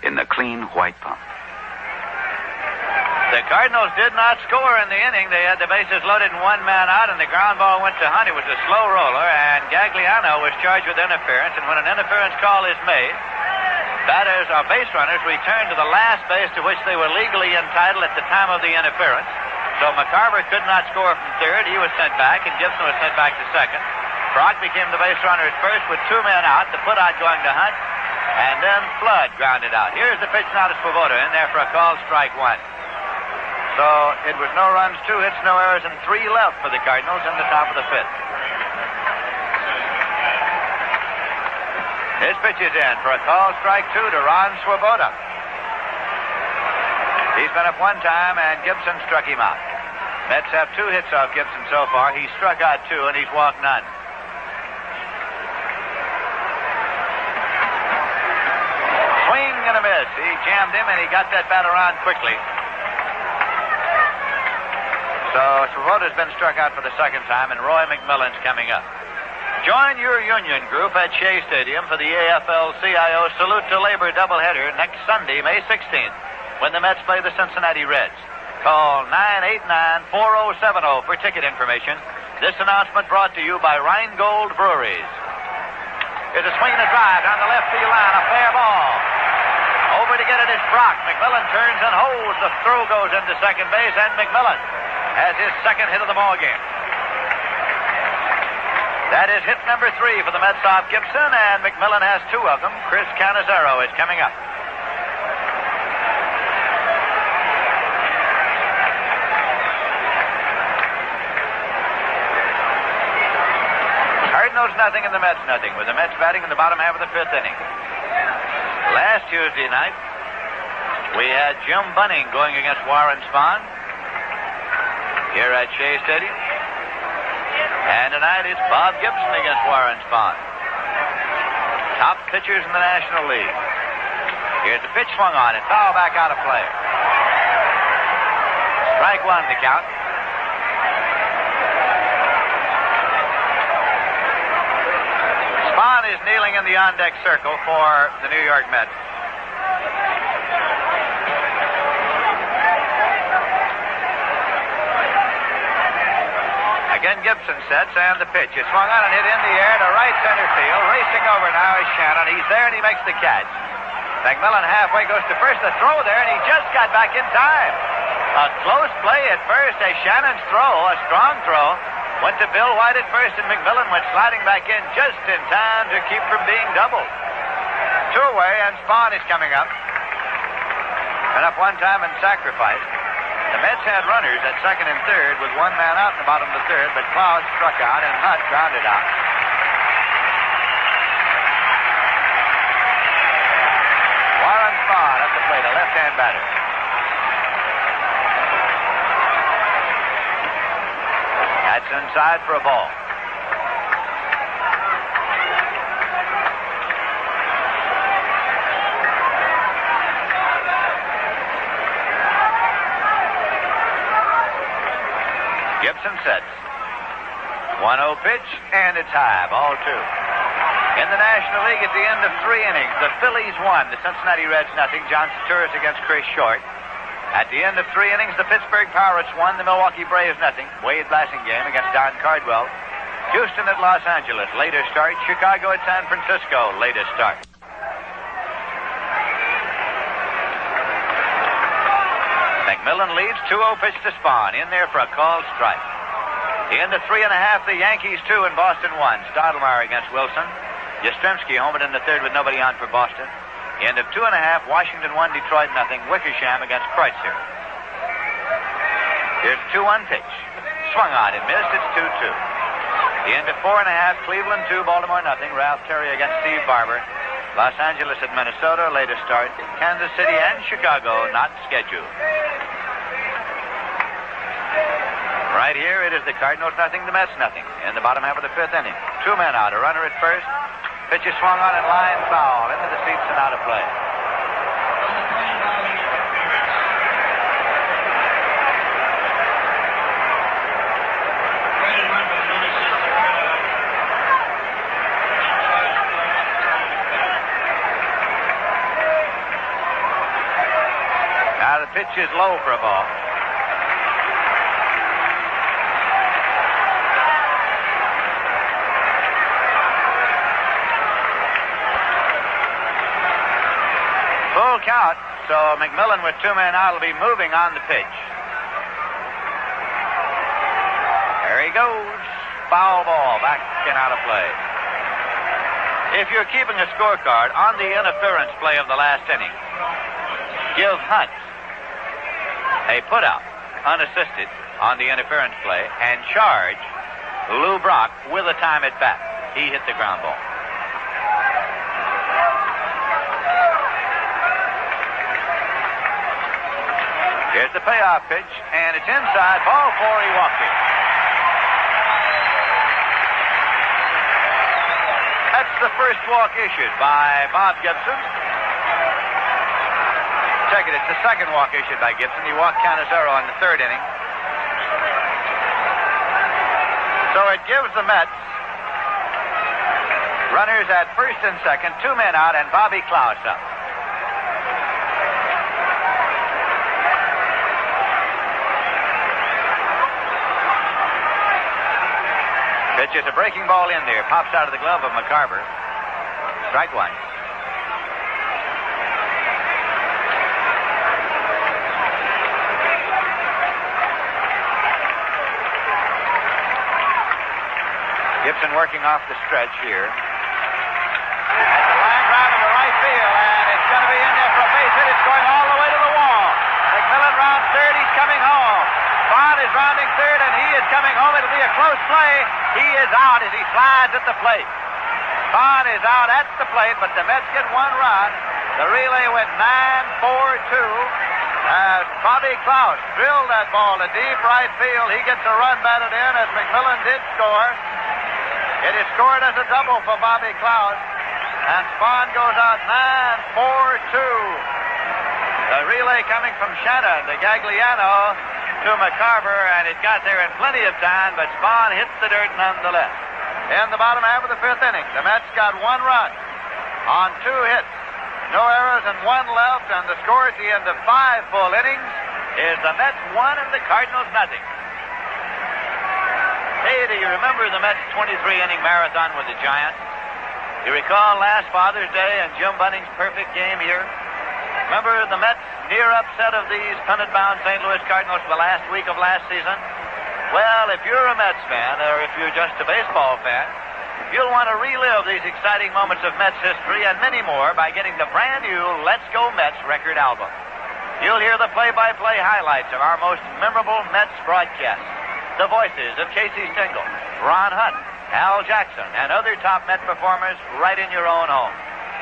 in the clean white pump. The Cardinals did not score in the inning. They had the bases loaded and one man out, and the ground ball went to Hunt. It was a slow roller, and Gagliano was charged with interference. And when an interference call is made, batters or base runners return to the last base to which they were legally entitled at the time of the interference. So McCarver could not score from third. He was sent back, and Gibson was sent back to second. Brock became the base runner at first with two men out, the put out going to Hunt, and then Flood grounded out. Here's the pitch now to Swoboda in there for a call, strike one. So it was no runs, 2 hits, no errors, and 3 left for the Cardinals in the top of the fifth. His pitch is in for a call, strike 2 to Ron Swoboda. He's been up one time, and Gibson struck him out. Mets have 2 hits off Gibson so far. He struck out 2, and he's walked none. Swing and a miss. He jammed him, and he got that bat around quickly. So Swoboda's been struck out for the second time, and Roy McMillan's coming up. Join your union group at Shea Stadium for the AFL-CIO Salute to Labor doubleheader next Sunday, May 16th, when the Mets play the Cincinnati Reds. Call 989-4070 for ticket information. This announcement brought to you by Rheingold Breweries. Here's a swing and a drive down the left field line, a fair ball. Over to get it is Brock. McMillan turns and holds. The throw goes into second base, and McMillan has his second hit of the ball game. That is hit number 3 for the Mets off Gibson, and McMillan has 2 of them. Chris Cannizzaro is coming up. Cardinals nothing and the Mets nothing, with the Mets batting in the bottom half of the 5th inning. Last Tuesday night, we had Jim Bunning going against Warren Spahn here at Shea Stadium. And tonight it's Bob Gibson against Warren Spahn. Top pitchers in the National League. Here's the pitch swung on and foul back out of play. Strike 1 to count. Spahn is kneeling in the on-deck circle for the New York Mets. Again, Gibson sets, and the pitch is swung on and hit in the air to right center field. Racing over now is Shannon. He's there, and he makes the catch. McMillan halfway goes to first. The throw there, and he just got back in time. A close play at first as Shannon's throw, a strong throw, went to Bill White at first, and McMillan went sliding back in just in time to keep from being doubled. 2 away, and Spahn is coming up. And up one time and sacrificed. The Mets had runners at second and third with 1 man out in the bottom of the 3rd, but Klaus struck out and Hunt grounded out. Warren Spahn at the plate, a left-hand batter. That's inside for a ball. Gibson sets. 1-0 pitch, and it's high. Ball 2. In the National League at the end of 3 innings, the Phillies won. The Cincinnati Reds nothing. John Turris against Chris Short. At the end of 3 innings, the Pittsburgh Pirates won. The Milwaukee Braves nothing. Wade Blassingame against Don Cardwell. Houston at Los Angeles. Later start. Chicago at San Francisco. Latest start. McMillan leads. 2-0 pitch to Spahn. In there for a called strike. The end of 3 1/2, the Yankees 2 and Boston 1. Stottlemyre against Wilson. Yastrzemski homered in the 3rd with nobody on for Boston. The end of 2 1/2, Washington 1, Detroit nothing. Wickersham against Kreutzer. Here's a 2-1 pitch. Swung on and missed. It's 2-2. The end of 4 1/2, Cleveland 2, Baltimore nothing. Ralph Terry against Steve Barber. Los Angeles at Minnesota, latest start. Kansas City and Chicago not scheduled. Right here, it is the Cardinals nothing, the Mets nothing. In the bottom half of the 5th inning. 2 men out, a runner at first. Pitch is swung on and line foul. Into the seats and out of play. Now the pitch pitch is low for a ball. Full count, so McMillan with 2 men out will be moving on the pitch. There he goes. Foul ball, back and out of play. If you're keeping a scorecard on the interference play of the last inning, give Hunt a putout, unassisted, on the interference play, and charge Lou Brock with a time at bat. He hit the ground ball. Here's the payoff pitch, and it's inside. Ball 4, he walked it. That's the first walk issued by Bob Gibson. Check it, it's the second walk issued by Gibson. He walked Canizero in the 3rd inning. So it gives the Mets runners at first and second, 2 men out, and Bobby Klaus up. Pitch is a breaking ball in there. Pops out of the glove of McCarver. Strike 1. Gibson working off the stretch here. That's a line drive into right field, and it's going to be in there for a base hit. It's going all the way to the wall. McMillan rounds 3rd. He's coming home. Spahn is rounding 3rd, and he is coming home. It'll be a close play. He is out as he slides at the plate. Spahn is out at the plate, but the Mets get 1 run. The relay went 9-4-2. As Bobby Klaus drilled that ball to deep right field, he gets a run batted in as McMillan did score. It is scored as a double for Bobby Klaus, and Spahn goes out 9-4-2. The relay coming from Shannon to Gagliano to McCarver, and it got there in plenty of time, but Spahn hits the dirt nonetheless. In the bottom half of the 5th inning, the Mets got 1 run on 2 hits. No errors and 1 left, and the score at the end of 5 full innings is the Mets 1 and the Cardinals nothing. Hey, do you remember the Mets' 23-inning marathon with the Giants? You recall last Father's Day and Jim Bunning's perfect game here? Remember the Mets' near upset of these punnet-bound St. Louis Cardinals the last week of last season? Well, if you're a Mets fan, or if you're just a baseball fan, you'll want to relive these exciting moments of Mets history and many more by getting the brand new Let's Go Mets record album. You'll hear the play-by-play highlights of our most memorable Mets broadcasts. The voices of Casey Stengel, Ron Hunt, Al Jackson, and other top Met performers right in your own home.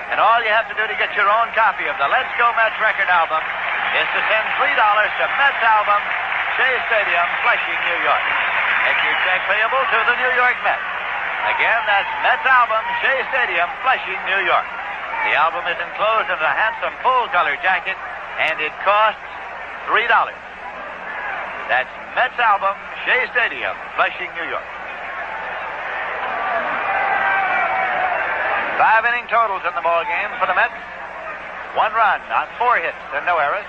And all you have to do to get your own copy of the Let's Go Mets record album is to send $3 to Mets Album, Shea Stadium, Flushing, New York. Make your check payable to the New York Mets. Again, that's Mets Album, Shea Stadium, Flushing, New York. The album is enclosed in a handsome full-color jacket, and it costs $3. That's Mets Album, Shea Stadium, Flushing, New York. 5-inning totals in the ball game for the Mets. 1 run on 4 hits and no errors.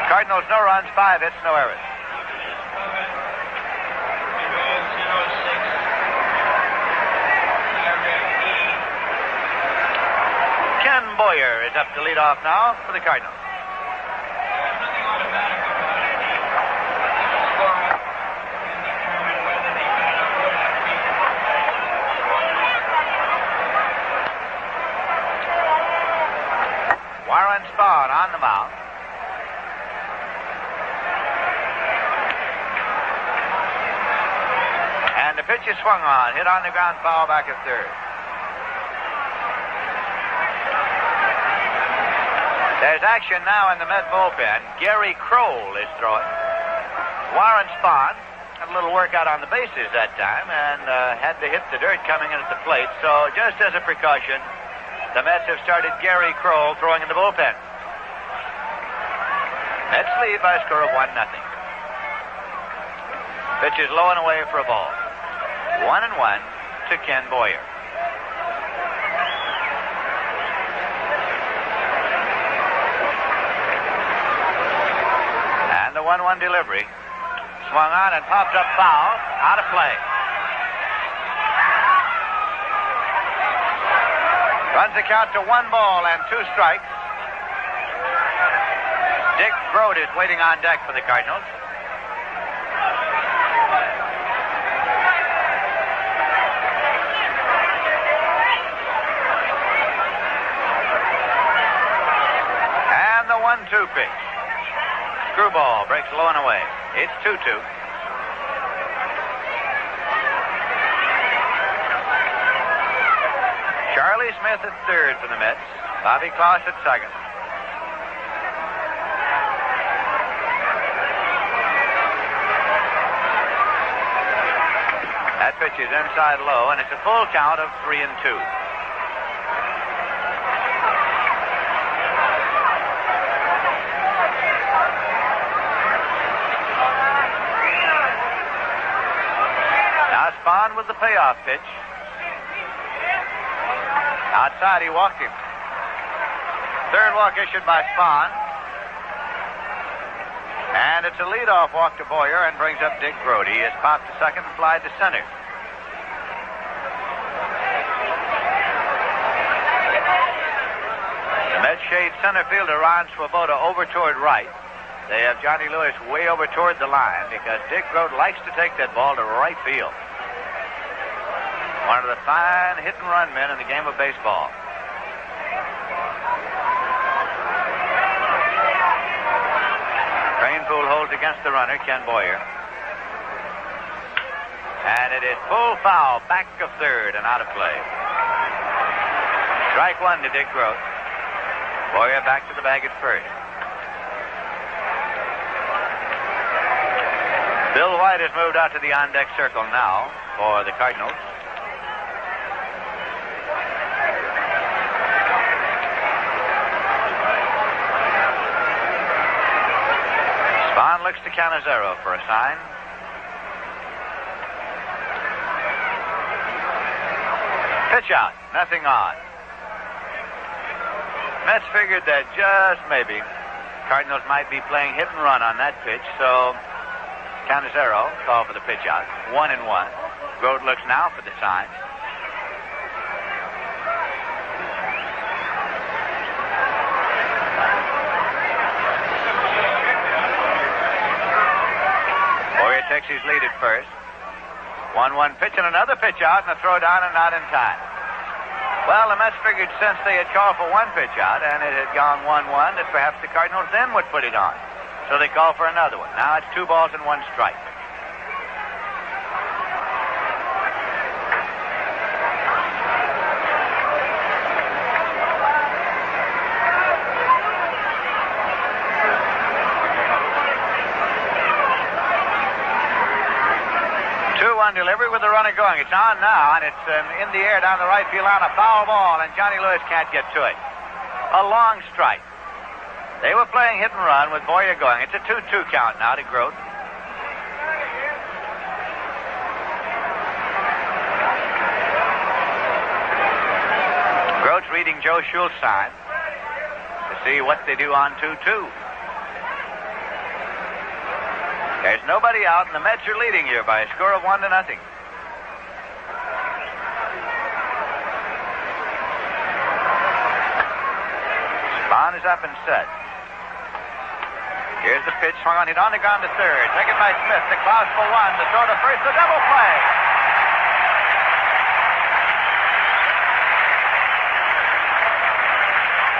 Cardinals, no runs, 5 hits, no errors. Ken Boyer is up to lead off now for the Cardinals. Warren Spahn on the mound. And the pitch is swung on, hit on the ground, foul back at 3rd. There's action now in the Met bullpen. Gary Kroll is throwing. Warren Spahn had a little workout on the bases that time and had to hit the dirt coming in at the plate. So just as a precaution, the Mets have started Gary Kroll throwing in the bullpen. Mets lead by a score of 1-0. Pitch is low and away for a ball. 1-1 to Ken Boyer. 1-1 delivery. Swung on and popped up foul. Out of play. Runs the count to 1 ball and 2 strikes. Dick Grote is waiting on deck for the Cardinals. And the 1-2 pitch. Screwball breaks low and away. It's 2-2. Charlie Smith at third for the Mets. Bobby Klaus at second. That pitch is inside low, and it's a full count of 3-2. Now Spahn with the payoff pitch. Outside, he walked him. Third walk issued by Spahn. And it's a leadoff walk to Boyer and brings up Dick Grote. He has popped to second and flied to center. The Mets shade center fielder Ron Swoboda over toward right. They have Johnny Lewis way over toward the line because Dick Grote likes to take that ball to right field. One of the fine hit-and-run men in the game of baseball. Cranepool holds against the runner, Ken Boyer. And it is full foul, back of third and out of play. Strike 1 to Dick Grote. Boyer back to the bag at first. Bill White has moved out to the on-deck circle now for the Cardinals. Spahn looks to Cannizzaro for a sign. Pitch out, nothing on. Mets figured that just maybe Cardinals might be playing hit and run on that pitch, so Cannizzaro called for the pitch out. 1-1. Grote looks now for the sign. Boyer takes his lead at first. 1-1 pitch and another pitch out and a throw down and not in time. Well, the Mets figured since they had called for one pitch out and it had gone 1-1 that perhaps the Cardinals then would put it on. So they called for another one. Now it's 2 balls and 1 strike. Delivery with the runner going. It's on now, and it's in the air down the right field on a foul ball, and Johnny Lewis can't get to it. A long strike. They were playing hit and run with Boyer going. It's a 2-2 count now to Grote. Grote's reading Joe Schultz's sign to see what they do on 2-2. There's nobody out, and the Mets are leading here by a score of 1-0. Spahn is up and set. Here's the pitch, swung on, hit on the ground to third. Taken by Smith to Klaus for 1. The throw to first, the double play.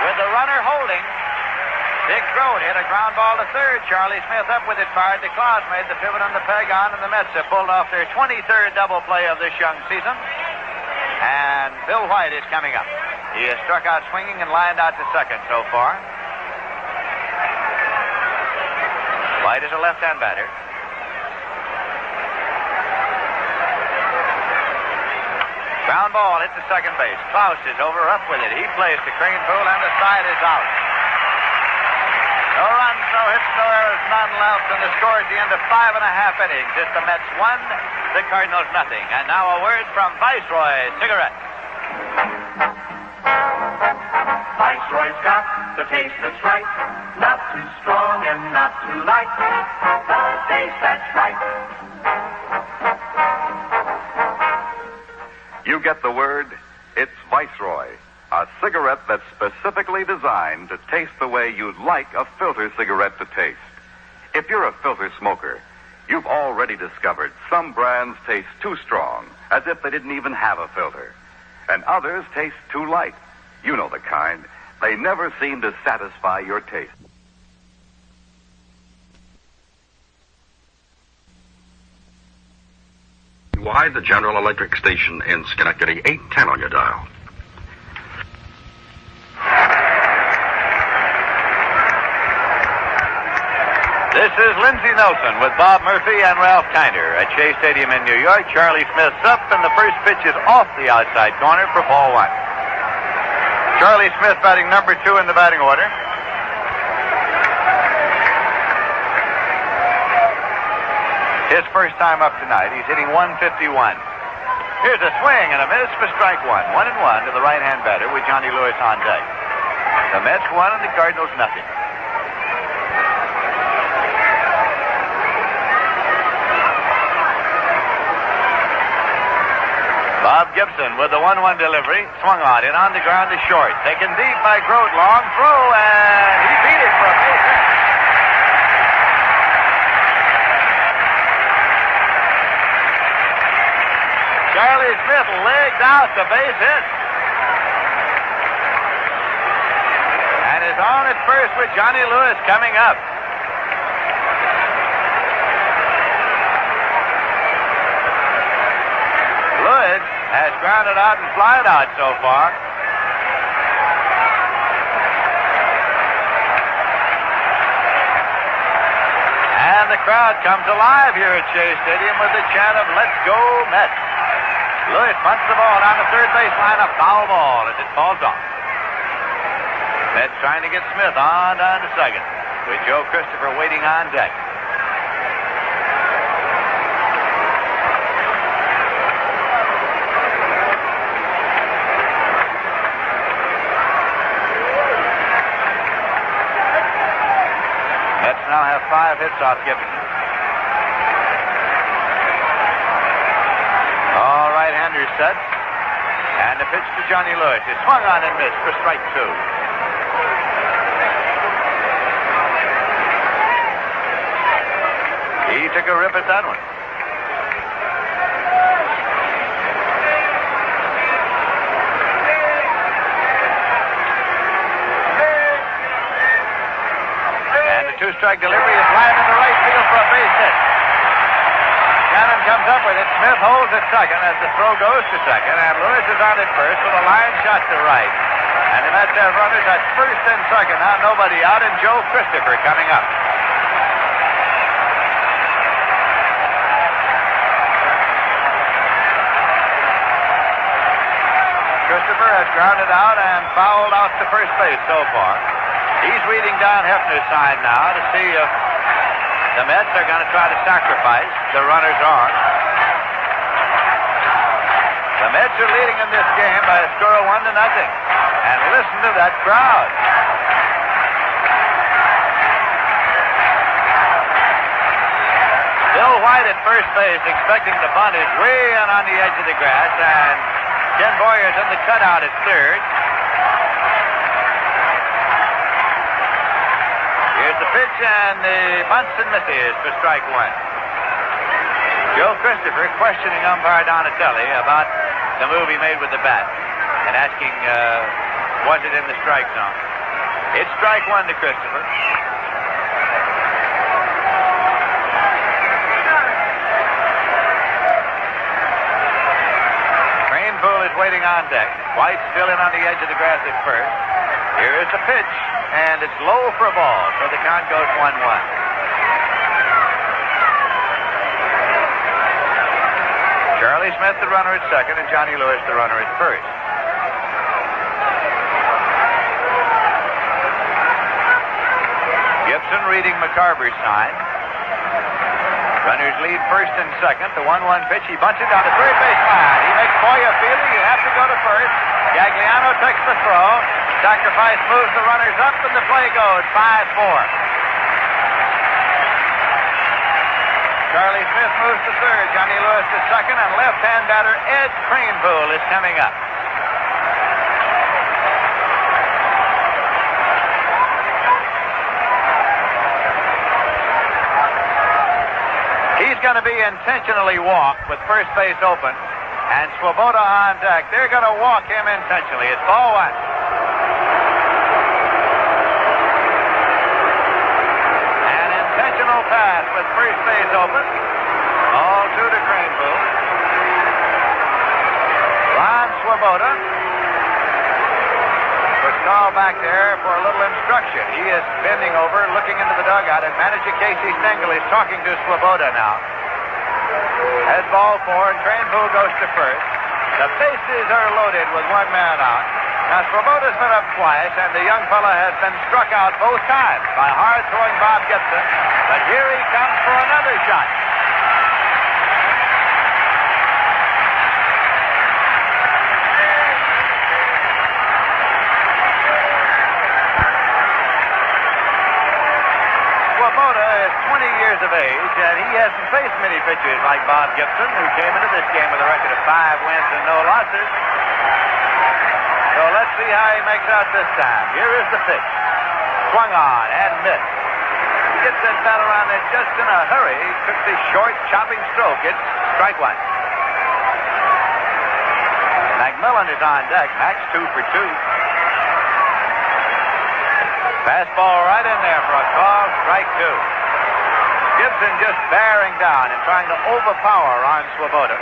With the runner holding, Dick Grote hit a ground ball to third. Charlie Smith up with it, fired to Klaus, made the pivot on the peg on, and the Mets have pulled off their 23rd double play of this young season. And Bill White is coming up. He has struck out swinging and lined out to second so far. White is a left-hand batter. Ground ball hit to second base. Klaus is over up with it. He plays to Cranepool, and the side is out. No runs, no hits, no errors, none left, and the score at the end of 5.5 innings is the Mets 1, the Cardinals nothing. And now a word from Viceroy Cigarettes. Viceroy Viceroy's got the taste that's right. Not too strong and not too light. The taste that's right. You get the word? It's Viceroy, a cigarette that's specifically designed to taste the way you'd like a filter cigarette to taste. If you're a filter smoker, you've already discovered some brands taste too strong, as if they didn't even have a filter. And others taste too light. You know the kind. They never seem to satisfy your taste. Why the General Electric station in Schenectady, 810 on your dial. This is Lindsey Nelson with Bob Murphy and Ralph Kiner at Shea Stadium in New York. Charlie Smith's up, and the first pitch is off the outside corner for ball one. Charlie Smith batting number 2 in the batting order. His first time up tonight. He's hitting 151. Here's a swing and a miss for strike one. 1-1 to the right-hand batter with Johnny Lewis on deck. The Mets 1 and the Cardinals nothing. Bob Gibson with the 1-1 delivery. Swung on it on the ground to short. Taken deep by Grote. Long throw, and he beat it for a base hit. Charlie Smith legged out the base hit. And is on at first with Johnny Lewis coming up. Lewis has grounded out and flied out so far. And the crowd comes alive here at Shea Stadium with the chant of "Let's go Mets." Lewis punts the ball down the third baseline, a foul ball as it falls off. Mets trying to get Smith on down to second with Joe Christopher waiting on deck. Mets now have 5 hits off Gibson. All right-handers set. And the pitch to Johnny Lewis is swung on and missed for strike 2. He took a rip at that one. And the 2-strike delivery is lined in the right field for a base hit. Cannon comes up with it. Smith holds at second as the throw goes to second, and Lewis is on at first with a line shot to right. And the Mets have runners at first and second. Now nobody out, and Joe Christopher coming up. Christopher has grounded out and fouled out to first base so far. He's reading down Hefner's side now to see if the Mets are going to try to sacrifice. The runners are. The Mets are leading in this game by a score of 1-0. And listen to that crowd. Bill White at first base, expecting the bunt, is way in on the edge of the grass, and Ken Boyer's in the cutout at third. Here's the pitch, and the bunts and misses for strike 1. Joe Christopher questioning umpire Donatelli about the move he made with the bat and asking, was it in the strike zone? It's strike 1 to Christopher. Cranepool is waiting on deck. White still in on the edge of the grass at first. Here is the pitch, and it's low for a ball, so the count goes 1-1. Charlie Smith, the runner at second, and Johnny Lewis, the runner at first. Gibson reading McCarver's sign. Runners lead first and second. The 1-1 pitch. He bunts it down the third base line. He makes Boyer feel it. You have to go to first. Gagliano takes the throw. Sacrifice moves the runners up, and the play goes 5-4. Charlie Smith moves to third. Johnny Lewis to second, and left-hand batter Ed Cranepool is coming up. He's going to be intentionally walked with first base open, and Swoboda on deck. They're going to walk him intentionally. It's ball one. An intentional pass with first base open. All two to Cranepool. Ron Swoboda was called back there for a little instruction. He is bending over, looking into the dugout, and manager Casey Stengel is talking to Swoboda now. As ball four, and Cranepool goes to first. The bases are loaded with one man out. Now, Swoboda's been up twice, and the young fella has been struck out both times by hard-throwing Bob Gibson. But here he comes for another shot. Swoboda is 20 years of age, and he hasn't faced many pitchers like Bob Gibson, who came into this game with a record of 5 wins and no losses. So let's see how he makes out this time. Here is the pitch. Swung on and missed. He gets that bat around there just in a hurry. Took the short, chopping stroke. It's strike one. McMillan is on deck. Max 2 for 2. Fastball right in there for a call. Strike 2. Gibson just bearing down and trying to overpower Ron Swoboda.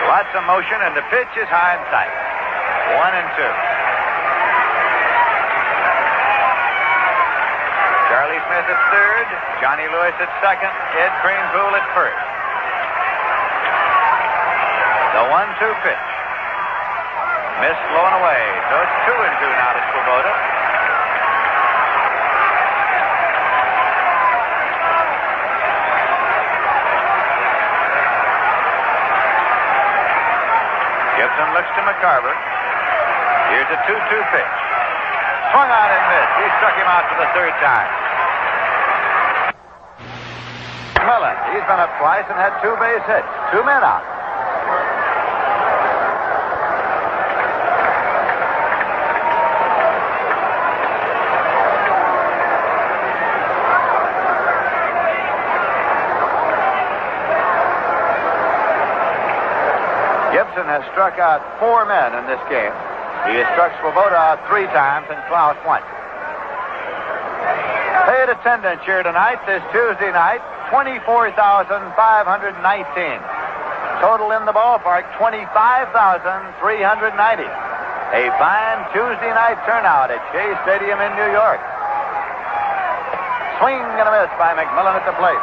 Lots of motion, and the pitch is high in sight. 1-2. Charlie Smith at third. Johnny Lewis at second. Ed Cranepool at first. The 1-2 pitch. Missed, blown away. So it's 2-2 now to Swoboda. Gibson looks to McCarver. Here's a 2-2 pitch. Swung on and missed. He struck him out for the third time. McMillan, he's been up twice and had 2 base hits. 2 men out. Gibson has struck out 4 men in this game. He has struck Swoboda out 3 times and Klaus once. Paid attendance here tonight, this Tuesday night, 24,519. Total in the ballpark, 25,390. A fine Tuesday night turnout at Shea Stadium in New York. Swing and a miss by McMillan at the plate.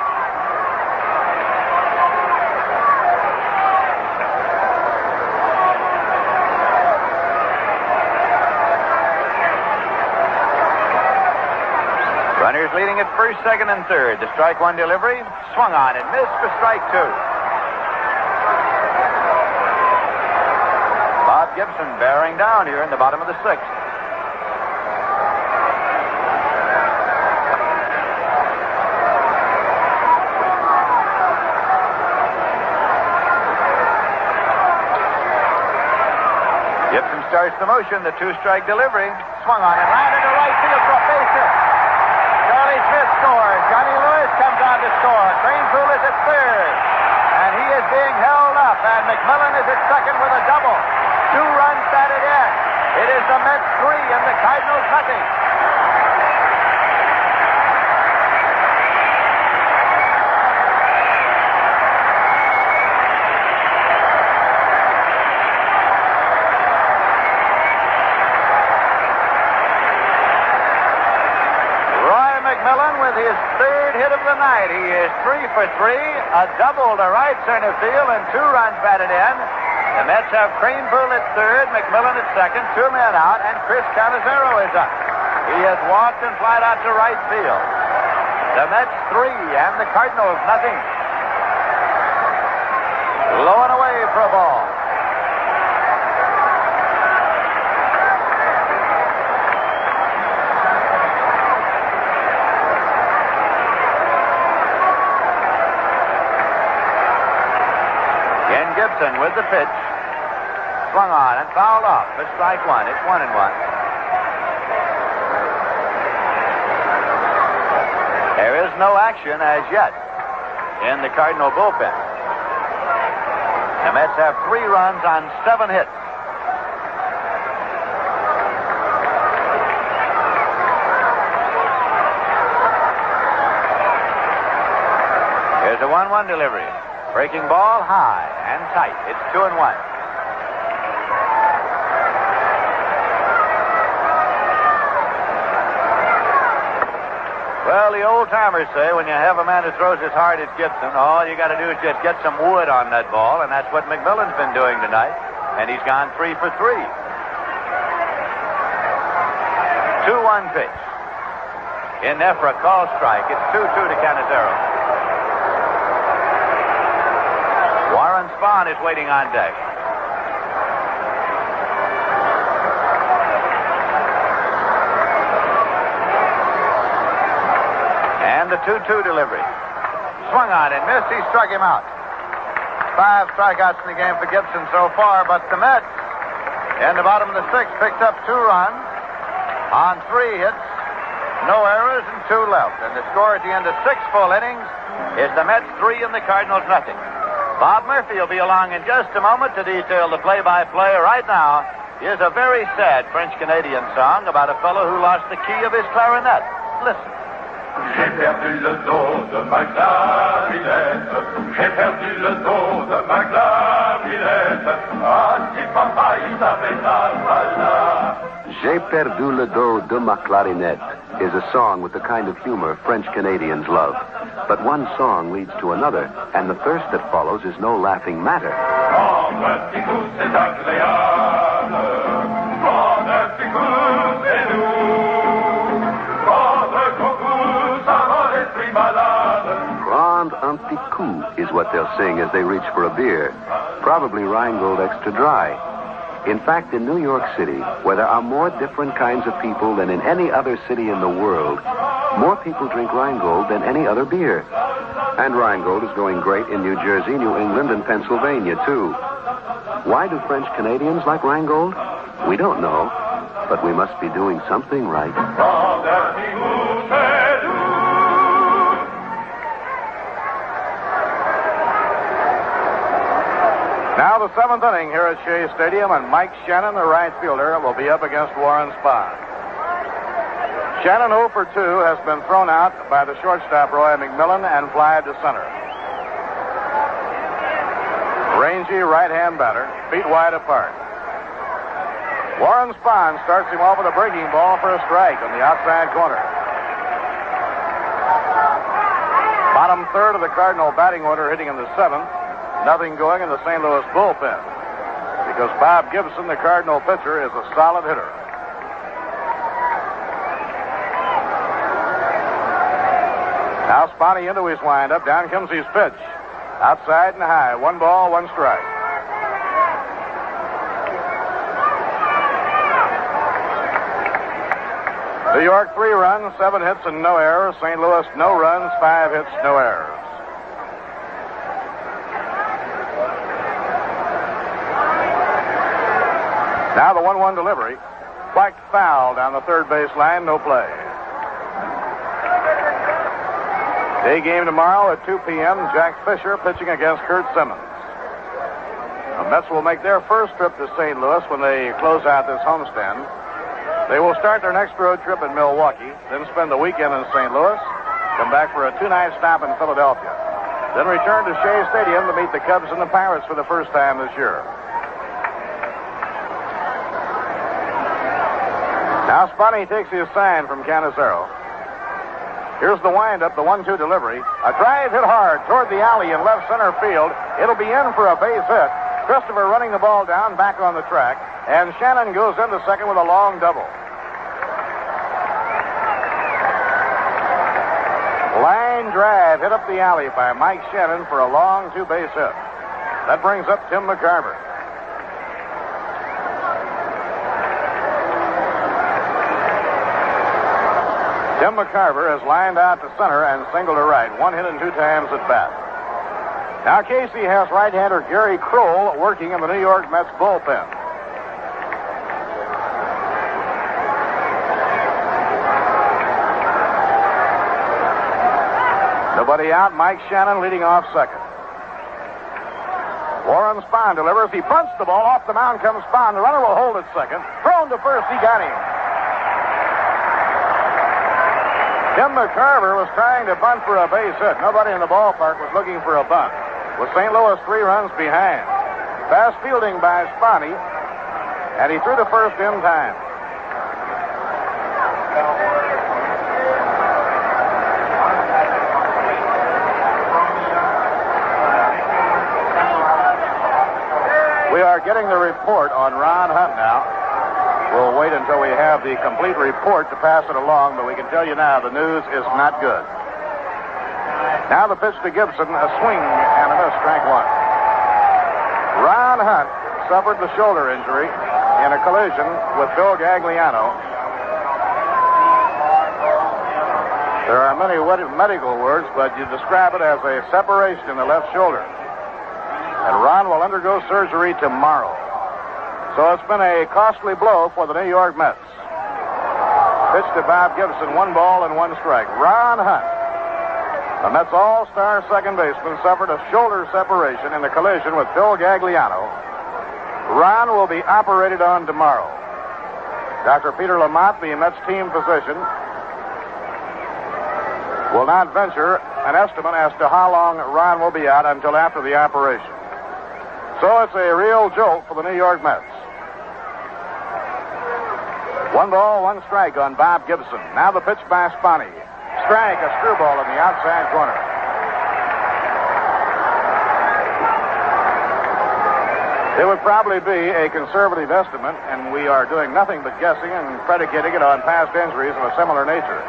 Runners leading at first, second, and third. The strike one delivery. Swung on and missed for strike 2. Bob Gibson bearing down here in the bottom of the 6th. Gibson starts the motion. The 2-strike delivery. Swung on and lined into right field for a base hit. Charlie Smith scores. Johnny Lewis comes on to score. Cranepool is at third. And he is being held up. And McMillan is at second with a double. 2 runs batted in. It is the Mets 3 and the Cardinals nothing. McMillan with his 3rd hit of the night. He is 3 for 3, a double to right center field, and 2 runs batted in. The Mets have Cranepool at third, McMillan at second, 2 men out, and Chris Canizero is up. He has walked and flied out to right field. The Mets 3 and the Cardinals nothing. Low and away for a ball. Gibson with the pitch. Swung on and fouled off for strike one. It's 1-1. There is no action as yet in the Cardinal bullpen. The Mets have 3 runs on 7 hits. Here's a 1-1 delivery. Breaking ball high and tight. It's 2-1. Well, the old-timers say when you have a man who throws as hard as Gibson, all you got to do is just get some wood on that ball, and that's what McMillan's been doing tonight, and he's gone 3 for 3. 2-1 pitch. In there for a call strike. It's 2-2 to Canizero. Warren Spahn is waiting on deck. And the 2-2 delivery. Swung on and missed. He struck him out. 5 strikeouts in the game for Gibson so far, but the Mets, in the bottom of the 6th, picked up 2 runs on 3 hits, no errors, and 2 left. And the score at the end of 6 full innings is the Mets 3 and the Cardinals nothing. Bob Murphy will be along in just a moment to detail the play-by-play. Right now, here's a very sad French-Canadian song about a fellow who lost the key of his clarinet. Listen. J'ai perdu le dos de ma clarinette. J'ai perdu le dos de ma clarinette. Ah, si papa, il savait ça. J'ai perdu le dos de ma clarinette is a song with the kind of humor French Canadians love. But one song leads to another, and the thirst that follows is no laughing matter. Prends un petit coup, c'est agréable. Prends un petit coup, c'est doux. Prends un gros coup, ça rend l'esprit malade. Prendre un petit coup is what they'll sing as they reach for a beer, probably Rheingold Extra Dry. In fact, in New York City, where there are more different kinds of people than in any other city in the world, more people drink Rheingold than any other beer. And Rheingold is going great in New Jersey, New England, and Pennsylvania, too. Why do French Canadians like Rheingold? We don't know, but we must be doing something right. Now the 7th inning here at Shea Stadium, and Mike Shannon, the right fielder, will be up against Warren Spahn. Shannon 0 for 2 has been thrown out by the shortstop Roy McMillan and flied to center. Rangy right-hand batter, feet wide apart. Warren Spahn starts him off with a breaking ball for a strike on the outside corner. Bottom third of the Cardinal batting order hitting in the 7th. Nothing going in the St. Louis bullpen because Bob Gibson, the Cardinal pitcher, is a solid hitter. Now Spahn into his windup. Down comes his pitch. Outside and high. 1 ball, 1 strike. New York 3 runs, 7 hits, and no errors. St. Louis no runs, 5 hits, no errors. Now the 1-1 delivery. Quite foul down the third base line, no play. Day game tomorrow at 2 p.m. Jack Fisher pitching against Kurt Simmons. The Mets will make their first trip to St. Louis when they close out this homestand. They will start their next road trip in Milwaukee, then spend the weekend in St. Louis, come back for a 2-night stop in Philadelphia, then return to Shea Stadium to meet the Cubs and the Pirates for the first time this year. Now Spahn takes his sign from Canizero. Here's the windup, the 1-2 delivery. A drive hit hard toward the alley in left center field. It'll be in for a base hit. Christopher running the ball down back on the track, and Shannon goes into second with a long double. Line drive hit up the alley by Mike Shannon for a long 2-base hit. That brings up Tim McCarver. Tim McCarver has lined out to center and singled to right. 1 hit and 2 times at bat. Now Casey has right-hander Gary Kroll working in the New York Mets bullpen. Nobody out. Mike Shannon leading off second. Warren Spahn delivers. He bunts the ball. Off the mound comes Spahn. The runner will hold at second. Thrown to first. He got him. Tim McCarver was trying to bunt for a base hit. Nobody in the ballpark was looking for a bunt. With St. Louis 3 runs behind. Fast fielding by Spahn, and he threw to first in time. We are getting the report on Ron Hunt now. We'll wait until we have the complete report to pass it along, but we can tell you now the news is not good. Now the pitch to Gibson, a swing and a miss, strike one. Ron Hunt suffered the shoulder injury in a collision with Bill Gagliano. There are many medical words, but you describe it as a separation in the left shoulder. And Ron will undergo surgery tomorrow. So it's been a costly blow for the New York Mets. Pitch to Bob Gibson, 1 ball and 1 strike. Ron Hunt, the Mets all-star second baseman, suffered a shoulder separation in the collision with Bill Gagliano. Ron will be operated on tomorrow. Dr. Peter Lamont, the Mets team physician, will not venture an estimate as to how long Ron will be out until after the operation. So it's a real jolt for the New York Mets. 1 ball, 1 strike on Bob Gibson. Now the pitch by Spahn. Strike, a screwball in the outside corner. It would probably be a conservative estimate, and we are doing nothing but guessing and predicating it on past injuries of a similar nature.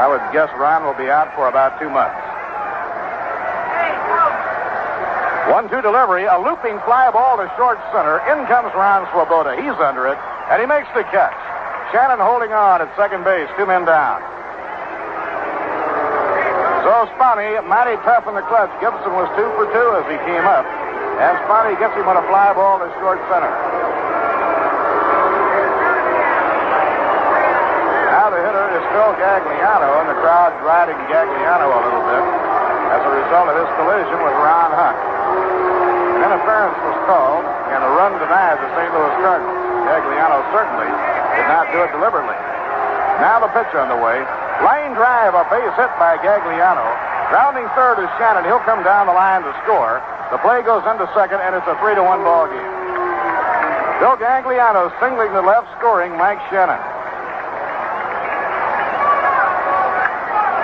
I would guess Ron will be out for about 2 months. 1-2 delivery, a looping fly ball to short center. In comes Ron Swoboda. He's under it, and he makes the catch. Shannon holding on at second base, 2 men down. So Spahn, mighty tough in the clutch. Gibson was 2 for 2 as he came up, and Spahn gets him on a fly ball to short center. Now the hitter is Phil Gagliano, and the crowd's riding Gagliano a little bit as a result of his collision with Ron Hunt. Interference was called, and a run denied the St. Louis Cardinals. Gagliano certainly did not do it deliberately. Now the pitch on the way. Line drive, a base hit by Gagliano. Rounding third is Shannon. He'll come down the line to score. The play goes into second, and it's a 3-1 ball game. Bill Gagliano singling the left, scoring Mike Shannon.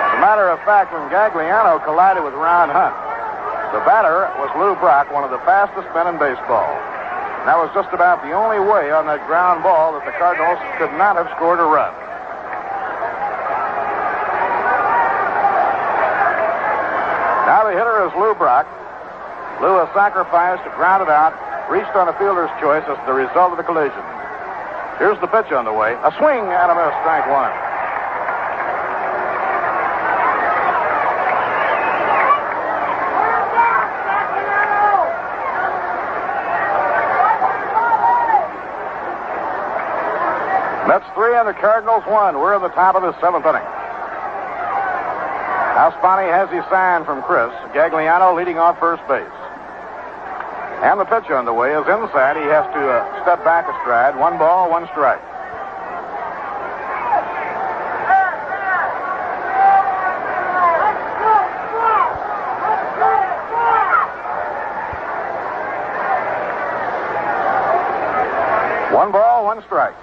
As a matter of fact, when Gagliano collided with Ron Hunt, the batter was Lou Brock, one of the fastest men in baseball. And that was just about the only way on that ground ball that the Cardinals could not have scored a run. Now the hitter is Lou Brock. Lou has sacrificed, grounded out, reached on a fielder's choice as the result of the collision. Here's the pitch on the way. A swing and a miss, strike one. Mets 3 and the Cardinals 1. We're in the top of the 7th inning. Now Spahn has his sign from Chris. Gagliano leading off first base. And the pitch on the way is inside. He has to step back a stride. 1 ball, 1 strike. One ball, 1 strike.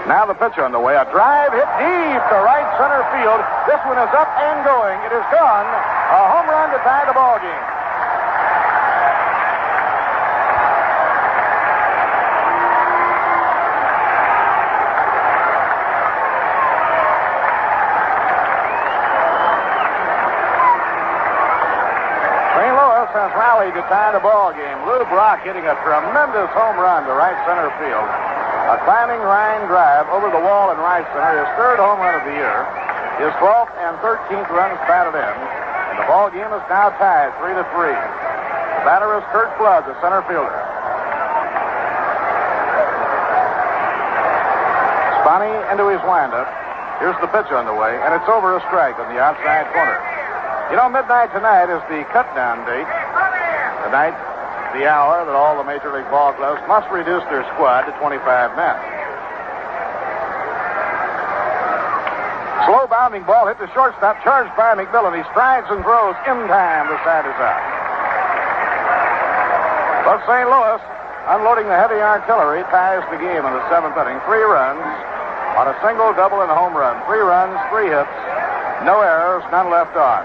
Now the pitch on the way. A drive hit deep to right center field. This one is up and going. It is gone. A home run to tie the ball game. St. Louis has rallied to tie the ball game. Lou Brock hitting a tremendous home run to right center field. A climbing line drive over the wall in right center, his 3rd home run of the year, his 12th and 13th runs batted in. And The ball game is now tied 3-3. The batter is Kurt Flood, the center fielder. Spahn into his windup. Here's the pitch on the way, and it's over a strike on the outside corner. You know, midnight tonight is the cut-down date. The night, the hour that all the Major League ball clubs must reduce their squad to 25 men. Slow bounding ball hit the shortstop, charged by McMillan. He strides and throws in time. The side is out. But St. Louis, unloading the heavy artillery, ties the game in the seventh inning. 3 runs on a single, double, and home run. 3 runs, 3 hits, no errors, none left on.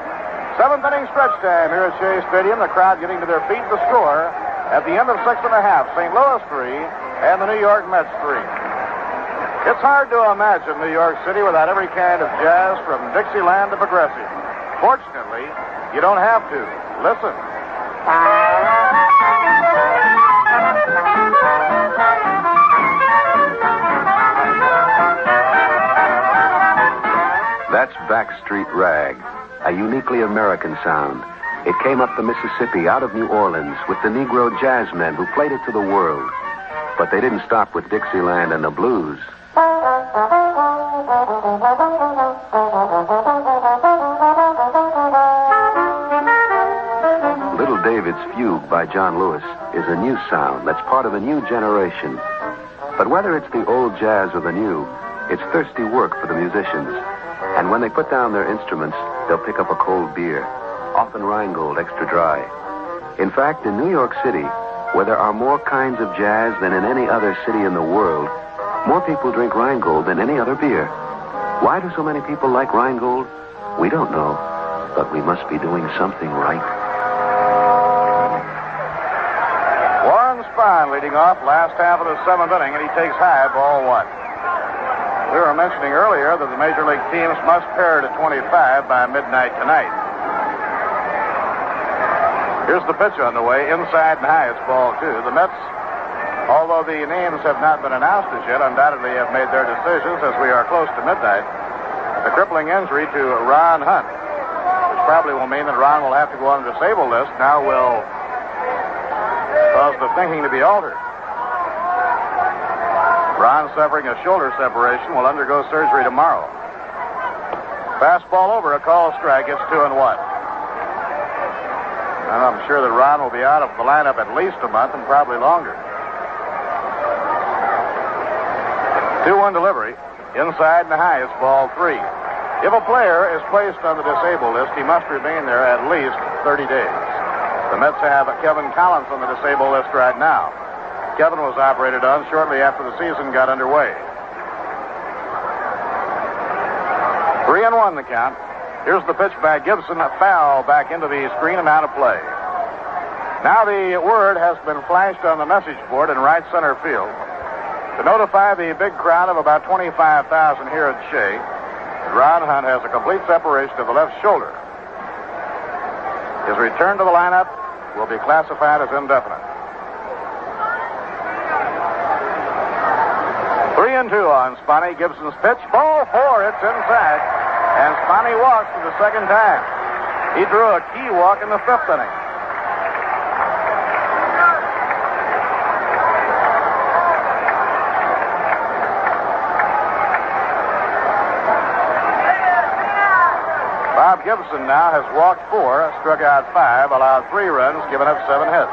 Seventh inning stretch time here at Shea Stadium. The crowd getting to their feet. The score at the end of 6 1/2. St. Louis 3 and the New York Mets 3. It's hard to imagine New York City without every kind of jazz from Dixieland to progressive. Fortunately, you don't have to. Listen. That's Backstreet Rag, a uniquely American sound. It came up the Mississippi out of New Orleans with the Negro jazzmen who played it to the world. But they didn't stop with Dixieland and the blues. Little David's Fugue by John Lewis is a new sound that's part of a new generation. But whether it's the old jazz or the new, it's thirsty work for the musicians. And when they put down their instruments, they'll pick up a cold beer, often Rheingold extra dry. In fact, in New York City, where there are more kinds of jazz than in any other city in the world, more people drink Rheingold than any other beer. Why do so many people like Rheingold? We don't know, but we must be doing something right. Warren Spahn leading off last half of the seventh inning, and he takes high, ball 1. We were mentioning earlier that the Major League teams must pair to 25 by midnight tonight. Here's the pitch on the way, inside and high. It's ball 2. The Mets, although the names have not been announced as yet, undoubtedly have made their decisions as we are close to midnight. The crippling injury to Ron Hunt, which probably will mean that Ron will have to go on the disabled list, now will cause the thinking to be altered. Ron, suffering a shoulder separation, will undergo surgery tomorrow. Fastball over, a call strike. It's 2-1. And I'm sure that Ron will be out of the lineup at least a month and probably longer. 2-1 delivery. Inside and high, it's ball 3. If a player is placed on the disabled list, he must remain there at least 30 days. The Mets have Kevin Collins on the disabled list right now. Kevin was operated on shortly after the season got underway. 3-1 the count. Here's the pitch by Gibson, a foul back into the screen and out of play. Now the word has been flashed on the message board in right center field to notify the big crowd of about 25,000 here at Shea that Ron Hunt has a complete separation of the left shoulder. His return to the lineup will be classified as indefinite. 3-2 on Spahn. Gibson's pitch. Ball 4. It's inside. And Spahn walks for the second time. He drew a key walk in the 5th inning. Bob Gibson now has walked 4, struck out 5, allowed 3 runs, given up 7 hits.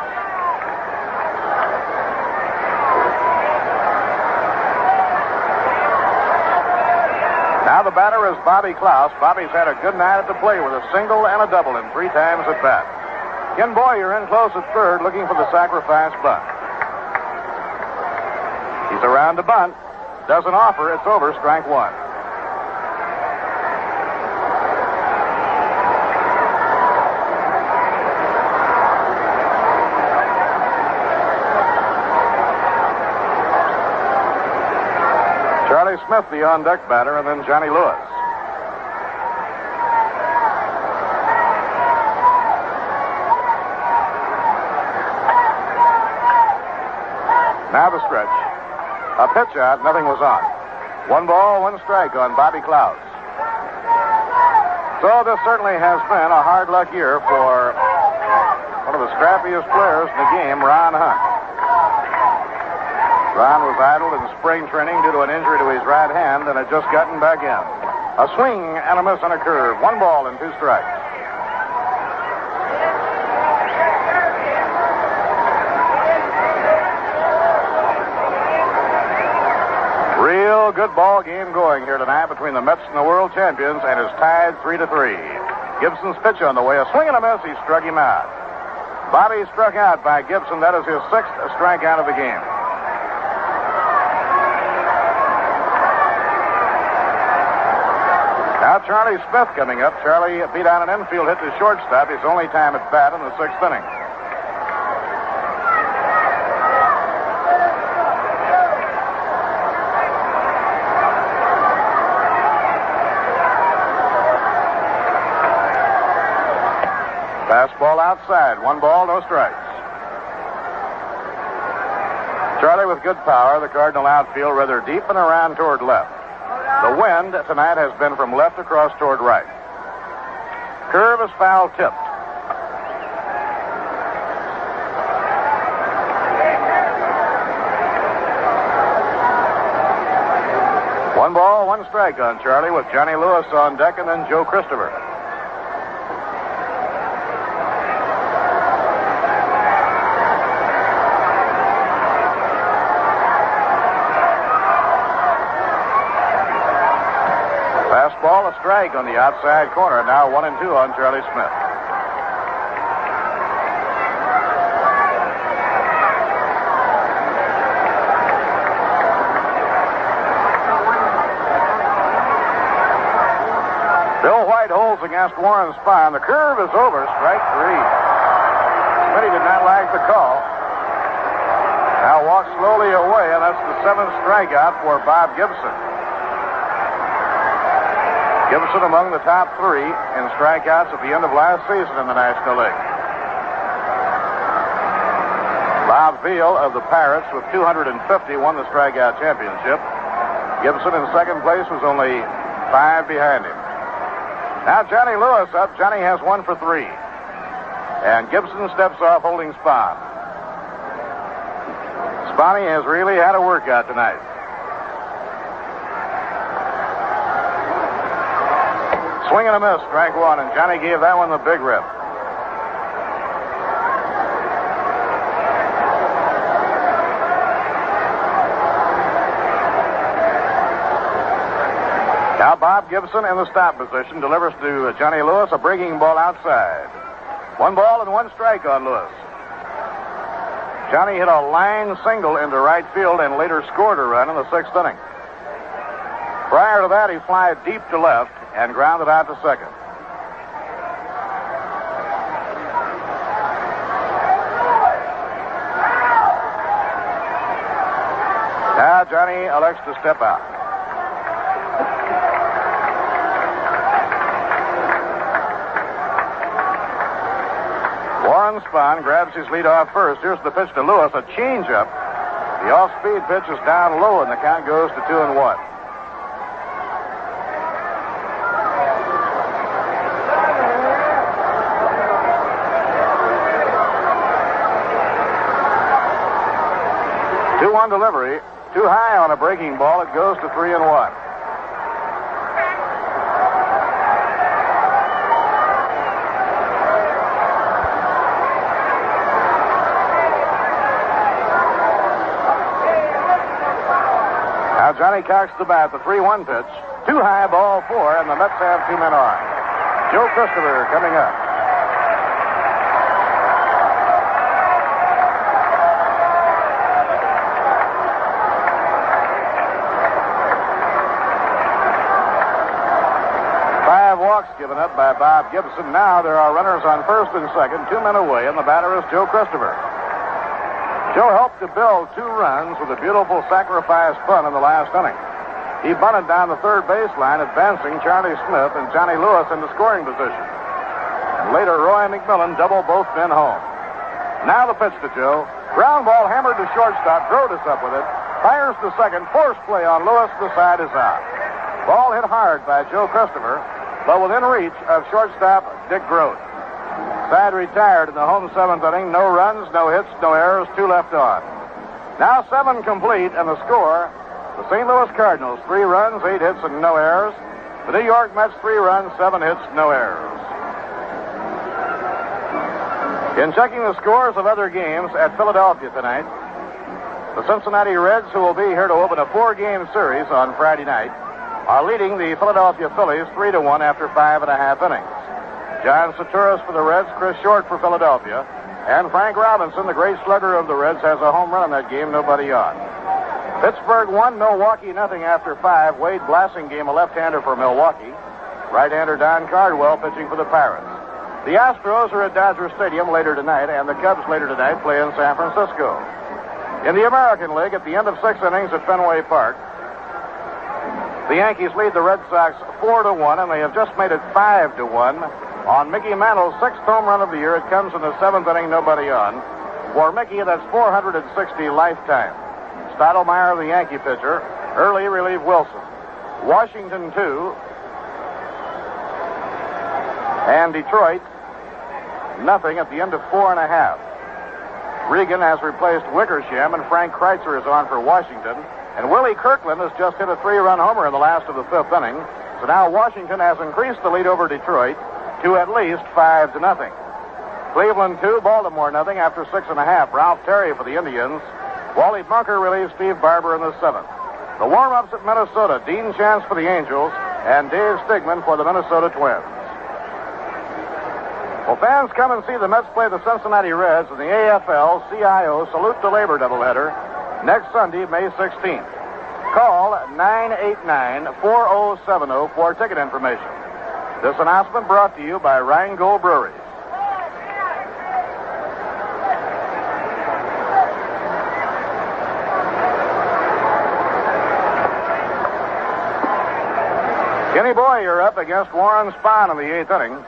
Now the batter is Bobby Klaus. Bobby's had a good night at the plate with a single and a double in 3 times at bat. Ken Boyer in close at third, looking for the sacrifice bunt. He's around to bunt. Doesn't offer. It's over. Strike 1. Charlie Smith, the on-deck batter, and then Johnny Lewis. Now the stretch. A pitch out, nothing was on. 1 ball, 1 strike on Bobby Klaus. So this certainly has been a hard luck year for one of the scrappiest players in the game, Ron Hunt. Ron was idled in spring training due to an injury to his right hand and had just gotten back in. A swing and a miss on a curve. 1 ball and 2 strikes. Real good ball game going here tonight between the Mets and the world champions, and it's tied 3-3. Gibson's pitch on the way. A swing and a miss. He struck him out. Bobby struck out by Gibson. That is his 6th strikeout of the game. Now Charlie Smith coming up. Charlie beat on an infield hit to shortstop. His only time at bat in the 6th inning. Fastball outside. 1 ball, no strikes. Charlie with good power. The Cardinal outfield rather deep and around toward left. The wind tonight has been from left across toward right. Curve is foul tipped. One ball, 1 strike on Charlie with Johnny Lewis on deck and then Joe Christopher. Fastball, a strike on the outside corner. Now 1-2 on Charlie Smith. Bill White holds against Warren Spahn. The curve is over. Strike 3. Smitty did not like the call. Now walks slowly away, and that's the 7th strikeout for Bob Gibson. Gibson among the top 3 in strikeouts at the end of last season in the National League. Bob Veal of the Pirates with 250 won the strikeout championship. Gibson in 2nd place was only 5 behind him. Now Johnny Lewis up. Johnny has 1 for 3. And Gibson steps off holding Spahn. Spahn has really had a workout tonight. Swing and a miss, strike 1, and Johnny gave that one the big rip. Now Bob Gibson in the stop position delivers to Johnny Lewis a breaking ball outside. 1 ball and 1 strike on Lewis. Johnny hit a line single into right field and later scored a run in the 6th inning. Prior to that, he flied deep to left and grounded out to 2nd. Now Johnny elects to step out. Warren Spahn grabs his lead off first. Here's the pitch to Lewis, a changeup. The off-speed pitch is down low, and the count goes to 2-1. Delivery, too high on a breaking ball. It goes to 3-1. Now Johnny cocks the bat, the 3-1 pitch. Too high, ball 4, and the Mets have 2 men on. Joe Christopher coming up. Walks given up by Bob Gibson. Now there are runners on 1st and 2nd, 2 men away, and the batter is Joe Christopher. Joe helped to build 2 runs with a beautiful sacrifice bunt in the last inning. He bunted down the 3rd baseline, advancing Charlie Smith and Johnny Lewis into scoring position. And later, Roy and McMillan doubled both men home. Now the pitch to Joe. Ground ball hammered to shortstop. Grotus up with it. Fires to 2nd. Force play on Lewis. The side is out. Ball hit hard by Joe Christopher. but within reach of shortstop Dick Grote. Side retired in the home seventh inning. No runs, no hits, no errors, 2 left on. Now 7 complete, and the score, the St. Louis Cardinals, 3 runs, 8 hits, and no errors. The New York Mets, 3 runs, 7 hits, no errors. In checking the scores of other games at Philadelphia tonight, the Cincinnati Reds, who will be here to open a 4-game series on Friday night, are leading the Philadelphia Phillies 3-1 after 5.5 innings. John Saturas for the Reds, Chris Short for Philadelphia, and Frank Robinson, the great slugger of the Reds, has a home run in that game, nobody on. Pittsburgh 1, Milwaukee nothing after 5. Wade Blassingame, a left-hander for Milwaukee. Right-hander Don Cardwell pitching for the Pirates. The Astros are at Dodger Stadium later tonight, and the Cubs later tonight play in San Francisco. In the American League, at the end of 6 innings at Fenway Park, the Yankees lead the Red Sox 4-1, and they have just made it 5-1. On Mickey Mantle's 6th home run of the year, it comes in the 7th inning, nobody on. For Mickey, that's 460 lifetime. Stottlemyre, the Yankee pitcher, early relieved Wilson. Washington 2, and Detroit nothing at the end of 4.5. Regan has replaced Wickersham, and Frank Kreitzer is on for Washington. And Willie Kirkland has just hit a 3-run homer in the last of the 5th inning. So now Washington has increased the lead over Detroit to at least 5-0. Cleveland 2, Baltimore nothing after 6.5. Ralph Terry for the Indians. Wally Bunker relieves Steve Barber in the 7th. The warm-ups at Minnesota, Dean Chance for the Angels and Dave Stigman for the Minnesota Twins. Well, fans, come and see the Mets play the Cincinnati Reds in the AFL-CIO Salute to Labor doubleheader next Sunday, May 16th. Call 989-4070 for ticket information. This announcement brought to you by Rheingold Breweries. Kenny Boyer up against Warren Spahn in the 8th inning.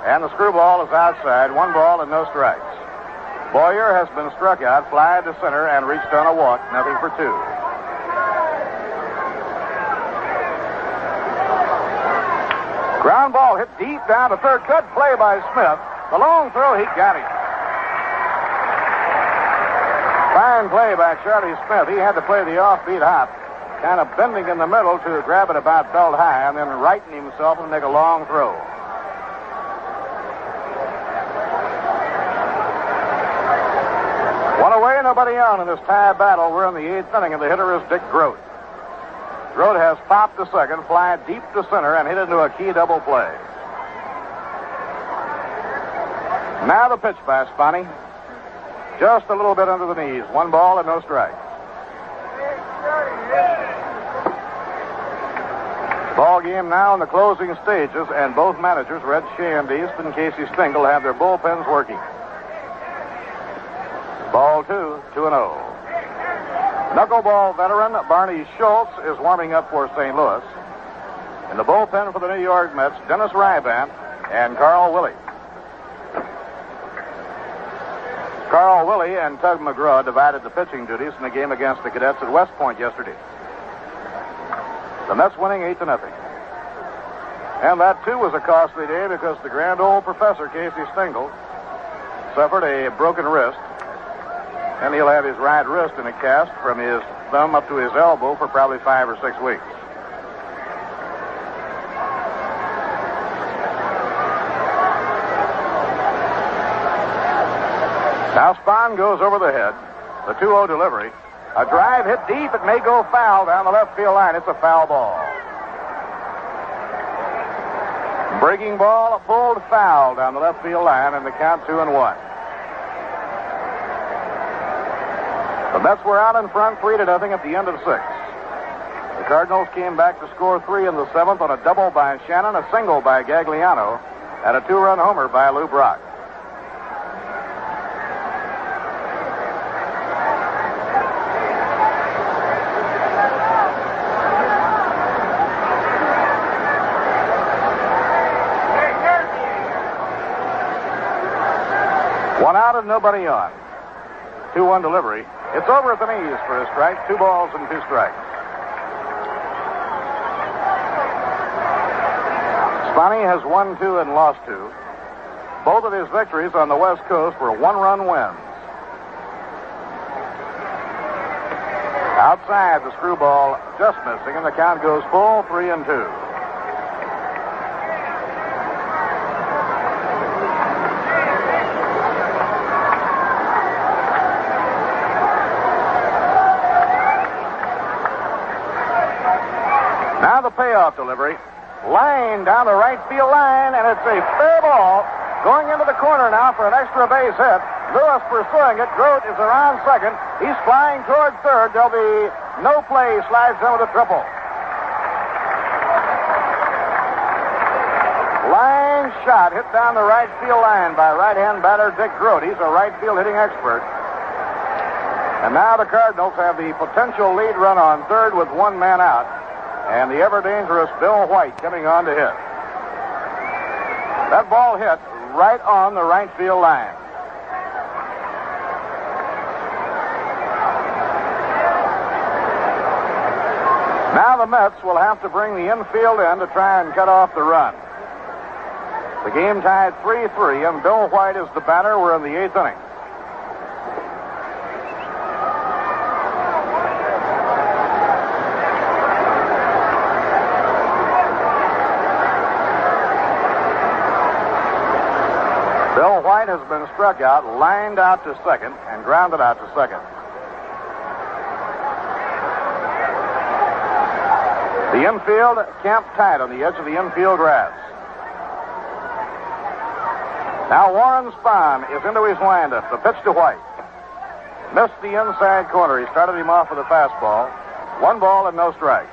And the screwball is outside, 1 ball and no strikes. Boyer has been struck out, fly to center, and reached on a walk, nothing for 2. Ground ball hit deep down to third. Good play by Smith. The long throw, he got it. Fine play by Charlie Smith. He had to play the offbeat hop, kind of bending in the middle to grab it about belt high, and then righten himself and make a long throw. One away, nobody on in this tie battle. We're in the 8th inning, and the hitter is Dick Grote. Grote has popped to second, fly deep to center, and hit into a key double play. Now the pitch by Spahn. Just a little bit under the knees. 1 ball and no strikes. Ball game now in the closing stages, and both managers, Red Shandist and Casey Stengel, have their bullpens working. Ball 2, 2-0. Knuckleball veteran Barney Schultz is warming up for St. Louis. In the bullpen for the New York Mets, Dennis Rybandt and Carl Willie. Carl Willie and Tug McGraw divided the pitching duties in the game against the Cadets at West Point yesterday. The Mets winning 8-0. And that, too, was a costly day because the grand old professor, Casey Stengel, suffered a broken wrist. And he'll have his right wrist in a cast from his thumb up to his elbow for probably 5 or 6 weeks. Now Spahn goes over the head. The 2-0 delivery. A drive hit deep. It may go foul down the left field line. It's a foul ball. Breaking ball, pulled foul down the left field line, and the count 2-1. The Mets were out in front 3-0 at the end of 6. The Cardinals came back to score 3 in the 7th on a double by Shannon, a single by Gagliano, and a 2-run homer by Lou Brock. One out and nobody on. 2-1 delivery. It's over at the knees for a strike. 2 balls and 2 strikes. Spahn has won 2 and lost 2. Both of his victories on the West Coast were one-run wins. Outside, the screwball just missing, and the count goes full, 3-2. Now the payoff delivery. Line down the right field line, and it's a fair ball. Going into the corner now for an extra base hit. Lewis pursuing it. Grote is around second. He's flying toward third. There'll be no play. Slides in with a triple. Line shot hit down the right field line by right-hand batter Dick Grote. He's a right field hitting expert. And now the Cardinals have the potential lead run on third with one man out. And the ever-dangerous Bill White coming on to hit. That ball hit right on the right field line. Now the Mets will have to bring the infield in to try and cut off the run. The game tied 3-3, and Bill White is the batter. We're in the 8th inning. Bill White has been struck out, lined out to second, and grounded out to second. The infield camped tight on the edge of the infield grass. Now Warren Spahn is into his windup. The pitch to White. Missed the inside corner. He started him off with a fastball. 1 ball and no strikes.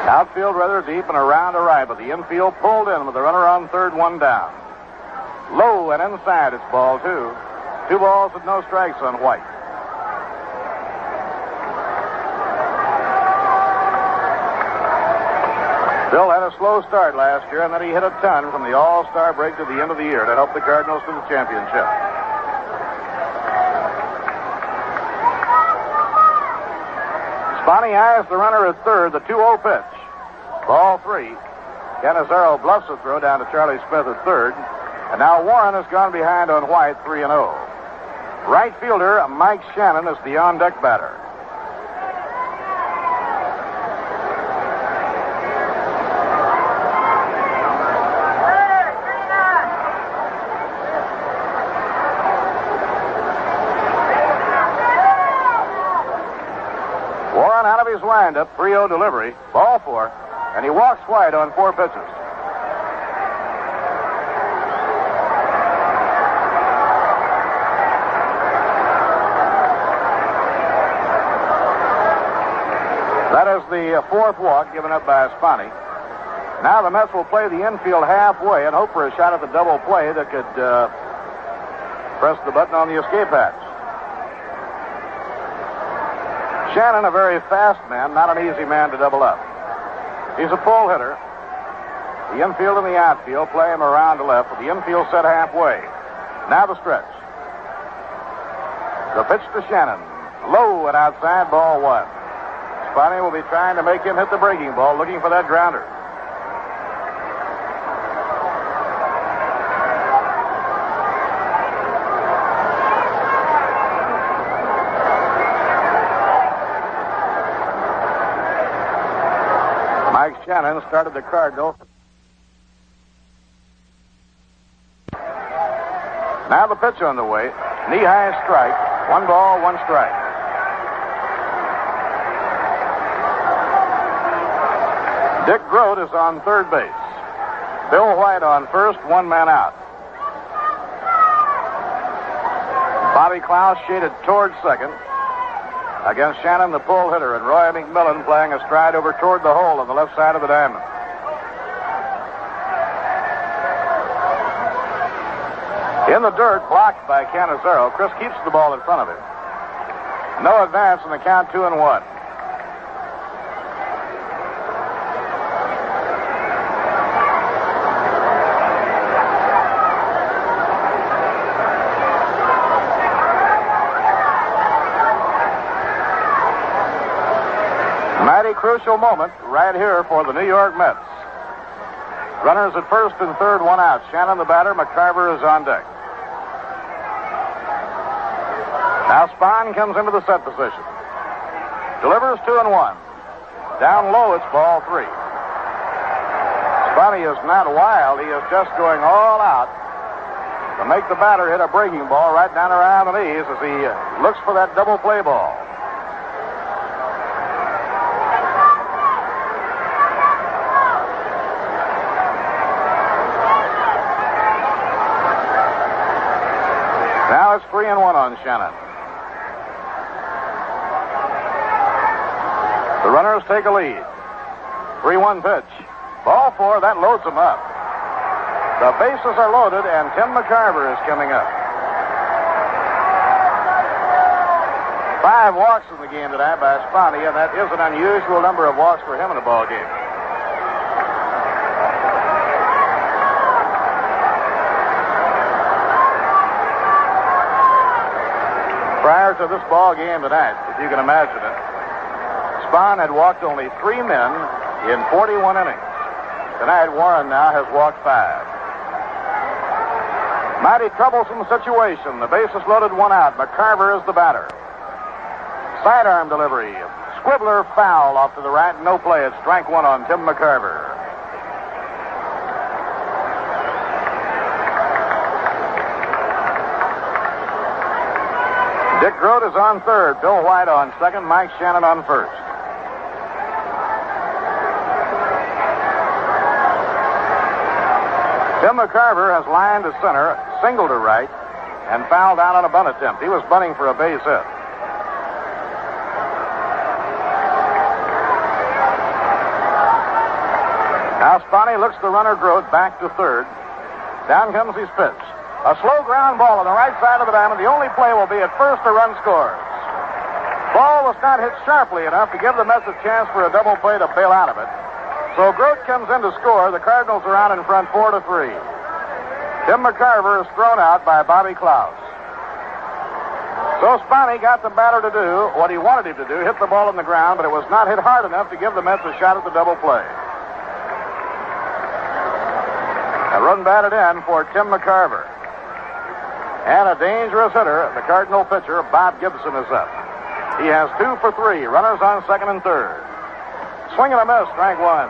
Outfield rather deep and around to right, but the infield pulled in with the runner on third, 1 down. Low and inside, it's ball 2. 2 balls with no strikes on White. Bill had a slow start last year, and then he hit a ton from the All-Star break to the end of the year to help the Cardinals to the championship. Spahn eyes the runner at third, the 2-0 pitch. Ball 3. Canizaro bluffs the throw down to Charlie Smith at third. And now Warren has gone behind on White, 3-0. Right fielder Mike Shannon is the on-deck batter. Warren out of his windup, 3-0 delivery, ball 4. And he walks White on 4 pitches. That is the 4th walk given up by Spahn. Now the Mets will play the infield halfway and hope for a shot at the double play that could press the button on the escape hatch. Shannon, a very fast man, not an easy man to double up. He's a pull hitter. The infield and the outfield play him around to left, with the infield set halfway. Now the stretch. The pitch to Shannon. Low and outside, ball 1. Spahn will be trying to make him hit the breaking ball, looking for that grounder. Mike Shannon started the Cardinals. Now the pitch on the way. Knee-high strike. 1 ball, 1 strike. Dick Grote is on third base. Bill White on first, 1 man out. Bobby Klaus shaded towards second. Against Shannon, the pull hitter, and Roy McMillan playing a stride over toward the hole on the left side of the diamond. In the dirt, blocked by Canizaro. Chris keeps the ball in front of him. No advance in the count, 2-1. crucial moment right here for the New York Mets. Runners at first and third, one out. Shannon the batter. McCarver is on deck. Now Spahn comes into the set position. Delivers 2-1. Down low, it's ball 3. Spahn is not wild. He is just going all out to make the batter hit a breaking ball right down around the knees as he looks for that double play ball. Now it's 3-1 on Shannon. The runners take a lead. 3-1 pitch. Ball 4, that loads them up. The bases are loaded, and Tim McCarver is coming up. 5 walks in the game tonight by Spahn, and that is an unusual number of walks for him in a ball game. Prior to this ball game tonight, if you can imagine it, Spahn had walked only 3 men in 41 innings. Tonight, Warren now has walked 5. Mighty troublesome situation. The bases loaded, 1 out. McCarver is the batter. Sidearm delivery. Squibbler foul off to the right. No play. It's strike 1 on Tim McCarver. Dick Grote is on third. Bill White on second. Mike Shannon on first. Tim McCarver has lined to center, singled to right, and fouled out on a bunt attempt. He was bunting for a base hit. Now Spahn looks the runner Grote back to third. Down comes his pitch. A slow ground ball on the right side of the diamond. The only play will be at first, a run scores. Ball was not hit sharply enough to give the Mets a chance for a double play to bail out of it. So Grote comes in to score. The Cardinals are out in front 4-3. Tim McCarver is thrown out by Bobby Klaus. So Spahn got the batter to do what he wanted him to do, hit the ball on the ground, but it was not hit hard enough to give the Mets a shot at the double play. A run batted in for Tim McCarver. And a dangerous hitter, the Cardinal pitcher, Bob Gibson, is up. He has 2 for 3. Runners on second and third. Swing and a miss, strike 1.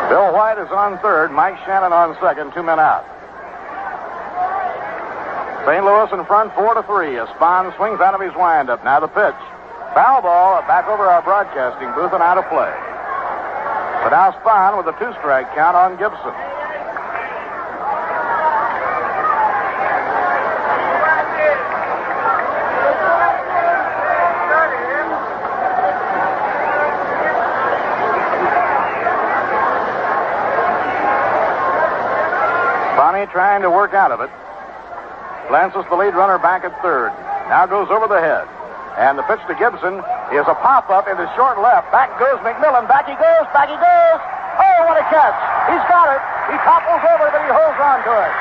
Bill White is on third. Mike Shannon on second. 2 men out. St. Louis in front 4-3 as Spahn swings out of his windup. Now the pitch. Foul ball back over our broadcasting booth and out of play. But now Spahn with a 2-strike count on Gibson. Spahn trying to work out of it. Glances the lead runner back at third. Now goes over the head. And the pitch to Gibson is a pop-up into short left. Back goes McMillan. Back he goes. Back he goes. Oh, what a catch. He's got it. He topples over, but he holds on to it.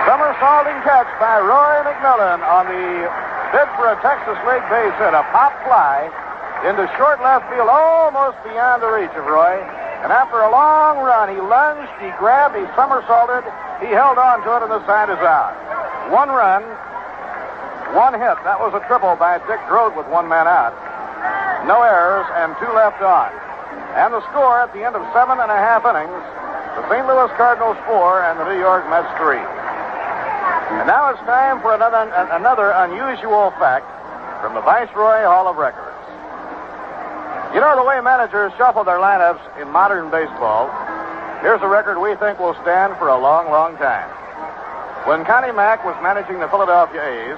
Somersaulting catch by Roy McMillan on the bid for a Texas League base hit. A pop fly into short left field, almost beyond the reach of Roy. And after a long run, he lunged, he grabbed, he somersaulted, he held on to it, and the side is out. 1 run, 1 hit. That was a triple by Dick Grote with 1 man out. No errors and 2 left on. And the score at the end of 7.5 innings, the St. Louis Cardinals 4 and the New York Mets 3. And now it's time for another unusual fact from the Viceroy Hall of Records. You know, the way managers shuffle their lineups in modern baseball, here's a record we think will stand for a long, long time. When Connie Mack was managing the Philadelphia A's,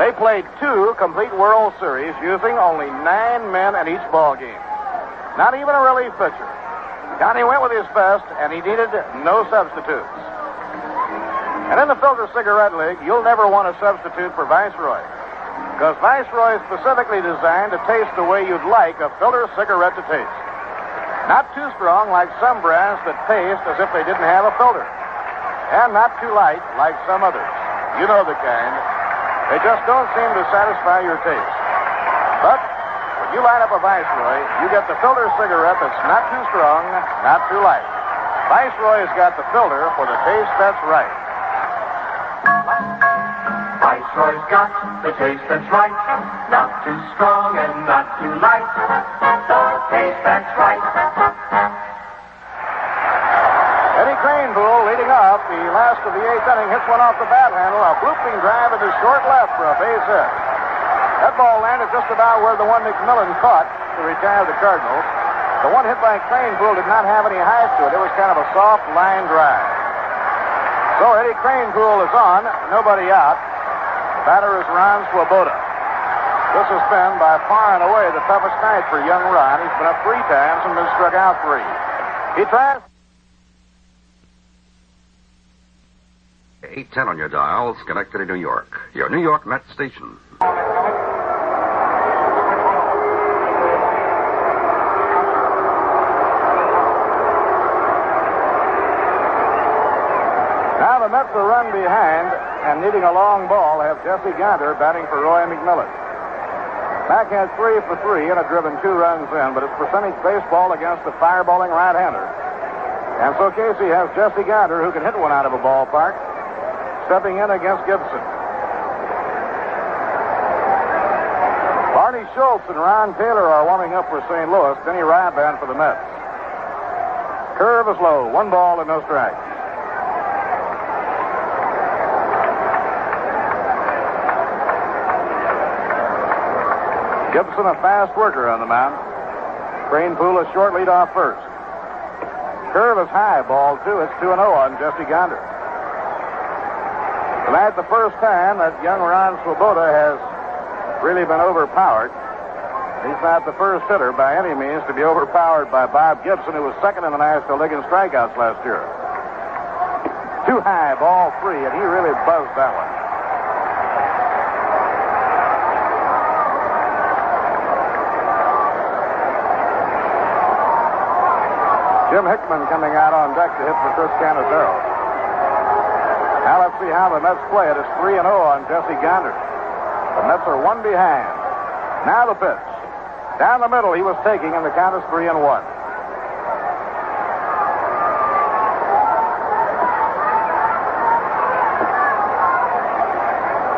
they played 2 complete World Series using only 9 men in each ball game. Not even a relief pitcher. Connie went with his best, and he needed no substitutes. And in the Filter Cigarette League, you'll never want a substitute for Viceroy. Because Viceroy is specifically designed to taste the way you'd like a filter cigarette to taste. Not too strong like some brands that taste as if they didn't have a filter. And not too light like some others. You know the kind. They just don't seem to satisfy your taste. But when you line up a Viceroy, you get the filter cigarette that's not too strong, not too light. Viceroy's got the filter for the taste that's right. Viceroy's got the taste that's right. Not too strong and not too light. The taste that's right. Eddie Cranebowl leading off the last of the eighth inning, hits one off the bat handle, a blooping drive into short left for a base hit. That ball landed just about where the one McMillan caught to retire the Cardinals. The one hit by Cranebowl did not have any height to it. It was kind of a soft line drive. So Eddie Cranebowl is on, nobody out. The batter is Ron Swoboda. This has been by far and away the toughest night for young Ron. He's been up 3 times and been struck out 3. He tries. 810 on your dial, Schenectady, New York. Your New York Mets station. Now the Mets are run behind and needing a long ball have Jesse Gonter batting for Roy McMillan. Mac had 3 for 3 and had driven 2 runs in, but it's percentage baseball against the fireballing right-hander. And so Casey has Jesse Gonter, who can hit one out of a ballpark, stepping in against Gibson. Barney Schultz and Ron Taylor are warming up for St. Louis. Denny Ryban for the Mets. Curve is low. 1 ball and no strikes. Gibson, a fast worker on the mound. Cranebowl a short lead off first. Curve is high. Ball 2. It's 2-0 on Jesse Gonter. Tonight, the first time that young Ron Swoboda has really been overpowered. He's not the first hitter by any means to be overpowered by Bob Gibson, who was second in the National League in strikeouts last year. Too high, ball 3, and he really buzzed that one. Jim Hickman coming out on deck to hit for Chris Canizero. Now let's see how the Mets play it. It's 3-0 on Jesse Gonter. The Mets are 1 behind. Now the pitch. Down the middle he was taking, and the count is 3-1.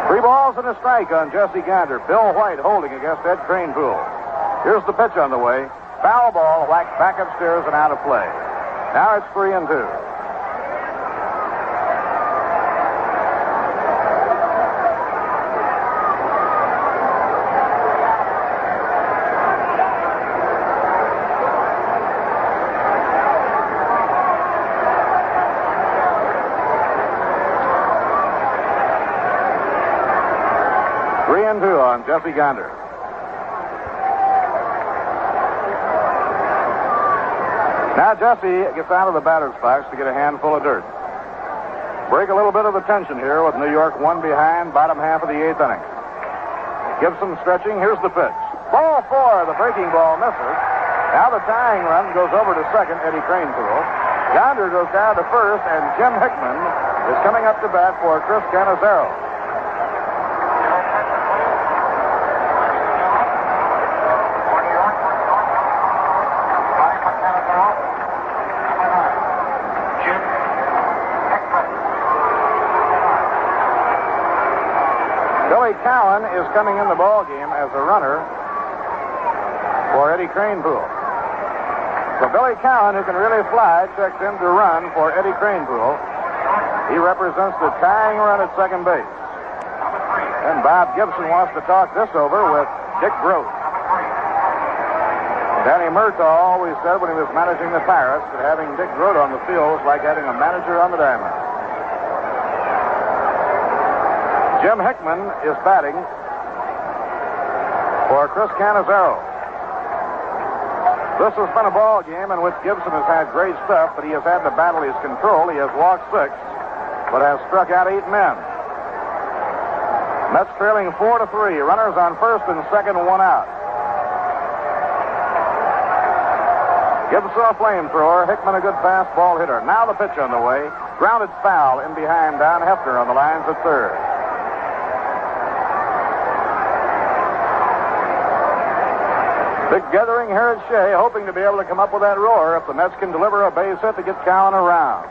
3 balls and a strike on Jesse Gonter. Bill White holding against Ed Cranebowl. Here's the pitch on the way. Foul ball whacked back upstairs and out of play. Now it's 3-2. On Jesse Gonter. Now Jesse gets out of the batter's box to get a handful of dirt. Break a little bit of the tension here with New York 1 behind, bottom half of the 8th inning. Gibson stretching. Here's the pitch. Ball 4. The breaking ball misses. Now the tying run goes over to second, Eddie Cranebowl. Gonter goes down to first, and Jim Hickman is coming up to bat for Chris Canizero. Cowan is coming in the ball game as a runner for Eddie Cranebowl. So Billy Cowan, who can really fly, checks in to run for Eddie Cranebowl. He represents the tying run at second base. And Bob Gibson wants to talk this over with Dick Groat. Danny Murtaugh always said when he was managing the Pirates that having Dick Groat on the field was like having a manager on the diamond. Jim Hickman is batting for Chris Canizero. This has been a ball game in which Gibson has had great stuff, but he has had to battle his control. He has walked 6, but has struck out 8 men. Mets trailing 4-3. Runners on first and second, one out. Gibson a flamethrower. Hickman a good fastball hitter. Now the pitch on the way. Grounded foul in behind Don Hefner on the lines at third. Big gathering here at Shea, hoping to be able to come up with that roar if the Mets can deliver a base hit to get Cowan around.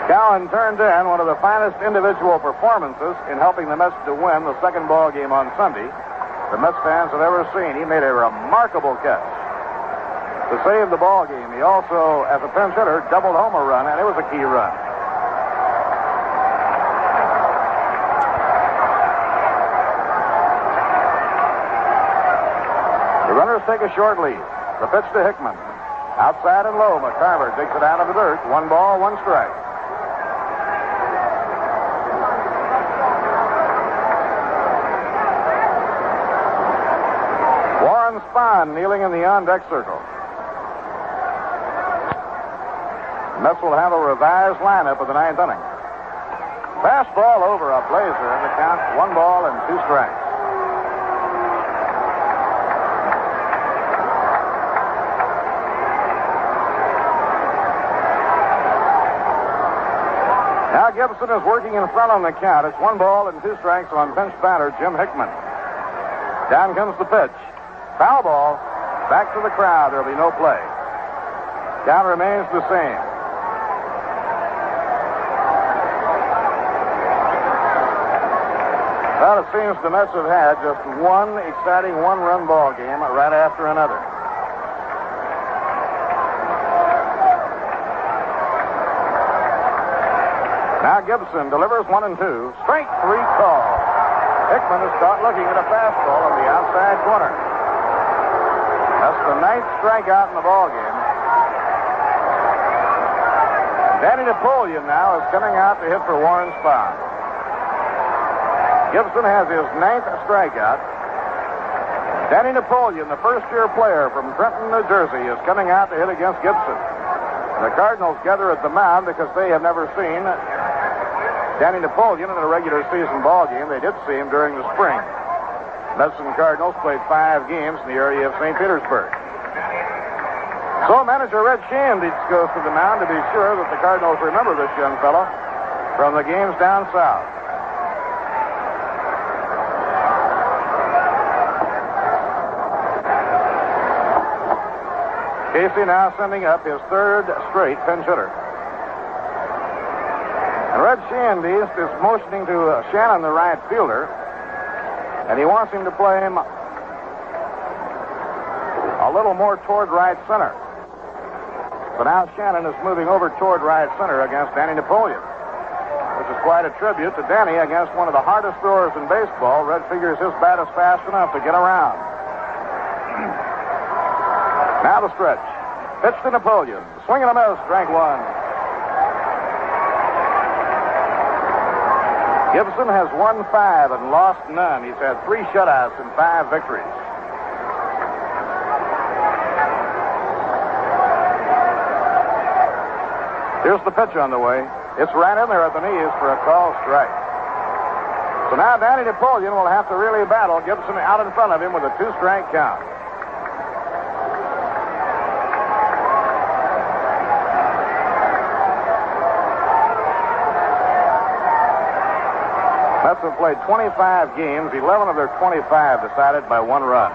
Cowan turned in one of the finest individual performances in helping the Mets to win the second ball game on Sunday the Mets fans have ever seen. He made a remarkable catch to save the ball game. He also, as a pinch hitter, doubled home a run, and it was a key run. The runners take a short lead. The pitch to Hickman. Outside and low, McCarver digs it out of the dirt. 1 ball, 1 strike. Warren Spahn kneeling in the on-deck circle. The Mets will have a revised lineup of the 9th inning. Fastball over a blazer, and the count 1 ball and 2 strikes. Now Gibson is working in front on the count. It's 1 ball and 2 strikes on bench batter Jim Hickman. Down comes the pitch. Foul ball. Back to the crowd. There'll be no play. Count remains the same. Well, it seems the Mets have had just one exciting 1-run ball game right after another. Now Gibson delivers 1 and 2. Straight 3 call. Hickman is caught looking at a fastball on the outside corner. That's the 9th strikeout in the ball game. Danny Napoleon now is coming out to hit for Warren Spahn. Gibson has his 9th strikeout. Danny Napoleon, the first-year player from Trenton, New Jersey, is coming out to hit against Gibson. The Cardinals gather at the mound because they have never seen Danny Napoleon in a regular season ball game. They did see him during the spring. Mets and Cardinals played 5 games in the area of St. Petersburg. So manager Red Shandich goes to the mound to be sure that the Cardinals remember this young fellow from the games down south. Casey now sending up his 3rd straight pinch hitter. And Red Shandich is motioning to Shannon, the right fielder, and he wants him to play him a little more toward right center. So now Shannon is moving over toward right center against Danny Napoleon, which is quite a tribute to Danny against one of the hardest throwers in baseball. Red figures his bat is fast enough to get around. Now the stretch. Pitch to Napoleon. Swing and a miss. Strike 1. Gibson has won 5 and lost none. He's had 3 shutouts and 5 victories. Here's the pitch on the way. It's right in there at the knees for a called strike. So now Danny Napoleon will have to really battle Gibson out in front of him with a 2-strike count. Mets have played 25 games, 11 of their 25 decided by 1 run.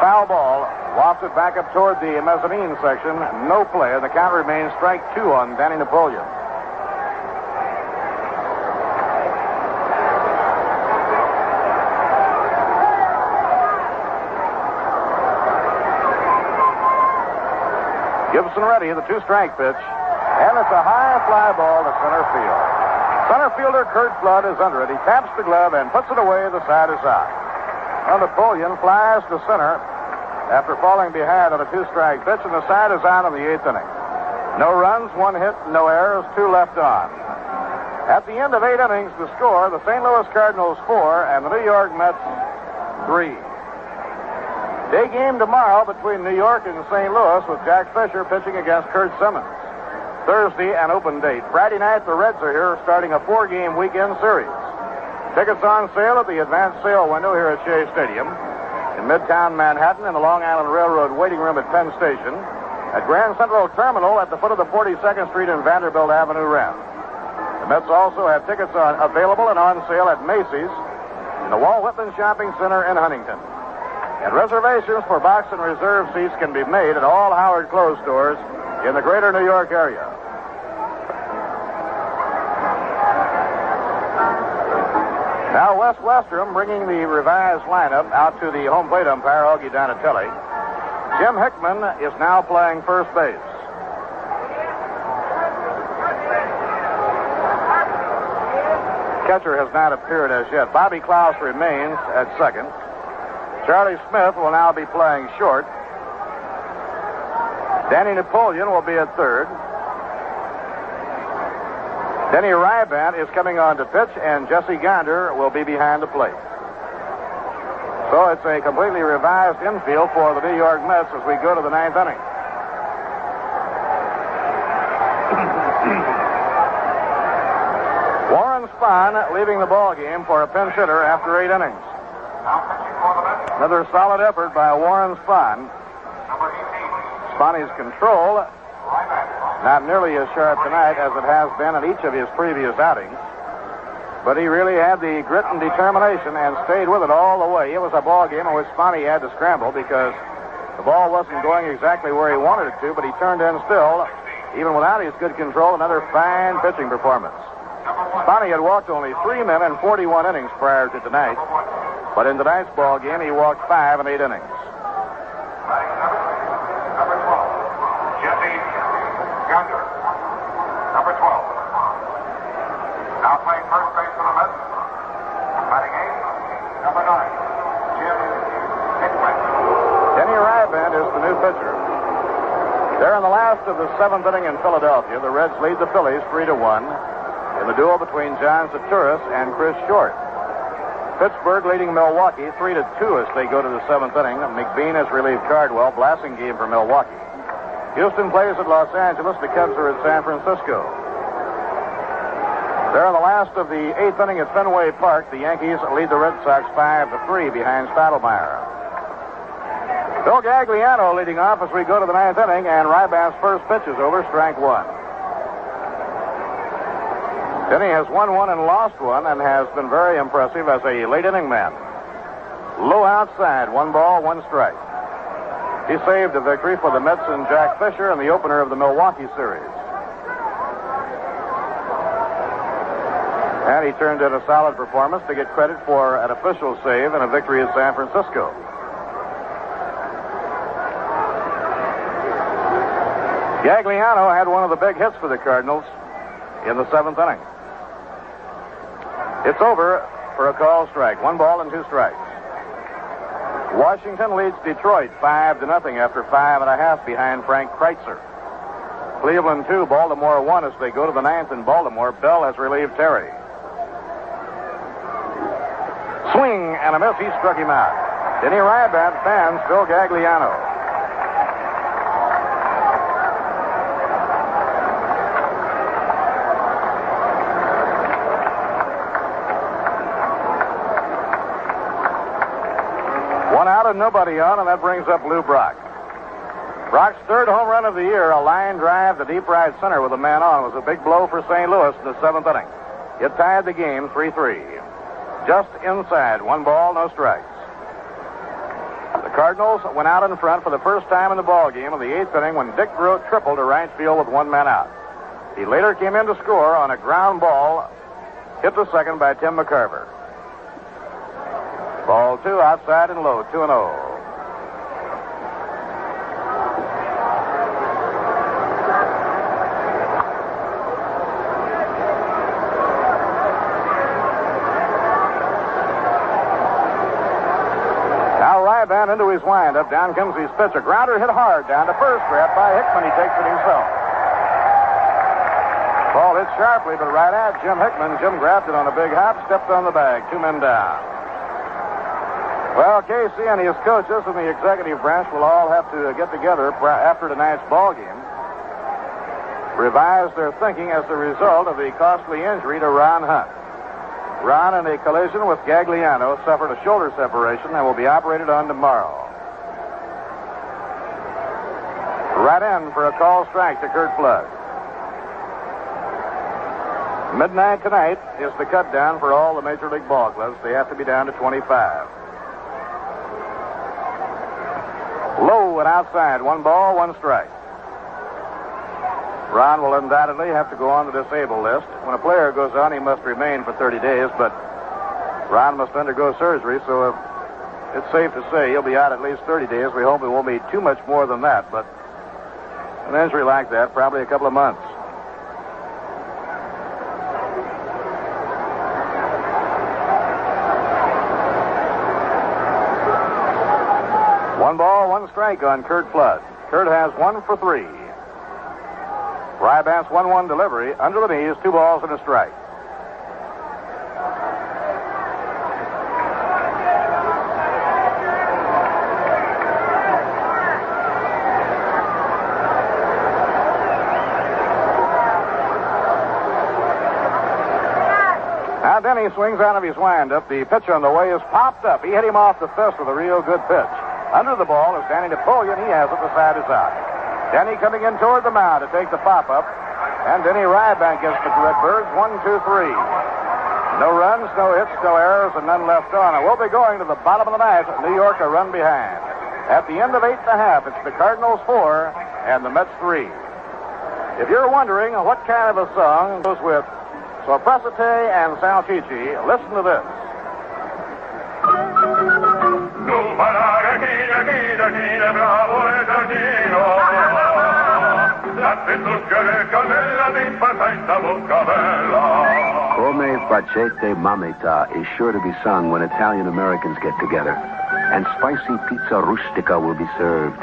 Foul ball wafted back up toward the mezzanine section. No play. The count remains strike 2 on Danny Napoleon. Gibson ready, the 2-strike pitch. And it's a high fly ball to center field. Center fielder Kurt Flood is under it. He taps the glove and puts it away the side to side. Well, Napoleon flies to center after falling behind on a 2-strike pitch, and the side is out in the 8th inning. No runs, 1 hit, no errors, 2 left on. At the end of 8 innings, the score, the St. Louis Cardinals 4 and the New York Mets 3. Day game tomorrow between New York and St. Louis with Jack Fisher pitching against Kurt Simmons. Thursday, an open date. Friday night, the Reds are here starting a 4-game weekend series. Tickets on sale at the advanced sale window here at Shea Stadium, in Midtown Manhattan, in the Long Island Railroad waiting room at Penn Station, at Grand Central Terminal at the foot of the 42nd Street and Vanderbilt Avenue ramp. The Mets also have tickets available and on sale at Macy's, in the Walt Whitman Shopping Center in Huntington. And reservations for box and reserve seats can be made at all Howard Clothes stores in the greater New York area. Now Wes Westrom bringing the revised lineup out to the home plate umpire, Augie Donatelli. Jim Hickman is now playing first base. Catcher has not appeared as yet. Bobby Klaus remains at second. Charlie Smith will now be playing short. Danny Napoleon will be at third. Denny Rybant is coming on to pitch, and Jesse Gonder will be behind the plate. So it's a completely revised infield for the New York Mets as we go to the ninth inning. Warren Spahn leaving the ball game for a pinch hitter after 8 innings. Another solid effort by Warren Spahn. Spahny's control not nearly as sharp tonight as it has been in each of his previous outings. But he really had the grit and determination and stayed with it all the way. It was a ball game in which Spahny had to scramble because the ball wasn't going exactly where he wanted it to, but he turned in still, even without his good control. Another fine pitching performance. Spahny had walked only 3 men in 41 innings prior to tonight, but in tonight's ball game, he walked 5 in 8 innings. Number 12, Jesse Gonder. Number 12. Now playing first base for the Mets. Batting 8, number 9, Jim Hickman. Denny Rybant is the new pitcher. They're in the last of the 7th inning in Philadelphia. The Reds lead the Phillies 3-1 in the duel between John Saturis and Chris Short. Pittsburgh leading Milwaukee 3-2 as they go to the 7th inning. McBean has relieved Cardwell. Blasting game for Milwaukee. Houston plays at Los Angeles. The Cubs are at San Francisco. They're in the last of the 8th inning at Fenway Park. The Yankees lead the Red Sox 5-3 behind Stottlemyre. Bill Gagliano leading off as we go to the 9th inning, and Rybant's first pitch is over, strike 1. Denny has won 1 and lost 1 and has been very impressive as a late inning man. Low outside, 1 ball, 1 strike. He saved a victory for the Mets and Jack Fisher in the opener of the Milwaukee series. And he turned in a solid performance to get credit for an official save and a victory at San Francisco. Gagliano had one of the big hits for the Cardinals in the 7th inning. It's over for a call strike. 1 ball and 2 strikes. Washington leads Detroit 5-0 after 5.5 behind Frank Kreitzer. Cleveland 2, Baltimore 1 as they go to the 9th in Baltimore. Bell has relieved Terry. Swing and a miss. He struck him out. Denny Rybant fans Phil Gagliano. One out and nobody on, and that brings up Lou Brock. Brock's 3rd home run of the year, a line drive to deep right center with a man on, was a big blow for St. Louis in the 7th inning. It tied the game 3-3. Just inside, 1 ball, no strikes. The Cardinals went out in front for the first time in the ball game in the 8th inning when Dick Groat tripled to right field with 1 man out. He later came in to score on a ground ball hit to second by Tim McCarver. Ball 2 outside and low, 2-0. Rybant into his windup. Down comes his pitch. A grounder hit hard down to first. Grabbed by Hickman. He takes it himself. Ball hit sharply, but right at Jim Hickman. Jim grabbed it on a big hop, stepped on the bag. 2 men down. Well, Casey and his coaches and the executive branch will all have to get together after tonight's ball game. revised their thinking as a result of the costly injury to Ron Hunt. Ron, in a collision with Gagliano, suffered a shoulder separation and will be operated on tomorrow. Right in for a call strike to Curt Flood. Midnight tonight is the cut down for all the Major League ball clubs. They have to be down to 25. Low and outside, 1 ball, 1 strike. Ron will undoubtedly have to go on the disabled list. When a player goes on, he must remain for 30 days, but Ron must undergo surgery, so it's safe to say he'll be out at least 30 days. We hope it won't be too much more than that, but an injury like that, probably a couple of months. One ball, 1 strike on Curt Flood. Curt has 1 for 3. Rybank's 1-1 delivery. Under the knees, 2 balls and a strike. Now Denny swings out of his windup. The pitch on the way is popped up. He hit him off the fist with a real good pitch. Under the ball is Danny Napoleon. He has it. The side is out. Denny coming in toward the mound to take the pop-up. And Denny Rybank gets the Redbirds. 1, 2, 3. No runs, no hits, no errors, and none left on. And we'll be going to the bottom of the ninth. New York a run behind. At the end of 8.5, it's the Cardinals 4 and the Mets 3. If you're wondering what kind of a song goes with Sorpresite and Salchichi, listen to this. Come facete mamita is sure to be sung when Italian Americans get together, and spicy pizza rustica will be served.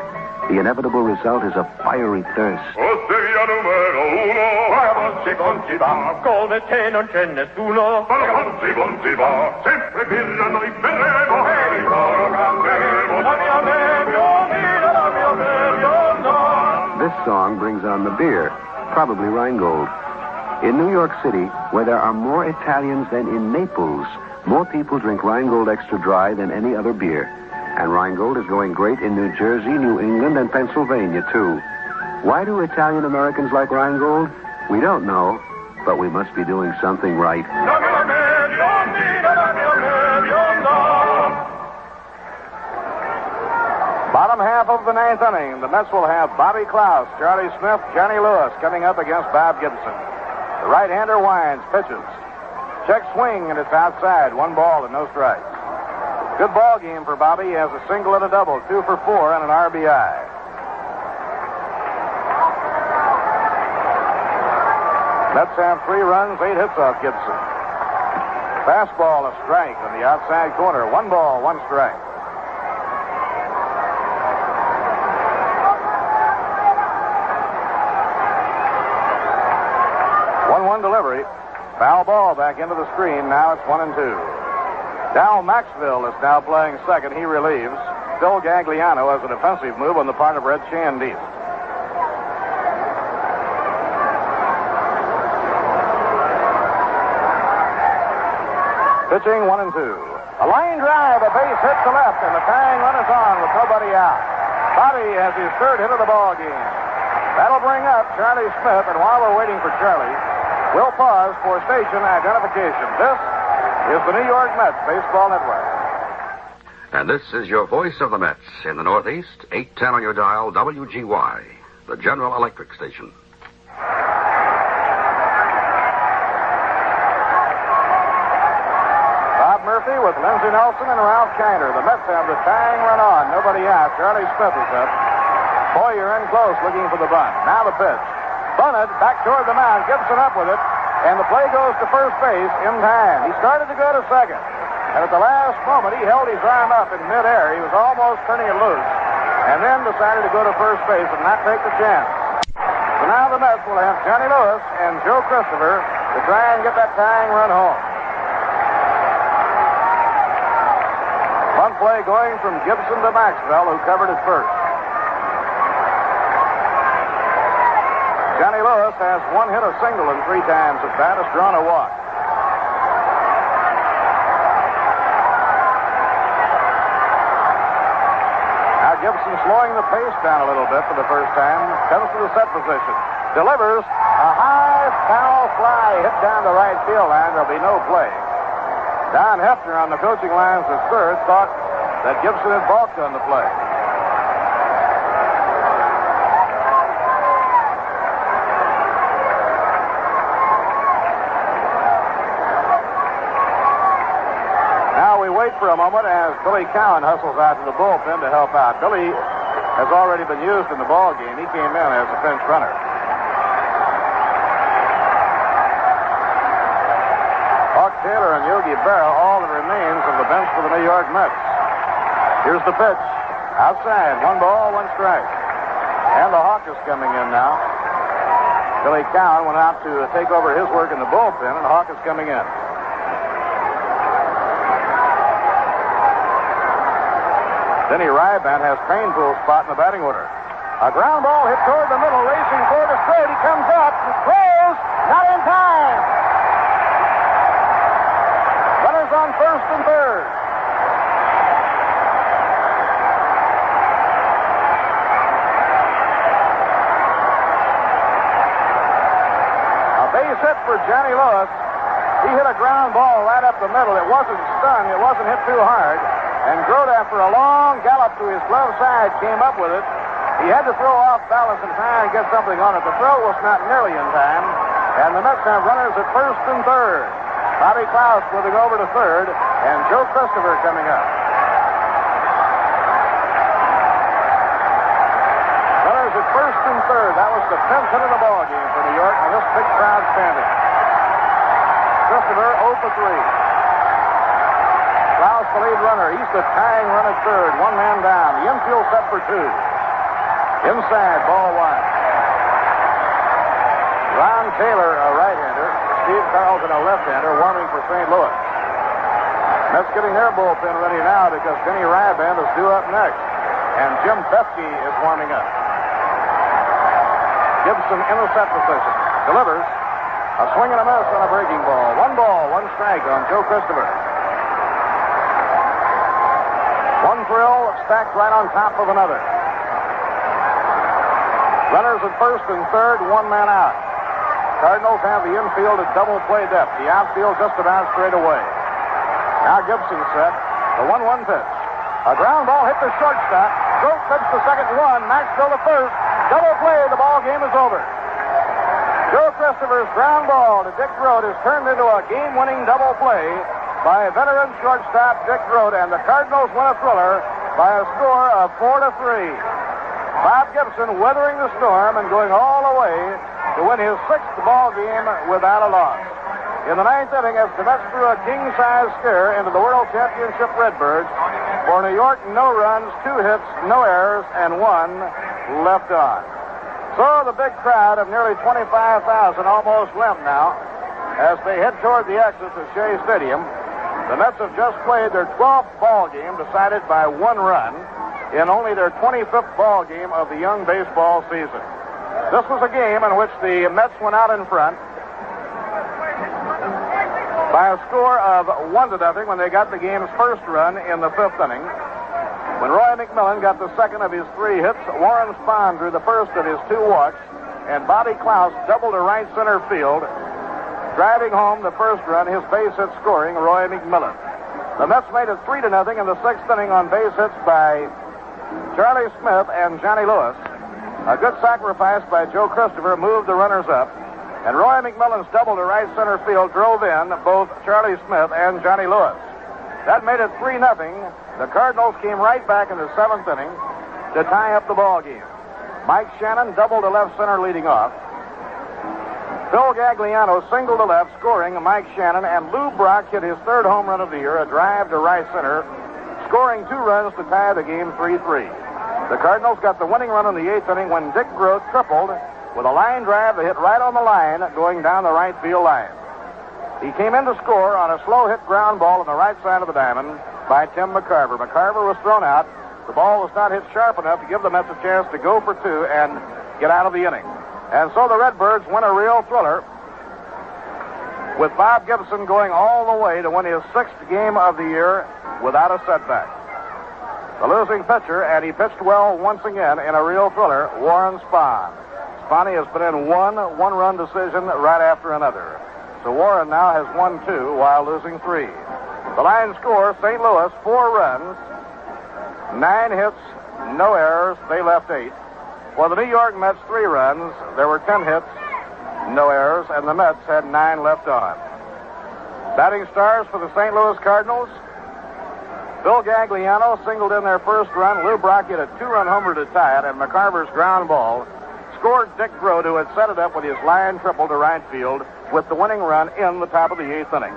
The inevitable result is a fiery thirst. Osteria numero 1. Come te non c'è nessuno. Bonzi va. Sempre birra noi berremo. E il coro canteremo. La mia meglio. This song brings on the beer, probably Rheingold. In New York City, where there are more Italians than in Naples, more people drink Rheingold Extra Dry than any other beer. And Rheingold is going great in New Jersey, New England, and Pennsylvania, too. Why do Italian Americans like Rheingold? We don't know, but we must be doing something right. Bottom half of the 9th inning, the Mets will have Bobby Klaus, Charlie Smith, Johnny Lewis coming up against Bob Gibson. The right-hander winds, pitches. Check swing, and it's outside. 1 ball and no strikes. Good ball game for Bobby. He has a single and a double, 2 for 4, and an RBI. Mets have 3 runs, 8 hits off Gibson. Fastball, a strike on the outside corner. 1 ball, 1 strike. Delivery. Foul ball back into the screen. Now it's 1 and 2. Dal Maxville is now playing second. He relieves. Phil Gagliano has a defensive move on the part of Red Shandis. Pitching 1 and 2. A line drive, a base hit to left, and the tying run is on with nobody out. Bobby has his 3rd hit of the ball game. That'll bring up Charlie Smith, and while we're waiting for Charlie, we'll pause for station identification. This is the New York Mets Baseball Network. And this is your voice of the Mets in the Northeast, 810 on your dial, WGY, the General Electric station. Bob Murphy with Lindsey Nelson and Ralph Kiner. The Mets have the tying run on. Nobody out. Charlie Smith is up. Boyer in close looking for the bunt. Now the pitch. Bunted back toward the mound. Gibson up with it. And the play goes to first base in time. He started to go to second. And at the last moment, he held his arm up in midair. He was almost turning it loose. And then decided to go to first base and not take the chance. So now the Mets will have Johnny Lewis and Joe Christopher to try and get that tying run home. Bunt play going from Gibson to Maxwell, who covered at first. Johnny Lewis has one hit, a single, and 3 times at bat has drawn a walk. Now Gibson slowing the pace down a little bit for the first time. Comes to the set position. Delivers a high foul fly hit down the right field line. There'll be no play. Don Hefner on the coaching lines at third thought that Gibson had balked on the play. Now we wait for a moment as Billy Cowan hustles out to the bullpen to help out. Billy has already been used in the ball game. He came in as a pinch runner. Hawk Taylor and Yogi Berra, all that remains of the bench for the New York Mets. Here's the pitch. Outside, 1 ball, 1 strike. And the Hawk is coming in now. Billy Cowan went out to take over his work in the bullpen, and the Hawk is coming in. Denny Ryban has Cranepool's spot in the batting order. A ground ball hit toward the middle, racing toward the third. He comes up, throws, not in time. Runners on first and third. A base hit for Johnny Lewis. He hit a ground ball right up the middle. It wasn't stung. It wasn't hit too hard. And Grote, after a long gallop to his glove side, came up with it. He had to throw off balance and try and get something on it. The throw was not nearly in time. And the Mets have runners at first and third. Bobby Klaus moving over to third, and Joe Christopher coming up. Runners at first and third. That was the 10th hit of the ball game for New York, and this big crowd standing. Christopher 0 for 3. Klaus, the lead runner. He's the tying run at third. 1 man down. The infield set for 2. Inside, ball 1. Ron Taylor, a right-hander. Steve Carlton, a left-hander, warming for St. Louis. Mets getting their bullpen ready now because Denny Ryban is due up next. And Jim Bethke is warming up. Gibson in the set position. Delivers. A swing and a miss on a breaking ball. 1 ball, 1 strike on Joe Christopher. One thrill stacked right on top of another. Runners at first and third, 1 man out. Cardinals have the infield at double play depth. The outfield just about straight away. Now Gibson set. The 1-1 pitch. A ground ball hit the shortstop. Grote pitched the second 1. Maxwell the first. Double play. The ball game is over. Joe Christopher's ground ball to Dick Grote is turned into a game-winning double play by veteran shortstop Dick Grote, and the Cardinals win a thriller by a score of 4-3. Bob Gibson weathering the storm and going all the way to win his 6th ball game without a loss. In the 9th inning, as the Mets threw a king-size scare into the World Championship Redbirds, for New York, no runs, 2 hits, no errors, and 1 left on. So the big crowd of nearly 25,000 almost limp now as they head toward the exit to Shea Stadium. The Mets have just played their 12th ball game, decided by 1 run, in only their 25th ball game of the young baseball season. This was a game in which the Mets went out in front by a score of 1-0 when they got the game's first run in the 5th inning. When Roy McMillan got the second of his 3 hits, Warren Spahn drew the first of his 2 walks, and Bobby Klaus doubled to right center field, driving home the first run, his base hit scoring Roy McMillan. The Mets made it 3-0 in the 6th inning on base hits by Charlie Smith and Johnny Lewis. A good sacrifice by Joe Christopher moved the runners up, and Roy McMillan's double to right center field drove in both Charlie Smith and Johnny Lewis. That made it 3-0. The Cardinals came right back in the 7th inning to tie up the ball game. Mike Shannon doubled to left center leading off. Phil Gagliano singled to left, scoring Mike Shannon, and Lou Brock hit his 3rd home run of the year, a drive to right center, scoring 2 runs to tie the game 3-3. The Cardinals got the winning run in the 8th inning when Dick Grote tripled with a line drive that hit right on the line going down the right field line. He came in to score on a slow hit ground ball on the right side of the diamond by Tim McCarver. McCarver was thrown out. The ball was not hit sharp enough to give the Mets a chance to go for 2 and get out of the inning. And so the Redbirds win a real thriller, with Bob Gibson going all the way to win his 6th game of the year without a setback. The losing pitcher, and he pitched well once again in a real thriller, Warren Spahn. Spahn has been in one-run decision right after another. So Warren now has won 2 while losing 3. The line score, St. Louis, 4 runs, 9 hits, no errors. They left 8. For the New York Mets, 3 runs. There were 10 hits, no errors, and the Mets had 9 left on. Batting stars for the St. Louis Cardinals. Phil Gagliano singled in their first run. Lou Brock hit a 2-run homer to tie it, and McCarver's ground ball scored Dick Grote, who had set it up with his line triple to right field with the winning run in the top of the 8th inning.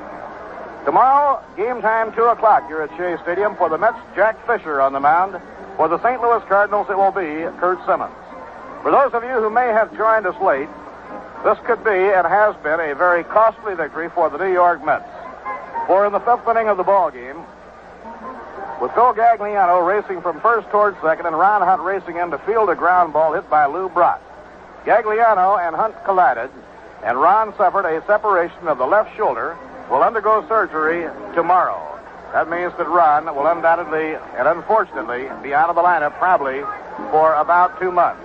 Tomorrow, game time, 2 o'clock here at Shea Stadium. For the Mets, Jack Fisher on the mound. For the St. Louis Cardinals, it will be Kurt Simmons. For those of you who may have joined us late, this could be and has been a very costly victory for the New York Mets. For in the 5th inning of the ball game, with Phil Gagliano racing from first towards second and Ron Hunt racing in to field a ground ball hit by Lou Brock, Gagliano and Hunt collided, and Ron suffered a separation of the left shoulder, will undergo surgery tomorrow. That means that Ron will undoubtedly and unfortunately be out of the lineup probably for about 2 months.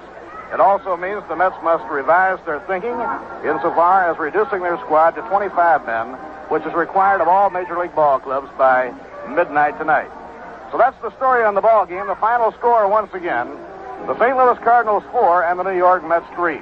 It also means the Mets must revise their thinking insofar as reducing their squad to 25 men, which is required of all Major League ball clubs by midnight tonight. So that's the story on the ball game. The final score once again, the St. Louis Cardinals 4 and the New York Mets 3.